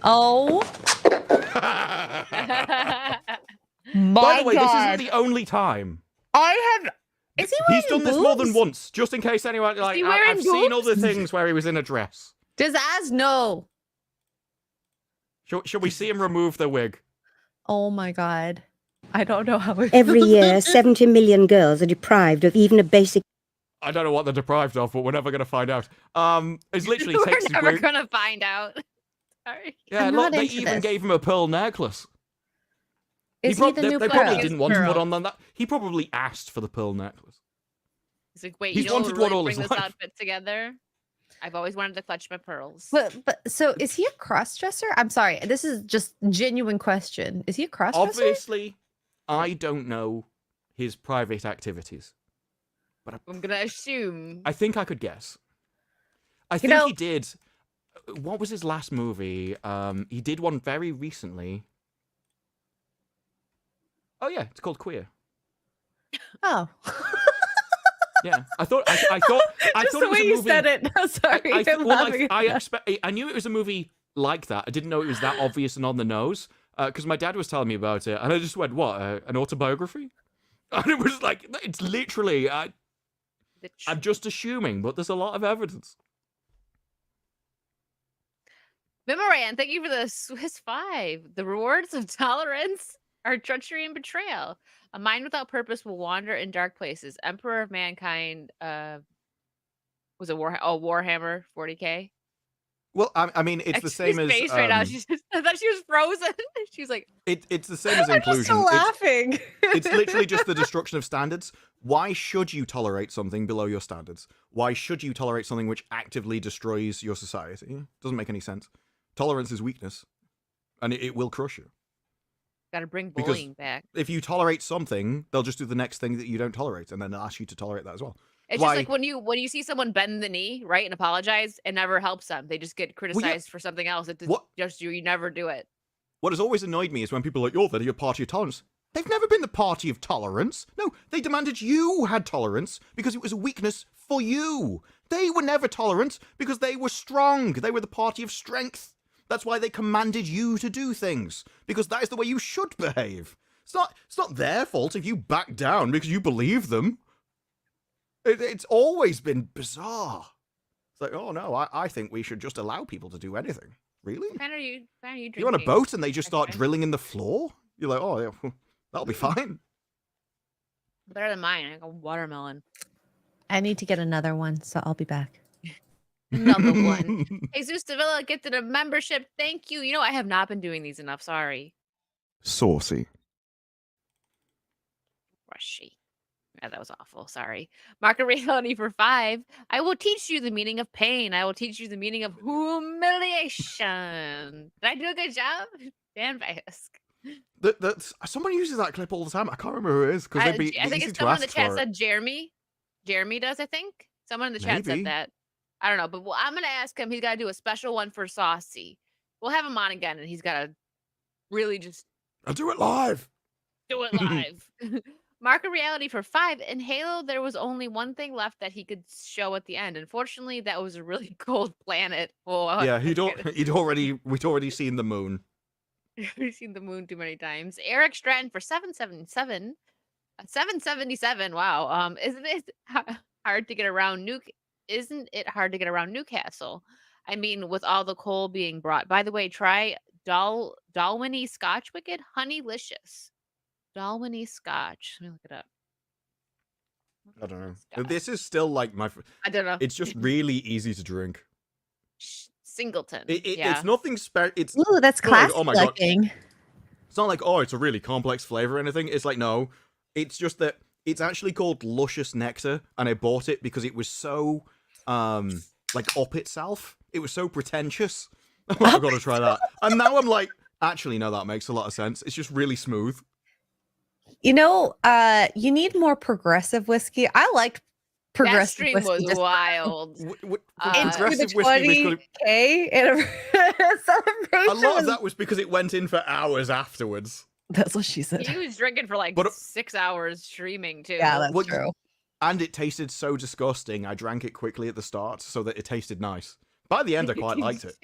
Oh my By the way, God! this isn't the only time. I have. Is he wearing He's done this more than boobs? once, just in case anyone like. he wearing I've seen boobs? other things where he was in a dress. Does Az know? Shall we see him remove the wig? Oh my God! I don't know how. Every year, 70 million girls are deprived of even a basic. I don't know what they're deprived of, but we're never going to find out. It's literally We're takes his never wig. gonna find out. Sorry. Yeah, I'm look, not they into even this. gave him a pearl necklace. Is he the new They probably Pearl? didn't want to Pearl. put on that. He probably asked for the pearl necklace. He's like, wait, He's you know what wanted will really one all bring his this life. outfit together? I've always wanted to clutch my pearls. But so is he a cross-dresser? I'm sorry. This is just genuine question. Is he a cross-dresser? Obviously, I don't know his private activities, but I'm gonna assume. I think I could guess. I You think know- he did. What was his last movie? He did one very recently. Oh yeah, it's called Queer. Oh. Yeah, I thought Just it the was way a you movie. said it. No, sorry. I'm laughing at I knew it was a movie like that. I didn't know it was that obvious and on the nose because my dad was telling me about it, and I just went, "What? An autobiography?" And it was like, it's literally. I'm just assuming, but there's a lot of evidence. Memoran, thank you for the Swiss 5. The rewards of tolerance are treachery and betrayal. A mind without purpose will wander in dark places. Emperor of Mankind was a Warhammer 40k. Well, I mean, it's the same as. Face right now. She's just, I thought she was frozen. She's like, It's the same as I'm just inclusion. still laughing. It's literally just the destruction of standards. Why should you tolerate something below your standards? Why should you tolerate something which actively destroys your society? Doesn't make any sense. Tolerance is weakness, and it will crush you. gotta bring Because- bullying back. If you tolerate something, they'll just do the next thing that you don't tolerate, and then they'll ask you to tolerate that as well. It's Why- just like when you see someone bend the knee, right, and apologize, it never helps them. They just get criticized for something else. It What- just you never do it. What has always annoyed me is when people are like, "Oh, they're your party of tolerance." They've never been the party of tolerance. No, they demanded you had tolerance because it was a weakness for you. They were never tolerant because they were strong. They were the party of strength. That's why they commanded you to do things, because that is the way you should behave. It's not their fault if you back down because you believe them. It's always been bizarre. It's like, oh no, I think we should just allow people to do anything. Really? What kind are you drinking? You're on a boat and they just start Okay. drilling in the floor? You're like, oh yeah, that'll be fine. Better than mine. I got a watermelon. I need to get another one, so I'll be back. Another one. Jesus Davila gifted a membership. Thank you. You know, I have not been doing these enough. Sorry. Saucy. Rushy. Yeah, that was awful. Sorry. Market reality for 5. I will teach you the meaning of pain. I will teach you the meaning of humiliation. Did I do a good job? Dan Bask. That's someone uses that clip all the time. I can't remember who it is because they'd be I think easy it's to someone in the ask chat for it. said Jeremy. Jeremy does, I think. Someone in the chat Maybe. said that. I don't know, but I'm gonna ask him. He's got to do a special one for Saucy. We'll have him on again, and he's got to really just I'll do it live. do it live. Market reality for 5. In Halo, there was only one thing left that he could show at the end. Unfortunately, that was a really cold planet. Oh, Yeah, we'd already seen the moon. We've seen the moon too many times. Eric Stratton for 777. 777. Wow. Isn't it hard to get around Isn't it hard to get around Newcastle? I mean, with all the coal being brought. By the way, try Dalwhinnie Scotch Wicked Honeylicious. Dalwhinnie Scotch. Let me look it up. I don't know. Scotch. This is still like I don't know. It's just really easy to drink. Singleton. It's nothing special. It's Ooh, that's not like, classic oh my God. looking. It's not like, oh, it's a really complex flavor or anything. It's like, no, it's just that it's actually called Luscious Nectar, and I bought it because it was so, like, up itself. It was so pretentious. I've got to try that. And now I'm like, actually, no, that makes a lot of sense. It's just really smooth. You know, you need more progressive whiskey. I liked That progressive stream whiskey. was just wild. into Progressive the whiskey was 20K celebration. a lot of that was because it went in for hours afterwards. That's what she said. He was drinking for like But- 6 hours streaming too. Yeah, that's Well, true. And it tasted so disgusting, I drank it quickly at the start so that it tasted nice. By the end, I quite liked it.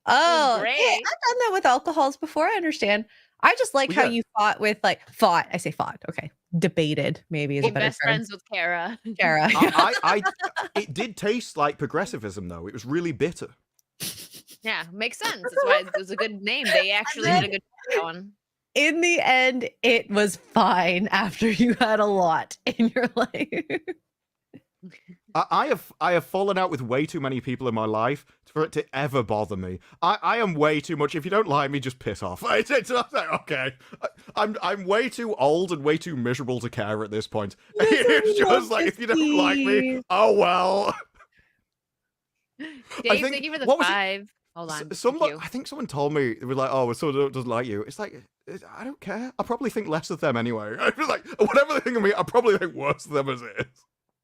Oh, great. yeah, I've done that with alcohols before. I understand. I just like Well, how yeah. you fought with I say fought. Okay, debated maybe is a Be better best term. friends with Kara. Kara. It did taste like progressivism, though. It was really bitter. Yeah, makes sense. That's why it was a good name. They actually did a good job on that one. In the end, it was fine after you had a lot in your life. I have fallen out with way too many people in my life for it to ever bother me. I am way too much. If you don't like me, just piss off. It's like, okay. I'm way too old and way too miserable to care at this point. It's just like, if you don't like me, oh well. Dave, thank you for the what was it? 5. Hold on. Someone, thank I think someone told me, it was like, oh, someone doesn't like you. It's like, I don't care. I probably think less of them anyway. I feel like, whatever they think of me, I probably think worse of them as it is.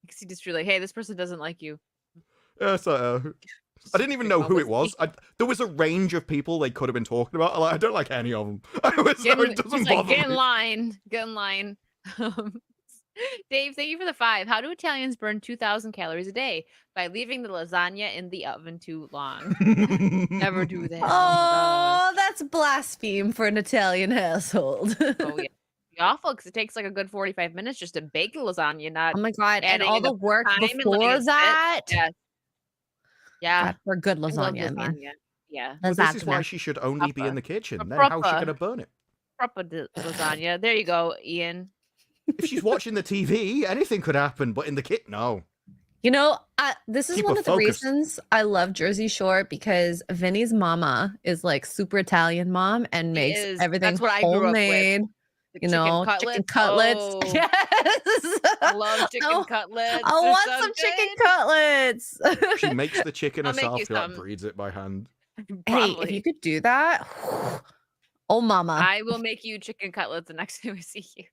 Because he just really, hey, this person doesn't like you. Yeah, so, I didn't even know who it was. There was a range of people they could have been talking about. I don't like any of them. It doesn't bother get in me. line. Get in line. Dave, thank you for the 5. How do Italians burn 2,000 calories a day? By leaving the lasagna in the oven too long. Never do that. Oh, that's blaspheme for an Italian household. Oh, yeah. Be awful because it takes like a good 45 minutes just to bake the lasagna, not Oh my god! And adding all in the the work time and letting before it sit. that. Yeah. Yeah. God, for good I love lasagna, man. lasagna. Yeah. Well, this is why Lasagna. she should only be in the kitchen. A Then how's she proper. going to burn it? Proper lasagna. There you go, Ian. If she's watching the TV, anything could happen. But in the kit, no. You know, this is Keep one her of the focused. reasons I love Jersey Shore because Vinny's mama is like super Italian mom and makes is. everything That's what I grew up with. homemade. The You know, chicken cutlets. Oh, Yes. I love chicken Oh, cutlets. I They're want so some chicken good. cutlets. She makes the chicken I'll make herself. you She like some. breeds it by hand. Hey, if Probably. you could do that, oh mama. I will make you chicken cutlets the next time we see you.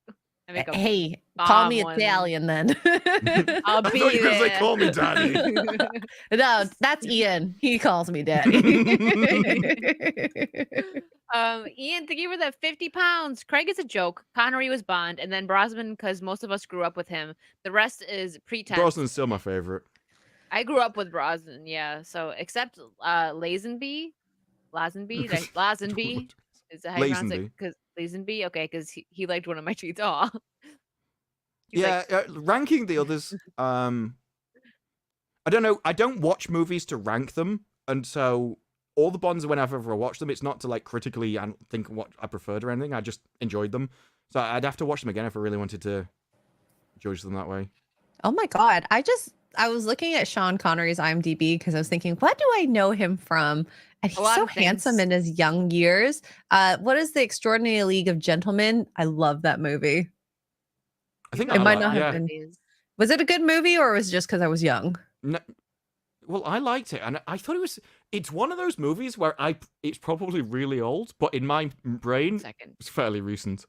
I make a Hey, call me bomb one. Italian then. I'll I be thought you were going to say, there. call me daddy. No, that's Ian. He calls me daddy. Ian, thank you for the 50 pounds. Craig is a joke. Connery was Bond, and then Brosnan because most of us grew up with him. The rest is pretense. Brosnan's still my favorite. I grew up with Brosnan, yeah. So except Lazenby. Lazenby is that how you pronounce it? Lazenby. Because Lazenby? Okay, because he liked one of my tweets. Aw. He's Yeah, like, ranking the others. I don't know. I don't watch movies to rank them, and so all the Bonds whenever I watch them, it's not to like critically think what I preferred or anything. I just enjoyed them, so I'd have to watch them again if I really wanted to judge them that way. Oh my god. I was looking at Sean Connery's IMDb because I was thinking, what do I know him from? And he's lot so of handsome things. in his young years. What is The Extraordinary League of Gentlemen? I love that movie. I think It I might like, not have yeah. been. Was it a good movie or was it just because I was young? No, well, I liked it, and I thought it was. It's one of those movies where it's probably really old, but in my brain, second. it's fairly recent.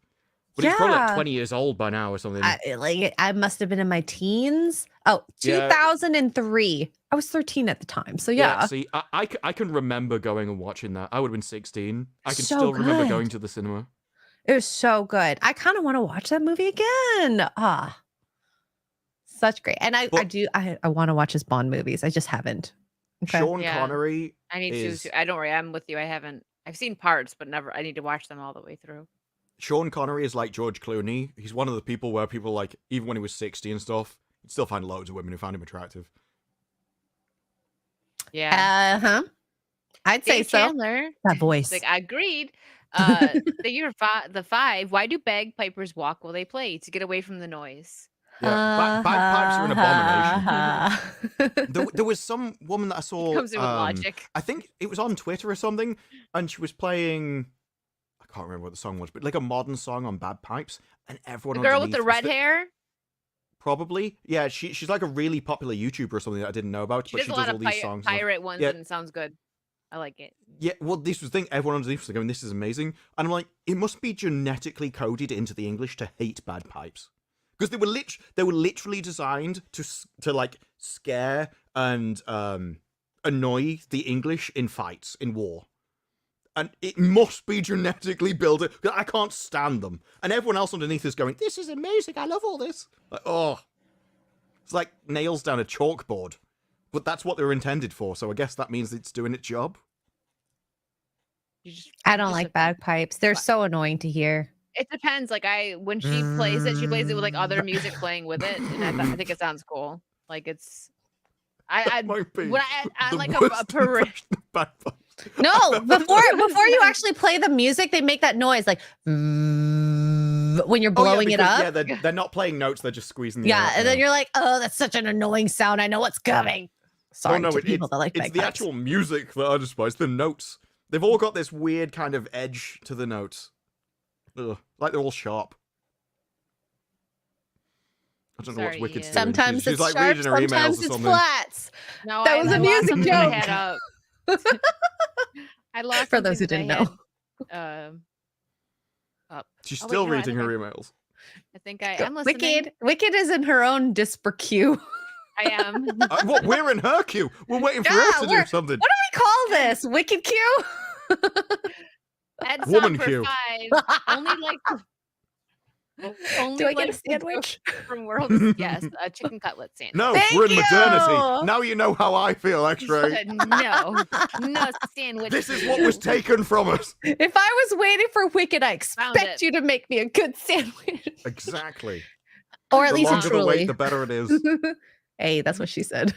But it's probably like Yeah. 20 years old by now or something. I must have been in my teens. Oh, Yeah. 2003. I was 13 at the time. So yeah. See, I can remember going and watching that. I would have been 16. I can So still remember good. going to the cinema. It was so good. I kind of want to watch that movie again. Such great. And I want to watch his Bond movies. I just haven't. Okay. Sean Yeah. Connery I need is to. I don't worry. I'm with you. I've seen parts, but never. I need to watch them all the way through. Sean Connery is like George Clooney. He's one of the people where people like, even when he was 60 and stuff, you'd still find loads of women who found him attractive. Yeah. I'd say Dave so. Chandler. That voice. Like, I agreed. The year the 5. Why do bagpipers walk while they play? To get away from the noise. Yeah, bagpipes are an abomination. There was some woman that I saw. Comes in with logic. I think it was on Twitter or something, and she was playing. I can't remember what the song was, but like a modern song on bagpipes, and everyone. The girl with underneath the was red hair. Probably, yeah. She's like a really popular YouTuber or something that I didn't know about, She but does she a does lot all of these songs. pirate ones, Yeah. and it sounds good. I like it. Yeah, well, this was the thing. Everyone underneath was going, "This is amazing," and I'm like, it must be genetically coded into the English to hate bagpipes. Because they were literally designed to like scare and annoy the English in fights in war, and it must be genetically built. Because I can't stand them, and everyone else underneath is going, "This is amazing! I love all this." Like, oh, it's like nails down a chalkboard, but that's what they were intended for. So I guess that means it's doing its job. I don't like bagpipes. They're so annoying to hear. It depends. Like when she plays it with like other music playing with it, and I think it sounds cool. Like it's. I might be when I the like worst a parade. impression of bagpipes. No, before you actually play the music, they make that noise like when you're blowing it up. Yeah, they're not playing notes; they're just squeezing the air Yeah, out, and then you're like, oh, that's such an annoying sound. I know what's coming. Sorry, no, to people that like it's the bagpipes. actual music that I despise. The notes, they've all got this weird kind of edge to the notes. Ugh, like they're all sharp. I don't know what's Sorry, Wicked's Ian. doing. Sometimes She's it's like sharp, reading her emails sometimes or it's something. No, flats. That I was a lost music something that I joke. had up. I lost For those who something didn't that I had, up. She's Oh, wait, still no, I reading think her I- emails. I think I'm listening. Wicked is in her own disper queue. I am. What? We're in her queue. We're waiting for Yeah, her to do something. What do we call this? Wicked queue? Heads Woman up for queue. 5. Only like. Only Do I get a like the sandwich? joke From World, yes, a chicken cutlet sandwich. No, Thank we're in modernity. you. Now you know how I feel, X-Ray. No sandwich. This is what was taken from us. If I was waiting for Wicked, I Found expect it. you to make me a good sandwich. Exactly. Or at The least a longer the wait, truly. the better it is. Hey, that's what she said.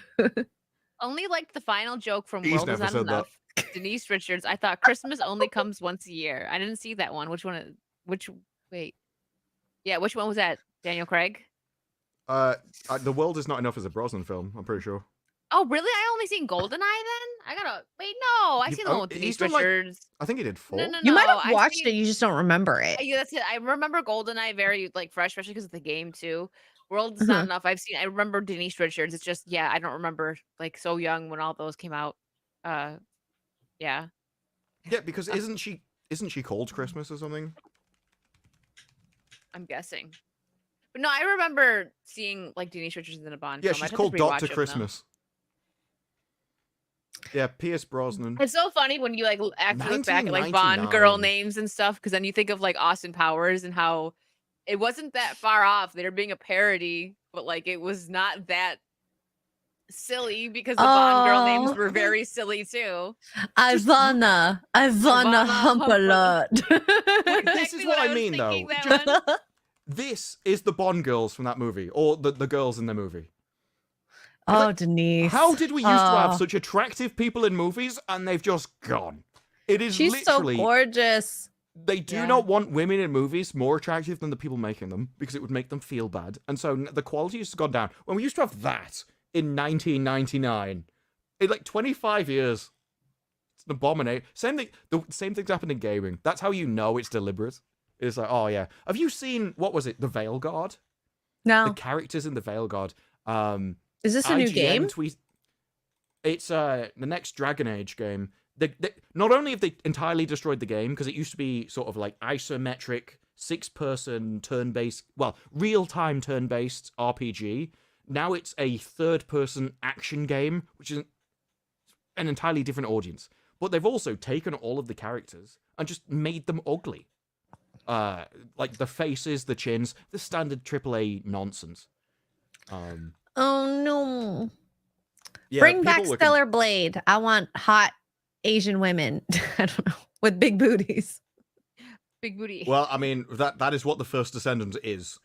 Only like the final joke from He's World is never Not said that. Enough. Denise Richards. I thought Christmas only comes once a year. I didn't see that one. Which one? Wait. Yeah, which one was that? Daniel Craig? The World Is Not Enough is a Brosnan film, I'm pretty sure. Oh, really? I only seen Goldeneye then? I gotta wait. No, I You've- seen the one oh, with he's Denise done, like, Richards. I think he did 4. No. You might have I watched seen- it, you just don't remember it. Yeah, that's it. I remember Goldeneye very like fresh, especially because of the game too. World is Not Enough. I remember Denise Richards. It's just I don't remember like so young when all those came out. Yeah. Yeah, because isn't she called Christmas or something? I'm guessing. But no, I remember seeing like Denise Richards in a Bond Yeah, film. I'd she's have to called rewatch Dr. them, though. Christmas. Yeah, Pierce Brosnan. It's so funny when you like actually look back at like Bond 1999. girl names and stuff, because then you think of like Austin Powers and how it wasn't that far off. They were being a parody, but like it was not that silly because the Bond girl names Oh. were very silly too. I wanna hump a lot. This is what I mean, though. This is the Bond girls from that movie, or the girls in the movie. Oh, Denise. How did we used to have Oh. such attractive people in movies, and they've just gone? It is She's literally... so gorgeous. They do not want women in movies more attractive than the people making them, because it would make them feel bad. And so the quality has gone down. When we used to have that in 1999, in like 25 years, it's an abomination. Same thing. The same thing's happened in gaming. That's how you know it's deliberate. It's like, oh yeah. Have you seen, what was it, The Veil Guard? No. The characters in The Veil Guard. Is this a new game? It's the next Dragon Age game. Not only have they entirely destroyed the game, because it used to be sort of like isometric, 6-person turn-based, well, real-time turn-based RPG. Now it's a third-person action game, which is an entirely different audience. But they've also taken all of the characters and just made them ugly. Like the faces, the chins, the standard AAA nonsense. Oh no. Yeah, Bring back people were Stellar Blade. I want hot Asian women. I don't know. With big booties. Big booty. Well, I mean, that is what the First Descendant is.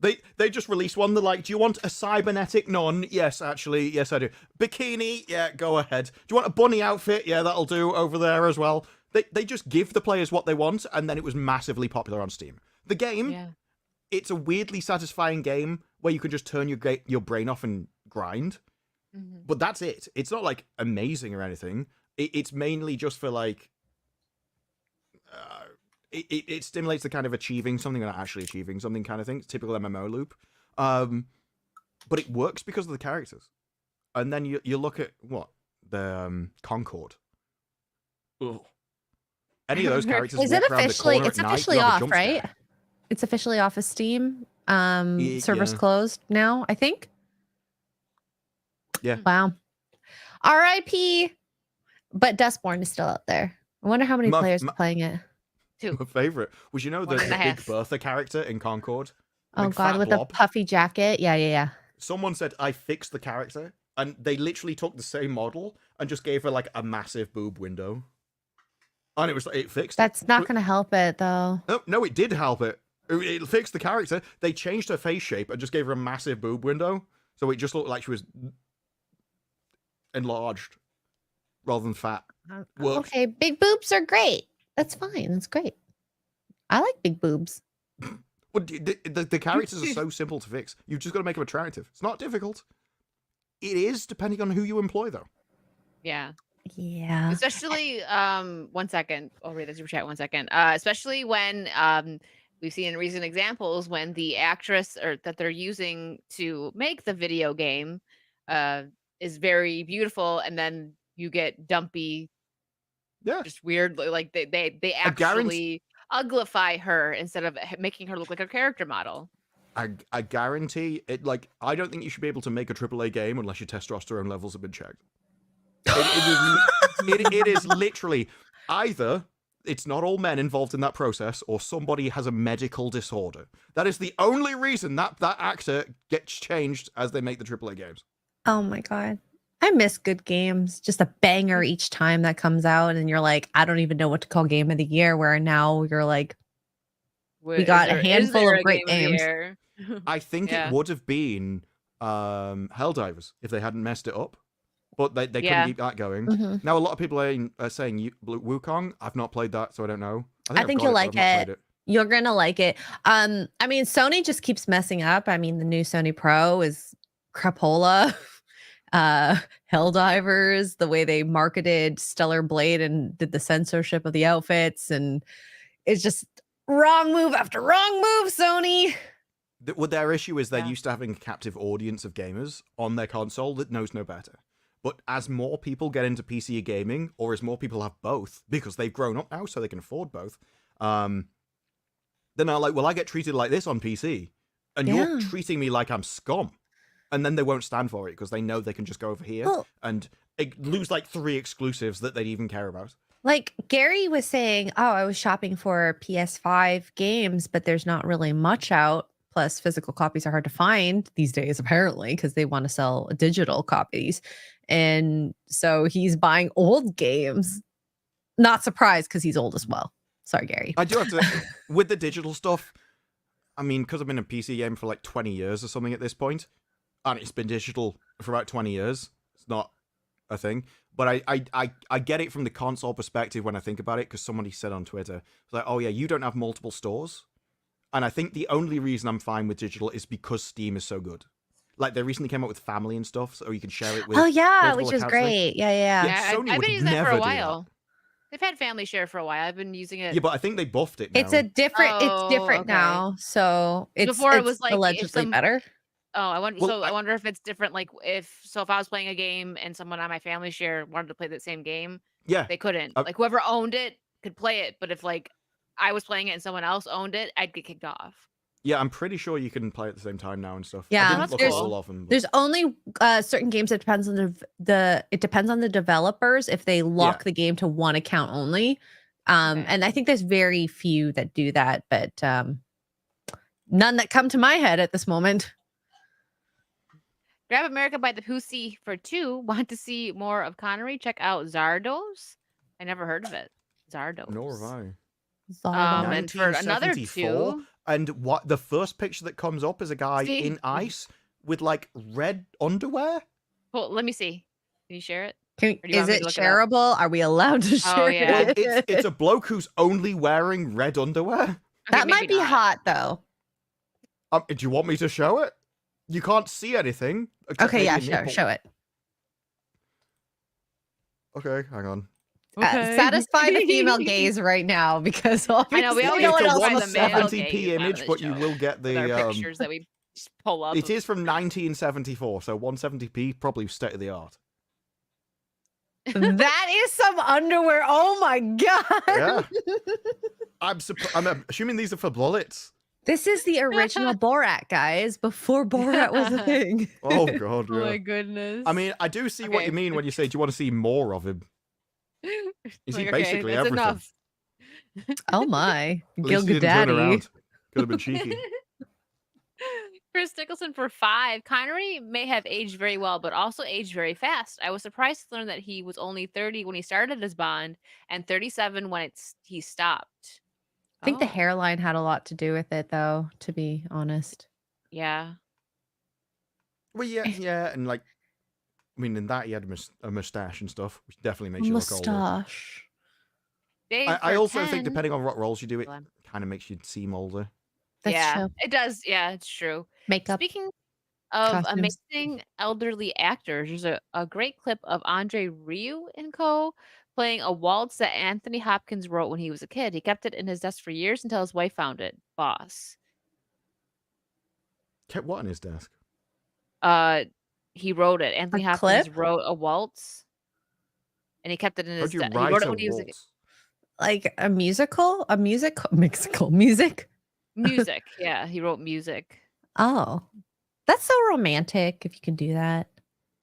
They just released one. They're like, do you want a cybernetic nun? Yes, actually. Yes, I do. Bikini? Yeah, go ahead. Do you want a bunny outfit? Yeah, that'll do over there as well. They just give the players what they want, and then it was massively popular on Steam. The game, it's a weirdly satisfying game where you can just turn your brain off and grind. Mm-hmm. But that's it. It's not like amazing or anything. It's mainly just for like... It stimulates the kind of achieving something and not actually achieving something kind of thing. It's typical MMO loop. But it works because of the characters. And then you look at, what? The Concord. Ugh. Any of those characters Is it walk around the officially? corner It's at night, officially you have a off, jump right? scare. It's officially off of Steam. Servers yeah. closed now, I think. Yeah. Wow. R.I.P. But Dustborn is still out there. I wonder how many players are playing it. My favorite was, you know, the Big Bertha character in Concord? Oh Big god, fat with blob? the puffy jacket. Yeah. Someone said, I fixed the character, and they literally took the same model and just gave her like a massive boob window. And it fixed it. That's not going to help it though. No, it did help it. It fixed the character. They changed her face shape and just gave her a massive boob window. So it just looked like she was enlarged rather than fat. Worked. Okay, big boobs are great. That's fine. That's great. I like big boobs. Well, the characters are so simple to fix. You've just got to make them attractive. It's not difficult. It is, depending on who you employ, though. Yeah. Yeah. Especially, 1 second. I'll read the super chat 1 second. Especially when we've seen in recent examples when the actress or that they're using to make the video game is very beautiful, and then you get dumpy, just weird, like they actually uglify her instead of making her look like a character model. I guarantee it. Like, I don't think you should be able to make a AAA game unless your testosterone levels have been checked. It is literally either it's not all men involved in that process, or somebody has a medical disorder. That is the only reason that actor gets changed as they make the AAA games. Oh my god. I miss good games. Just a banger each time that comes out, and you're like, I don't even know what to call game of the year. Where now you're like, we got a handful of great games. I think it would have been Helldivers if they hadn't messed it up, but they couldn't keep that going. Now a lot of people are saying Wukong. I've not played that, so I don't know. I think you'll like it. You're gonna like it. I mean, Sony just keeps messing up. I mean, the new Sony Pro is crapola. Helldivers, the way they marketed Stellar Blade and did the censorship of the outfits, and it's just wrong move after wrong move, Sony. Well, their issue is they're used to having a captive audience of gamers on their console that knows no better. But as more people get into PC gaming, or as more people have both, because they've grown up now so they can afford both, then they're like, well, I get treated like this on PC, and you're treating me like I'm scum. And then they won't stand for it because they know they can just go over here and lose like 3 exclusives that they'd even care about. Like Gary was saying, oh, I was shopping for PS5 games, but there's not really much out. Plus, physical copies are hard to find these days, apparently, because they want to sell digital copies. And so he's buying old games. Not surprised because he's old as well. Sorry, Gary. I do have to, with the digital stuff, I mean, because I've been in a PC game for like 20 years or something at this point, and it's been digital for about 20 years. It's not a thing. But I get it from the console perspective when I think about it, because somebody said on Twitter, it's like, oh yeah, you don't have multiple stores. And I think the only reason I'm fine with digital is because Steam is so good. Like, they recently came up with family and stuff, so you can share it with Oh yeah, multiple which is accounts. great. Yeah. Yeah, Sony I've would been using that never for a do that. while. They've had family share for a while. I've been using it. Yeah, but I think they buffed it now. It's a different. Oh, it's different okay. now. So it's Before it it's was like if allegedly some- better. Oh, I wonder. Well, So I wonder if it's different. Like if I was playing a game and someone on my family share wanted to play that same game, Yeah. they couldn't. Uh, Like whoever owned it could play it, but if like I was playing it and someone else owned it, I'd get kicked off. Yeah, I'm pretty sure you can play at the same time now and stuff. Yeah, I didn't that's look at cool. all of them. But... There's only certain games that depends on it depends on the developers if they lock the game to one account only. Okay. And I think there's very few that do that, but none that come to my head at this moment. Grab America by the Pussy for 2. Want to see more of Connery? Check out Zardos. I never heard of it. Zardos. Nor have I. Zardo. And for another 1974, 2. And what the first picture that comes up is a guy See? in ice with like red underwear. Well, let me see. Can you share it? Can, Or do you is want me it to look it up? shareable? Are we allowed to Oh, share yeah. Well, it? it's a bloke who's only wearing red underwear. Okay, That maybe might be not. hot though. Do you want me to show it? You can't see anything. except Okay, maybe yeah, a nipple. show it. Okay, hang on. Satisfy the female gaze right now because obviously know, we always no It's one a else find wants the male to. 170p gaze out of image, the but you show will get With our the. pictures that we just pull up. It is from 1974, so 170p, probably state of the art. That is some underwear. Oh my god. Yeah. I'm assuming these are for bullets. This is the original Borat, guys, before Borat was a thing. Oh god, Oh my yeah. goodness. I mean, I do see what Okay. you mean when you say, "Do you want to see more of him?" You see Like, basically that's everything. enough. Oh my. At Gil least he didn't turn Gadaddy. around. Could have been cheeky. Chris Nicholson for 5. Connery may have aged very well, but also aged very fast. I was surprised to learn that he was only 30 when he started as Bond and 37 when he stopped. I think the Oh, hairline had a lot to do with it, though, to be honest. Yeah. Well, yeah, and like, I mean, in that he had a mustache and stuff, which definitely makes you look older. Mustache. Dave I for also 10. think depending on what roles you do, it Hold on. kind of makes you seem older. That's yeah, true. it does. Yeah, it's true. Makeup. Speaking of costumes. amazing elderly actors, there's a great clip of Andre Rieu and co. playing a waltz that Anthony Hopkins wrote when he was a kid. He kept it in his desk for years until his wife found it. Boss. Kept what on his desk? He wrote it. Anthony A Hopkins clip? wrote a waltz, and he kept it in How his do you desk. He write wrote a it when he was a kid. waltz? Like a musical? Music? Music. Yeah, he wrote music. Oh. That's so romantic if you can do that.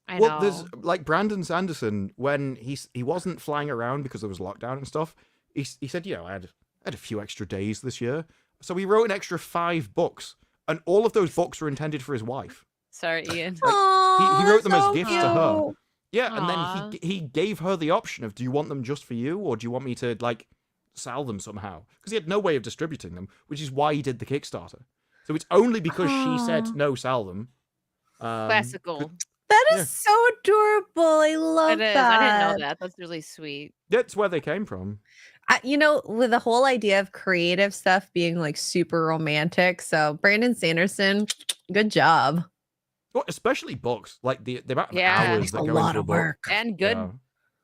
I Well, know. there's like Brandon Sanderson when he wasn't flying around because there was lockdown and stuff. He said, I had a few extra days this year, so he wrote an extra 5 books, and all of those books were intended for his wife. Sorry, Ian. He wrote them as so gifts to her. cute. Yeah, and Aw. then he gave her the option of, do you want them just for you, or do you want me to like sell them somehow? Because he had no way of distributing them, which is why he did the Kickstarter. So it's only because she said Aw. no, sell them. Classical. That is Yeah. so adorable. I love It is. that. I didn't know that. That's really sweet. That's where they came from. With the whole idea of creative stuff being like super romantic. So Brandon Sanderson, good job. Well, especially books, like the amount of Yeah. hours It's that a go lot into a of book. work. And good. Yeah.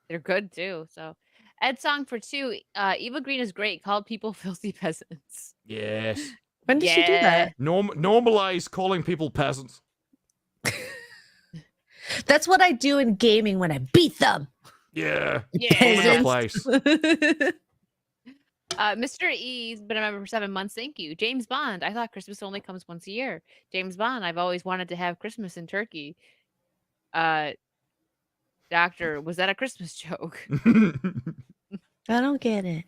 They're good too. So Ed Song for 2. Eva Green is great. Called people filthy peasants. Yes. When did she do that? Normalize calling people peasants. That's what I do in gaming when I beat them. Yeah. Yeah. All in a Peasants. place. Mr. E's been a member for 7 months. Thank you. James Bond. I thought Christmas only comes once a year. James Bond. I've always wanted to have Christmas in Turkey. Doctor, was that a Christmas joke? I don't get it.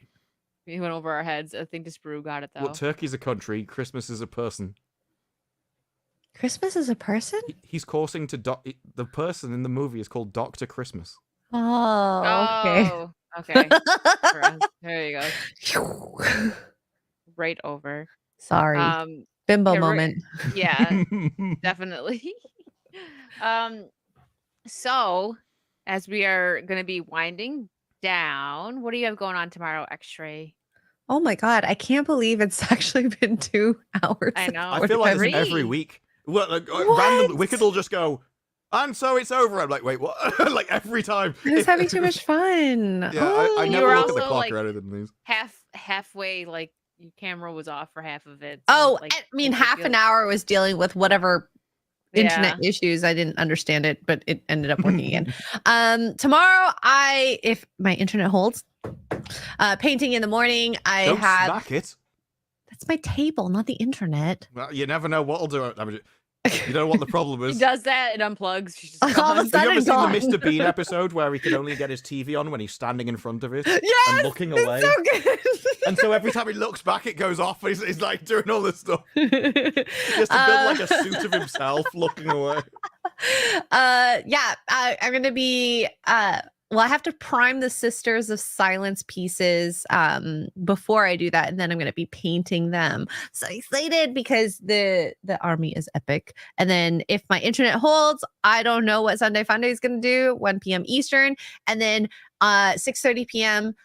We went over our heads. I think this brew got it though. Well, Turkey's a country. Christmas is a person. Christmas is a person? He's coursing to the person in the movie is called Dr. Christmas. Oh, okay. Oh, okay. Gross. There you go. Right over. Sorry. Bimbo yeah, moment. Yeah, definitely. So as we are going to be winding down, what do you have going on tomorrow, X-Ray? Oh my God. I can't believe it's actually been 2 hours. I know. I feel like Three. it's every week. Well, like, What? randomly, Wicked will just go, and so it's over. I'm like, wait, what? Like every time. I was having too much fun. Yeah, Oh. I You never were look at the also, clock like, or anything. These. halfway, like your camera was off for half of it. Oh, like, I mean, makes you half feel- an hour was dealing with whatever internet Yeah. issues. I didn't understand it, but it ended up working again. Tomorrow, if my internet holds, painting in the morning. I Don't have. smack it. That's my table, not the internet. Well, you never know what'll do it. I mean, you don't know what the problem He is. does that. It unplugs. She's just All of a gone. sudden- Have you ever gone. seen the Mr. Bean episode where he can only get his TV on when he's standing in front of it Yes, and looking it's away? so good. And so every time he looks back, it goes off. And he's like doing all this stuff. He has to build like a suit of himself looking away. I'm gonna be well, I have to prime the Sisters of Silence pieces before I do that, and then I'm gonna be painting them. So excited because the army is epic. And then if my internet holds, I don't know what Sunday Funday is gonna do. 1 p.m. Eastern, and then 6:30 p.m.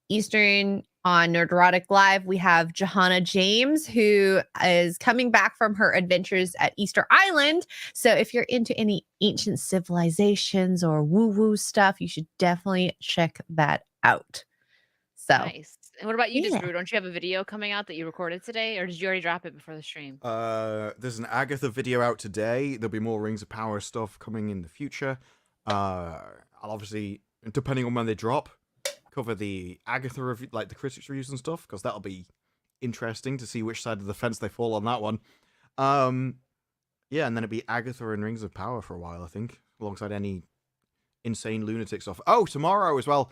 Eastern on Nerderotic Live, we have Johanna James, who is coming back from her adventures at Easter Island. So if you're into any ancient civilizations or woo-woo stuff, you should definitely check that out. So Nice. And what about you, Yeah. Disbrew? Don't you have a video coming out that you recorded today, or did you already drop it before the stream? There's an Agatha video out today. There'll be more Rings of Power stuff coming in the future. I'll obviously, depending on when they drop, cover the Agatha review, like the critics reviews and stuff, because that'll be interesting to see which side of the fence they fall on that one. Yeah, and then it'd be Agatha and Rings of Power for a while, I think, alongside any insane lunatic stuff. Oh, tomorrow as well.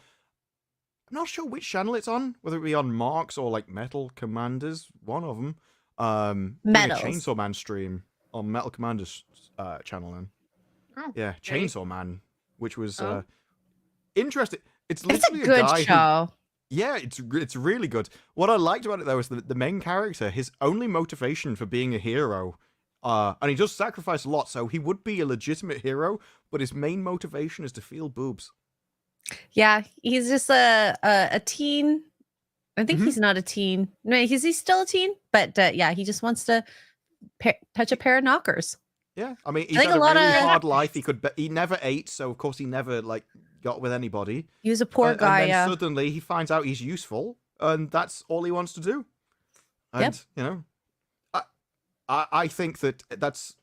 I'm not sure which channel it's on, whether it be on Marks or like Metal Commanders, one of them. Doing a Metals. Chainsaw Man stream on Metal Commanders channel then. Oh, Yeah, okay. Chainsaw Man, which was Oh. interesting. It's it's a literally good guy who, show. yeah, it's really good. What I liked about it though is that the main character, his only motivation for being a hero, and he does sacrifice a lot, so he would be a legitimate hero, but his main motivation is to feel boobs. Yeah, he's just a teen. I think Mhm. he's not a teen. No, he's still a teen, but yeah, he just wants to touch a pair of knockers. Yeah, I mean, he's think had a a lot really of- hard life. He never ate, so of course he never like got with anybody. He was a poor guy. And then Yeah. suddenly he finds out he's useful, and that's all he wants to do. And you know, I think that's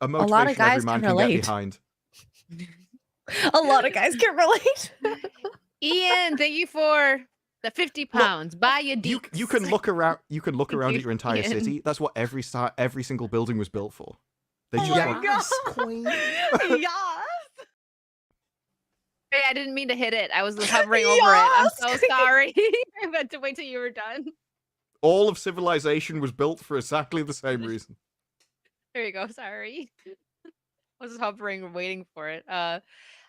a motivation lot of guys every man can can get relate. behind. A lot of guys can relate. Ian, thank you for the 50 pounds. Buy your You deets. can look around. You can look around you, at your entire Ian. city. That's what every single building was built for. They Oh just my want God. queen. Yes. Hey, I didn't mean to hit it. I was hovering over it. I'm so Yes. sorry. I meant to wait till you were done. All of civilization was built for exactly the same reason. There you go. Sorry. I was hovering, waiting for it. I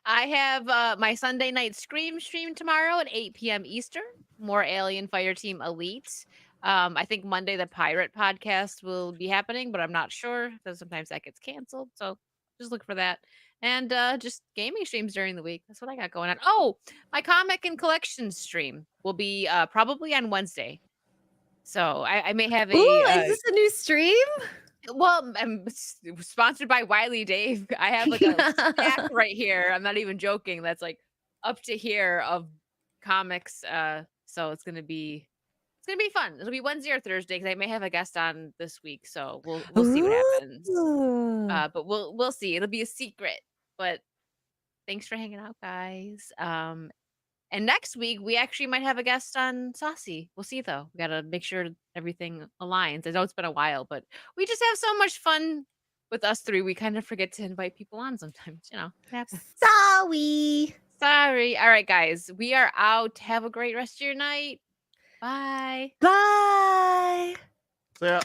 have my Sunday night stream tomorrow at 8 p.m. Eastern. More Alien Fireteam Elite. I think Monday the Pirate podcast will be happening, but I'm not sure because sometimes that gets canceled. So just look for that. And just gaming streams during the week. That's what I got going on. Oh, my comic and collection stream will be probably on Wednesday. So I may have a. Ooh, is this a new stream? Well, I'm sponsored by Wiley Dave. I have like a stack right here. I'm not even joking. That's like up to here of comics. So it's gonna be fun. It'll be Wednesday or Thursday because I may have a guest on this week. So we'll see what happens. Ooh. But we'll see. It'll be a secret. But thanks for hanging out, guys. And next week we actually might have a guest on Saucy. We'll see though. We gotta make sure everything aligns. I know it's been a while, but we just have so much fun with us three. We kind of forget to invite people on sometimes, you know. It happens. Sorry. Sorry. All right, guys. We are out. Have a great rest of your night. Bye. Bye. So yeah.